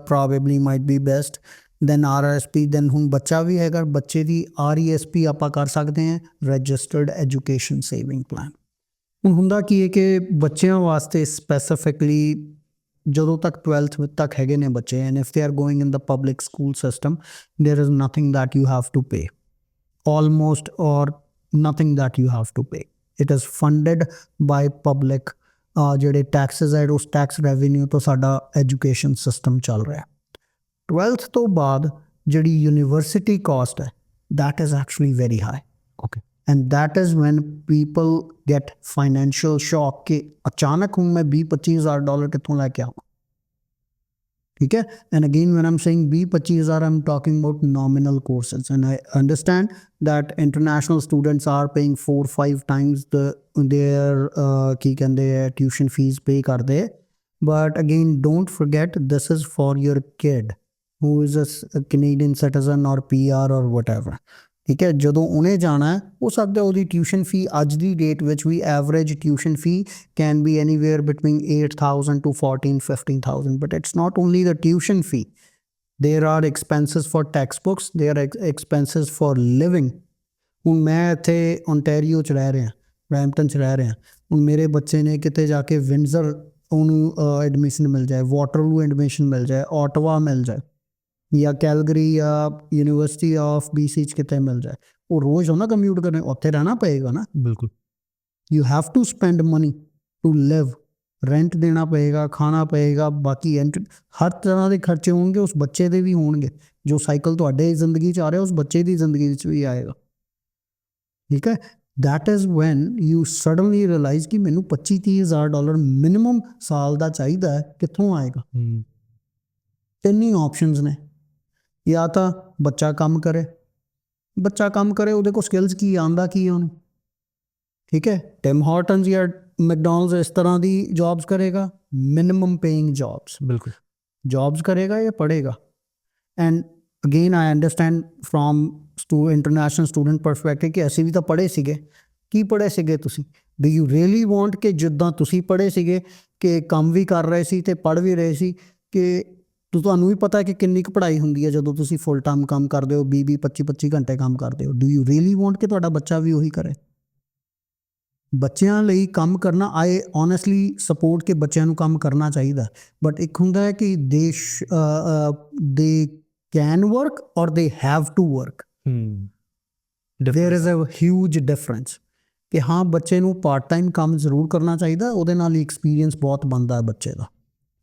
Speaker 1: probably might be best then RRSP then ਹੁਣ ਬੱਚਾ ਵੀ ਹੈਗਾ ਬੱਚੇ ਦੀ RESP ਆਪਾਂ ਕਰ ਸਕਦੇ ਹਾਂ ਰਜਿਸਟਰਡ ਐਜੂਕੇਸ਼ਨ ਸੇਵਿੰਗ ਪਲਾਨ ਹੁਣ ਹੁੰਦਾ ਕੀ ਹੈ ਕਿ ਬੱਚਿਆਂ ਵਾਸਤੇ ਸਪੈਸੀਫਿਕਲੀ ਜਦੋਂ ਤੱਕ 12th ਤੱਕ ਹੈਗੇ ਨੇ ਬੱਚੇ and if they are going in the public school system there is nothing that you have to pay almost or nothing that you have to pay it is funded by public ਜਿਹੜੇ ਟੈਕਸਸ ਹੈ ਉਸ ਟੈਕਸ ਰੈਵਨਿਊ ਤੋਂ ਸਾਡਾ ਐਜੂਕੇਸ਼ਨ ਸਿਸਟਮ ਚੱਲ ਰਿਹਾ 12th ਤੋਂ ਬਾਅਦ ਜਿਹੜੀ ਯੂਨੀਵਰਸਿਟੀ ਕਾਸਟ ਹੈ that is actually very high
Speaker 2: okay
Speaker 1: and that is when people get financial shock ਕਿ ਅਚਾਨਕ ਹੁਣ ਮੈਂ $20,000-25,000 ਕਿੱਥੋਂ ਲੈ ਕੇ ਆਵਾਂ ਠੀਕ ਹੈ and again when I'm saying 20-25,000 I'm talking about nominal courses and I understand that international students are paying 4-5 times their ਕੀ ਕਹਿੰਦੇ ਹੈ tuition fees pay ਕਰਦੇ but again don't forget this is for your kid who is a Canadian citizen or PR or whatever ਠੀਕ ਹੈ ਜਦੋਂ ਉਹਨੇ ਜਾਣਾ ਹੋ ਸਕਦਾ ਉਹਦੀ ਟਿਊਸ਼ਨ ਫੀ ਅੱਜ ਦੀ ਡੇਟ ਵਿੱਚ ਵੀ average tuition fee can be anywhere between 8,000 to 14,000-15,000 but it's not only the tuition fee there are expenses for textbooks there are expenses for living ਹੁਣ ਮੈਂ ਇੱਥੇ ਓਨਟਾਰੀਓ 'ਚ ਰਹਿ ਰਿਹਾ ਬਰੈਂਪਟਨ 'ਚ ਰਹਿ ਰਿਹਾ ਹੁਣ ਮੇਰੇ ਬੱਚੇ ਨੇ ਕਿਤੇ ਜਾ ਕੇ ਵਿੰਡਜ਼ਰ ਉਹਨੂੰ ਐਡਮਿਸ਼ਨ ਮਿਲ ਜਾਏ ਵਾਟਰਲੂ ਐਡਮਿਸ਼ਨ ਮਿਲ ਜਾਏ ਓਟਵਾ ਮਿਲ ਜਾਏ ਜਾਂ ਕੈਲਗਰੀ ਜਾਂ ਯੂਨੀਵਰਸਿਟੀ ਆਫ BC 'ਚ ਕਿਤੇ ਮਿਲ ਜਾਏ ਉਹ ਰੋਜ਼ ਉਹਨਾਂ ਕੰਮਿਊਟ ਕਰਨੇ ਉੱਥੇ ਰਹਿਣਾ ਪਏਗਾ ਨਾ
Speaker 2: ਬਿਲਕੁਲ
Speaker 1: you have to spend money to live rent ਦੇਣਾ ਪਏਗਾ ਖਾਣਾ ਪਏਗਾ ਬਾਕੀ ਹਰ ਤਰ੍ਹਾਂ ਦੇ ਖਰਚੇ ਹੋਣਗੇ ਉਸ ਬੱਚੇ ਦੇ ਵੀ ਹੋਣਗੇ ਜੋ ਸਾਈਕਲ ਤੁਹਾਡੇ ਜ਼ਿੰਦਗੀ 'ਚ ਆ ਰਿਹਾ ਉਸ ਬੱਚੇ ਦੀ ਜ਼ਿੰਦਗੀ ਵਿੱਚ ਵੀ ਆਏਗਾ ਠੀਕ ਹੈ that is when you suddenly realize ਕਿ ਮੈਨੂੰ $25,000-30,000 ਮਿਨੀਮਮ ਸਾਲ ਦਾ ਚਾਹੀਦਾ ਹੈ ਕਿੱਥੋਂ ਆਏਗਾ ਇੰਨੀ ਆਪਸ਼ਨਸ ਨੇ ਜਾਂ ਤਾਂ ਬੱਚਾ ਕੰਮ ਕਰੇ ਉਹਦੇ ਕੋਲ ਸਕਿੱਲਸ ਕੀ ਆਉਂਦਾ ਕੀ ਉਹਨੂੰ ਠੀਕ ਹੈ ਟਿਮ ਹਾਰਟਨਸ ਜਾਂ ਮੈਕਡੋਨਲਡਸ ਇਸ ਤਰ੍ਹਾਂ ਦੀ ਜੌਬਸ ਕਰੇਗਾ ਮਿਨੀਮਮ ਪੇਇੰਗ ਜੌਬਸ
Speaker 2: ਬਿਲਕੁਲ
Speaker 1: ਜੌਬਸ ਕਰੇਗਾ ਜਾਂ ਪੜ੍ਹੇਗਾ and again I understand from international student perspective ਕਿ ਅਸੀਂ ਵੀ ਤਾਂ ਪੜ੍ਹੇ ਸੀਗੇ ਕੀ ਪੜ੍ਹੇ ਸੀਗੇ ਤੁਸੀਂ ਡੂ ਯੂ ਰੀਅਲੀ ਵਾਂਟ ਕਿ ਜਿੱਦਾਂ ਤੁਸੀਂ ਪੜ੍ਹੇ ਸੀਗੇ ਕਿ ਕੰਮ ਵੀ ਕਰ ਰਹੇ ਸੀ ਅਤੇ ਪੜ੍ਹ ਵੀ ਰਹੇ ਸੀ ਕਿ ਤੁਹਾਨੂੰ ਵੀ ਪਤਾ ਕਿ ਕਿੰਨੀ ਕੁ ਪੜ੍ਹਾਈ ਹੁੰਦੀ ਹੈ ਜਦੋਂ ਤੁਸੀਂ ਫੁੱਲ ਟਾਈਮ ਕੰਮ ਕਰਦੇ ਹੋ 20 25 ਘੰਟੇ ਕੰਮ ਕਰਦੇ ਹੋ ਡੂ ਯੂ ਰੀਅਲੀ ਵਾਂਟ ਕਿ ਤੁਹਾਡਾ ਬੱਚਾ ਵੀ ਉਹੀ ਕਰੇ ਬੱਚਿਆਂ ਲਈ ਕੰਮ ਕਰਨਾ ਆਈ ਓਨੈਸਟਲੀ ਸਪੋਰਟ ਕਿ ਬੱਚਿਆਂ ਨੂੰ ਕੰਮ ਕਰਨਾ ਚਾਹੀਦਾ ਬਟ ਇੱਕ ਹੁੰਦਾ ਹੈ ਕਿ they can work or they have to work there is a huge difference ਕਿ ਹਾਂ ਬੱਚੇ ਨੂੰ ਪਾਰਟ ਟਾਈਮ ਕੰਮ ਜ਼ਰੂਰ ਕਰਨਾ ਚਾਹੀਦਾ ਉਹਦੇ ਨਾਲ ਹੀ ਐਕਸਪੀਰੀਅੰਸ ਬਹੁਤ ਬਣਦਾ ਹੈ ਬੱਚੇ ਦਾ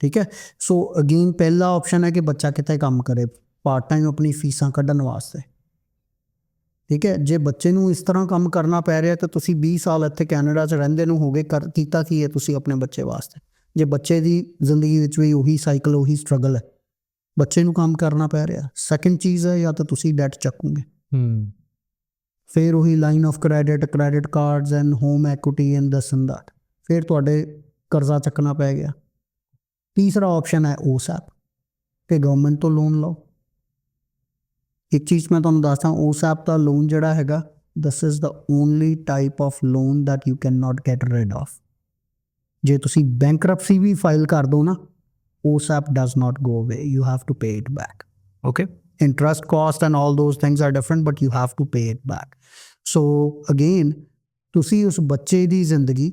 Speaker 1: ਠੀਕ ਹੈ ਸੋ ਅਗੇਨ ਪਹਿਲਾ ਆਪਸ਼ਨ ਹੈ ਕਿ ਬੱਚਾ ਕਿਤੇ ਕੰਮ ਕਰੇ ਪਾਰਟ ਟਾਈਮ ਆਪਣੀ ਫੀਸਾਂ ਕੱਢਣ ਵਾਸਤੇ ਠੀਕ ਹੈ। ਜੇ ਬੱਚੇ ਨੂੰ ਇਸ ਤਰ੍ਹਾਂ ਕੰਮ ਕਰਨਾ ਪੈ ਰਿਹਾ ਤਾਂ ਤੁਸੀਂ 20 ਸਾਲ ਇੱਥੇ ਕੈਨੇਡਾ 'ਚ ਰਹਿੰਦੇ ਨੂੰ ਹੋ ਗਏ, ਕੀਤਾ ਕੀ ਹੈ ਤੁਸੀਂ ਆਪਣੇ ਬੱਚੇ ਵਾਸਤੇ? ਜੇ ਬੱਚੇ ਦੀ ਜ਼ਿੰਦਗੀ ਵਿੱਚ ਵੀ ਉਹੀ ਸਾਈਕਲ, ਉਹੀ ਸਟਰਗਲ ਹੈ, ਬੱਚੇ ਨੂੰ ਕੰਮ ਕਰਨਾ ਪੈ ਰਿਹਾ। ਸੈਕੰਡ ਚੀਜ਼ ਹੈ, ਜਾਂ ਤਾਂ ਤੁਸੀਂ ਡੈਟ ਚੱਕੋਗੇ, ਫਿਰ ਉਹੀ line of credit cards and home equity and this and that, ਫਿਰ ਤੁਹਾਡੇ ਕਰਜ਼ਾ ਚੱਕਣਾ ਪੈ ਗਿਆ। ਤੀਸਰਾ ਆਪਸ਼ਨ ਹੈ OSAP, ਕਿ ਗਵਰਨਮੈਂਟ ਤੋਂ ਲੋਨ ਲਓ। ਇੱਕ ਚੀਜ਼ ਮੈਂ ਤੁਹਾਨੂੰ ਦੱਸਦਾ, OSAP ਦਾ ਲੋਨ ਜਿਹੜਾ ਹੈਗਾ, this is the only type of loan that you can not get ਰਿਡ of. ਜੇ ਤੁਸੀਂ ਬੈਂਕਰਪਸੀ ਵੀ ਫਾਈਲ ਕਰ ਦੋ ਨਾ, OSAP does not go away, you have to pay it back. Okay, interest cost and all those things are different, but you have to pay it back. So again, ਤੁਸੀਂ ਉਸ ਬੱਚੇ ਦੀ ਜ਼ਿੰਦਗੀ,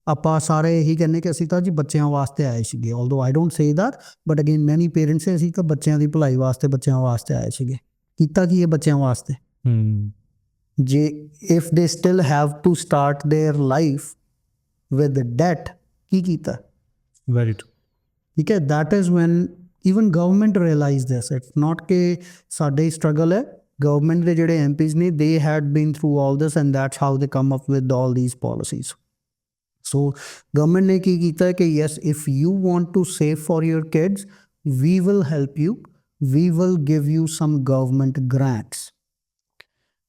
Speaker 1: ਆਪਾਂ ਸਾਰੇ ਇਹੀ ਕਹਿੰਦੇ ਕਿ ਅਸੀਂ ਤਾਂ ਜੀ ਬੱਚਿਆਂ ਵਾਸਤੇ ਆਏ ਸੀਗੇ, although I don't say that, but again many parents say ਅਸੀਂ ਤਾਂ ਬੱਚਿਆਂ ਦੀ ਭਲਾਈ ਵਾਸਤੇ, ਬੱਚਿਆਂ ਵਾਸਤੇ ਆਏ ਸੀਗੇ। ਕੀਤਾ ਕੀ ਹੈ ਬੱਚਿਆਂ ਵਾਸਤੇ? ਜੇ if they still have to start their life with debt, ਕੀ ਕੀਤਾ?
Speaker 2: Very true.
Speaker 1: ਠੀਕ ਹੈ, that is when even government realise this. It's not ਕਿ ਸਾਡੇ ਸਟਰਗਲ ਹੈ, ਗਵਰਨਮੈਂਟ ਦੇ ਜਿਹੜੇ MPs ਨੇ, they had been through all this and that's how they come up with all these policies. So government ਨੇ ਕੀ ਕੀਤਾ ਕਿ yes, if you want to save for your kids, we will help you, we will give you some government grants.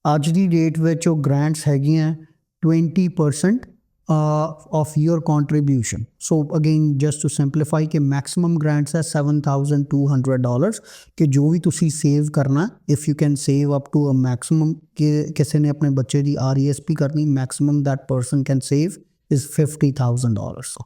Speaker 1: ਅੱਜ ਦੀ ਡੇਟ ਵਿੱਚ ਉਹ ਗ੍ਰਾਂਟਸ ਹੈਗੀਆਂ 20% of your contribution. So again, just to simplify, कि maximum grants है $7,200 कि जो भी तुसी save करना, if you can save up to a maximum, कि किसी ने अपने बच्चे दी RESP करनी, maximum that person can save is $50,000.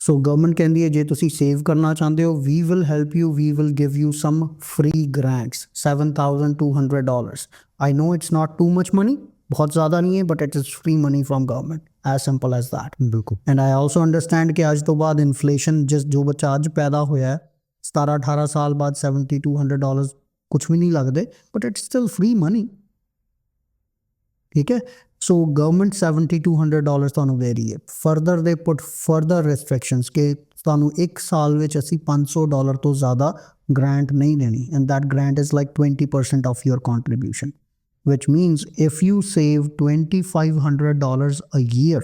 Speaker 1: So government कहती है जे तुसी save करना चाहते हो, we will help you, we will give you some free grants, $7,200. I know it's not too much money, बहुत ज़्यादा नहीं है, but it is free money from government, as simple as that.
Speaker 2: ਬਿਲਕੁਲ।
Speaker 1: And I also understand कि आज तो बाद inflation, जिस जो बच्चा आज पैदा होया है 17-18 साल बाद $7,200 कुछ भी नहीं लगते, but it's still free money. ठीक है, so government $7,200 ਤੁਹਾਨੂੰ ਦੇ ਰਹੀ ਹੈ। further they put further restrictions कि ਤੁਹਾਨੂੰ ਇੱਕ ਸਾਲ ਵਿੱਚ ਅਸੀਂ $500 ਤੋਂ ਜ਼ਿਆਦਾ grant ਨਹੀਂ ਦੇਣੀ, and that grant is like 20% of your contribution. Which means if you save $2,500 a year,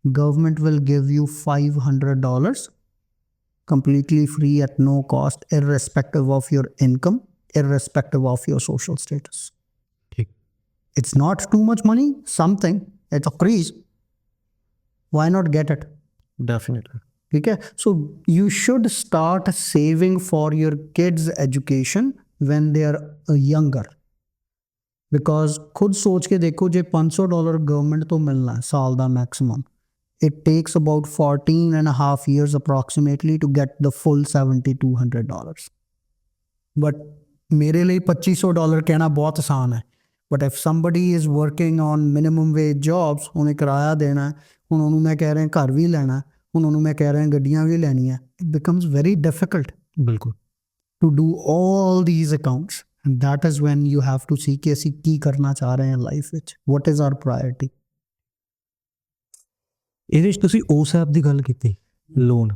Speaker 1: government will give you $500 completely free at no cost, irrespective of your income, irrespective of your social status.
Speaker 2: ठीक।
Speaker 1: It's not too much money, something, it's a freeze. Why not get it?
Speaker 2: Definitely.
Speaker 1: ठीक है, so you should start saving for your kids' education when they are younger. Because खुद सोच के देखो, जे $500 गवर्नमेंट तो मिलना है साल का maximum, it takes about 14.5 years approximately to get the full $7,200. But मेरे लिए $2,500 कहना बहुत आसान है, but if somebody is working on minimum wage jobs, उन्हें किराया देना है, हुण उन्होंने मैं कह रहा घर भी लेना, हुण उन्होंने मैं कह रहा गड्डियाँ भी लैनियां, इट बिकम्स वेरी डिफिकल्ट
Speaker 2: बिल्कुल
Speaker 1: to do all these accounts. And that is when you have to see कि ਅਸੀਂ ਕੀ ਕਰਨਾ ਚਾਹ ਰਹੇ ਹਾਂ ਲਾਈਫ ਵਿੱਚ, what is our priority.
Speaker 2: ਇਹਦੇ ਵਿੱਚ ਤੁਸੀਂ OSAP ਦੀ ਗੱਲ ਕੀਤੀ, ਲੋਨ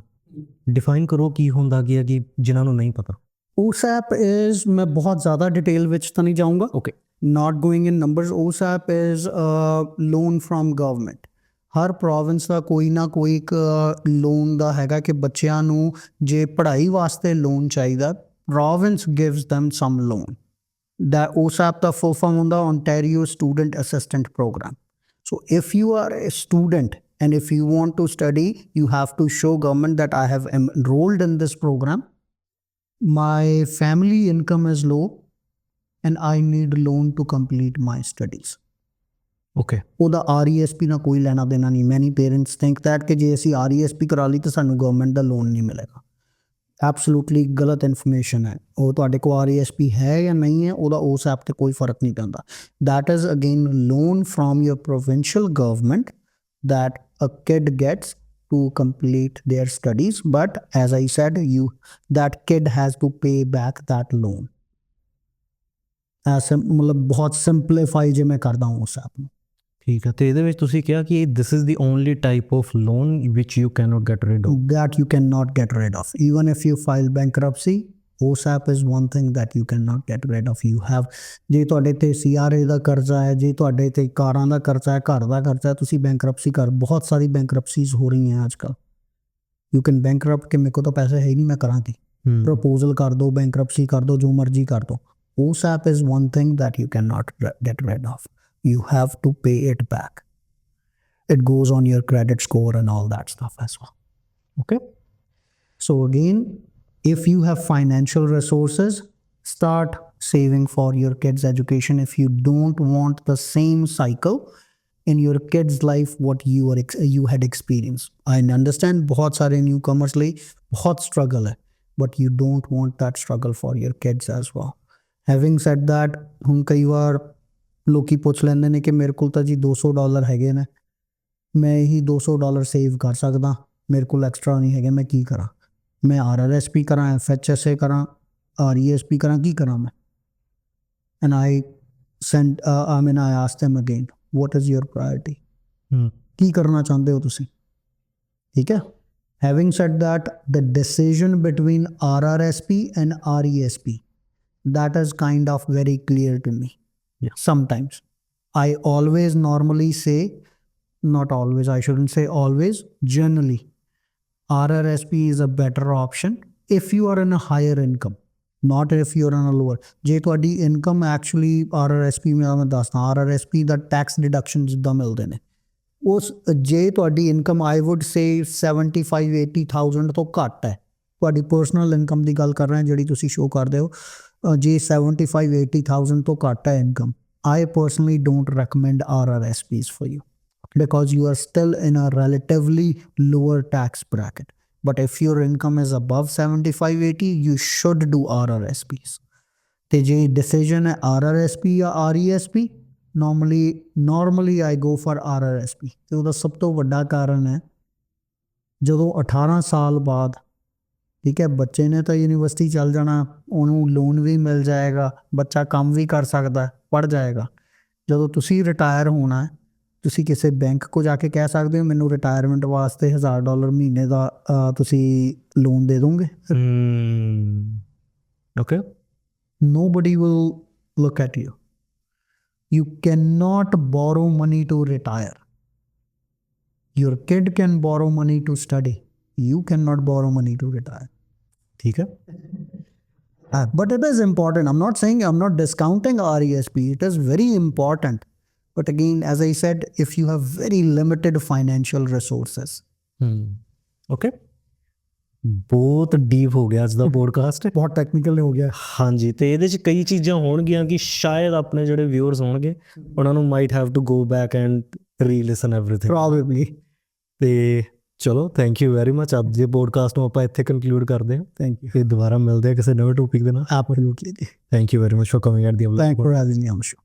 Speaker 2: ਡਿਫਾਈਨ ਕਰੋ ਕੀ ਹੁੰਦਾ ਕੀ ਹੈ, ਕਿ ਜਿਨ੍ਹਾਂ ਨੂੰ ਨਹੀਂ ਪਤਾ।
Speaker 1: OSAP is, मैं बहुत ज़्यादा डिटेल ਵਿੱਚ ਤਾਂ ਨਹੀਂ ਜਾਊਂਗਾ,
Speaker 2: okay,
Speaker 1: not going in numbers. OSAP is a loan from government. ਹਰ ਪ੍ਰੋਵਿੰਸ ਦਾ ਕੋਈ ਨਾ ਕੋਈ ਇੱਕ ਲੋਨ ਦਾ ਹੈਗਾ ਕਿ ਬੱਚਿਆਂ ਨੂੰ ਜੇ ਪੜ੍ਹਾਈ ਵਾਸਤੇ ਲੋਨ ਚਾਹੀਦਾ, province gives them some loan. The OSAP the full form ਹੁੰਦਾ Ontario Student Assistant Program. So if you are a student and if you want to study, you have to show government that I have enrolled in this program, my family income is low and I need loan to complete my studies.
Speaker 2: Okay.
Speaker 1: ਉਹਦਾ RESP ਨਾਲ ਕੋਈ ਲੈਣਾ ਦੇਣਾ ਨਹੀਂ। Many parents think that ਕਿ ਜੇ ਅਸੀਂ RESP ਕਰਾ ਲਈ ਤਾਂ ਸਾਨੂੰ ਗਵਰਨਮੈਂਟ ਦਾ ਲੋਨ ਨਹੀਂ ਮਿਲੇਗਾ। ਐਬਸੋਲੂਟਲੀ ਗਲਤ ਇਨਫੋਰਮੇਸ਼ਨ ਹੈ। ਉਹ ਤੁਹਾਡੇ ਕੋਲ RESP ਹੈ ਜਾਂ ਨਹੀਂ ਹੈ, ਉਹਦਾ OSAP ਤੇ ਕੋਈ ਫਰਕ ਨਹੀਂ ਪੈਂਦਾ। That is again loan from your provincial government that a kid gets to complete their studies, but as I said, that kid has to pay back that loan. ऐसे मतलब बहुत सिंपलीफाई जे मैं करता हूँ OSAP ਨੂੰ।
Speaker 2: ਠੀਕ ਹੈ, ਤੇ ਇਹਦੇ ਵਿੱਚ ਤੁਸੀਂ ਕਿਹਾ ਕਿ this is the only type of loan which you can not get ਰਿਡ of,
Speaker 1: that you cannot get rid of. Even if you file bankruptcy, OSAP is one thing that you cannot get rid of. You have, ਜੇ ਤੁਹਾਡੇ ਤੇ CRA ਦਾ ਕਰਜ਼ਾ ਹੈ, ਜੇ ਤੁਹਾਡੇ ਤੇ ਕਾਰਾਂ ਦਾ ਕਰਜ਼ਾ ਹੈ, ਘਰ ਦਾ ਕਰਜ਼ਾ ਹੈ, ਤੁਸੀਂ ਬੈਂਕਰਪਸੀ ਕਰ, ਬਹੁਤ ਸਾਰੀ ਬੈਂਕਰਪਸੀਜ਼ ਹੋ ਰਹੀਆਂ ਅੱਜ ਕੱਲ੍ਹ। ਯੂ ਕੈਨ ਬੈਂਕਰਪਟ ਕਿ ਮੇਰੇ ਕੋਲ ਤਾਂ ਪੈਸੇ ਹੈ ਹੀ ਨਹੀਂ, ਮੈਂ ਕਰਾਂ ਕੀ, ਪ੍ਰਪੋਜ਼ਲ ਕਰ ਦਿਓ, ਬੈਂਕਰਪਸੀ ਕਰ ਦਿਓ, ਜੋ ਮਰਜ਼ੀ ਕਰ ਦਿਓ। OSAP is one thing that you cannot get rid of. You have to pay it back. It goes on your credit score and all that stuff as well. Okay? So again, if you have financial resources, start saving for your kids' education. If you don't want the same cycle in your kids' life what you had experienced. I understand बहुत सारे newcomers ਲਈ बहुत struggle है, but you don't want that struggle for your kids as well. Having said that, ਹੁਣ ਕਈ ਵਾਰ ਲੋਕੀ ਪੁੱਛ ਲੈਂਦੇ ਨੇ ਕਿ ਮੇਰੇ ਕੋਲ ਤਾਂ ਜੀ $200 ਹੈਗੇ ਨੇ, ਮੈਂ ਇਹੀ $200 ਸੇਵ ਕਰ ਸਕਦਾ, ਮੇਰੇ ਕੋਲ ਐਕਸਟਰਾ ਨਹੀਂ ਹੈਗੇ, ਮੈਂ ਕੀ ਕਰਾਂ? ਮੈਂ RRSP ਕਰਾਂ, FHSA ਕਰਾਂ, RESP ਕਰਾਂ, ਕੀ ਕਰਾਂ ਮੈਂ? And I asked them again, what is your priority? ਕੀ ਕਰਨਾ ਚਾਹੁੰਦੇ ਹੋ ਤੁਸੀਂ? ਠੀਕ ਹੈ? Having said that, the decision between RRSP and RESP, that is kind of very clear to me.
Speaker 2: Yeah.
Speaker 1: Sometimes. I always normally say, not always, I shouldn't say always, generally, RRSP is a better option if you are in a higher income, not if you are in a lower. ਜੇ ਤੁਹਾਡੀ ਇਨਕਮ ਐਕਚੁਅਲੀ RRSP ਮੈਂ ਦੱਸਦਾ, RRSP ਦਾ ਟੈਕਸ ਡਿਡਕਸ਼ਨ ਜਿੱਦਾਂ ਮਿਲਦੇ ਨੇ, ਉਸ ਜੇ ਤੁਹਾਡੀ ਇਨਕਮ ਆਈ ਵੁੱਡ ਸੇ 75-80,000 ਤੋਂ ਘੱਟ ਹੈ, ਤੁਹਾਡੀ ਪਰਸਨਲ ਇਨਕਮ ਦੀ ਗੱਲ ਕਰ ਰਹੇ ਹਾਂ ਜਿਹੜੀ ਤੁਸੀਂ ਸ਼ੋ ਕਰਦੇ ਹੋ, ਜੇ 75-80,000 ਤੋਂ ਘੱਟ ਹੈ income, I personally don't recommend RRSPs for you, because you are still in a relatively lower tax bracket. But if your income is above 75-80, you should do RRSPs. ਤੇ ਜੇ decision ਹੈ RRSP ਜਾਂ RESP, normally I go for RRSP. ਤੇ ਉਹਦਾ ਸਭ ਤੋਂ ਵੱਡਾ ਕਾਰਨ ਹੈ, ਜਦੋਂ 18 ਸਾਲ ਬਾਅਦ, ਠੀਕ ਹੈ, ਬੱਚੇ ਨੇ ਤਾਂ ਯੂਨੀਵਰਸਿਟੀ ਚੱਲ ਜਾਣਾ, ਉਹਨੂੰ ਲੋਨ ਵੀ ਮਿਲ ਜਾਏਗਾ, ਬੱਚਾ ਕੰਮ ਵੀ ਕਰ ਸਕਦਾ, ਪੜ੍ਹ ਜਾਏਗਾ। ਜਦੋਂ ਤੁਸੀਂ ਰਿਟਾਇਰ ਹੋਣਾ ਹੈ, ਤੁਸੀਂ ਕਿਸੇ ਬੈਂਕ ਕੋ ਜਾ ਕੇ ਕਹਿ ਸਕਦੇ ਹੋ ਮੈਨੂੰ ਰਿਟਾਇਰਮੈਂਟ ਵਾਸਤੇ $1000 ਮਹੀਨੇ ਦਾ ਤੁਸੀਂ ਲੋਨ ਦੇ ਦੋਗੇ?
Speaker 2: Okay.
Speaker 1: Nobody will look at you. You cannot borrow money to retire. Your kid can borrow money to study. You cannot borrow money to retire.
Speaker 2: ਠੀਕ ਹੈ?
Speaker 1: But it is important. I'm not saying, I'm not discounting RESP. It is very important. But again, as I said, if you have very limited financial resources.
Speaker 2: Okay. ਬਹੁਤ ਡੀਪ ਹੋ ਗਿਆ ਅੱਜ ਦਾ ਪੋਡਕਾਸਟ,
Speaker 1: ਬਹੁਤ ਟੈਕਨੀਕਲ ਹੋ ਗਿਆ।
Speaker 2: ਹਾਂਜੀ, ਤੇ ਇਹਦੇ 'ਚ ਕਈ ਚੀਜ਼ਾਂ ਹੋਣਗੀਆਂ ਕਿ ਸ਼ਾਇਦ ਆਪਣੇ ਜਿਹੜੇ ਵਿਊਅਰਸ ਹੋਣਗੇ ਉਹਨਾਂ ਨੂੰ might have to go back and relisten everything
Speaker 1: probably.
Speaker 2: ਤੇ ਚਲੋ, ਥੈਂਕ ਯੂ ਵੈਰੀ ਮਚ। ਅੱਜ ਦੇ ਪੋਡਕਾਸਟ ਨੂੰ ਆਪਾਂ ਇੱਥੇ ਕੰਕਲੂਡ ਕਰਦੇ ਹਾਂ।
Speaker 1: Thank you.
Speaker 2: ਫਿਰ ਦੁਬਾਰਾ ਮਿਲਦੇ ਹਾਂ ਕਿਸੇ ਨਵੇਂ ਟੌਪਿਕ ਦੇ ਨਾਲ।
Speaker 1: Absolutely.
Speaker 2: Thank you very much for coming at the
Speaker 1: Thanks for having me on the show.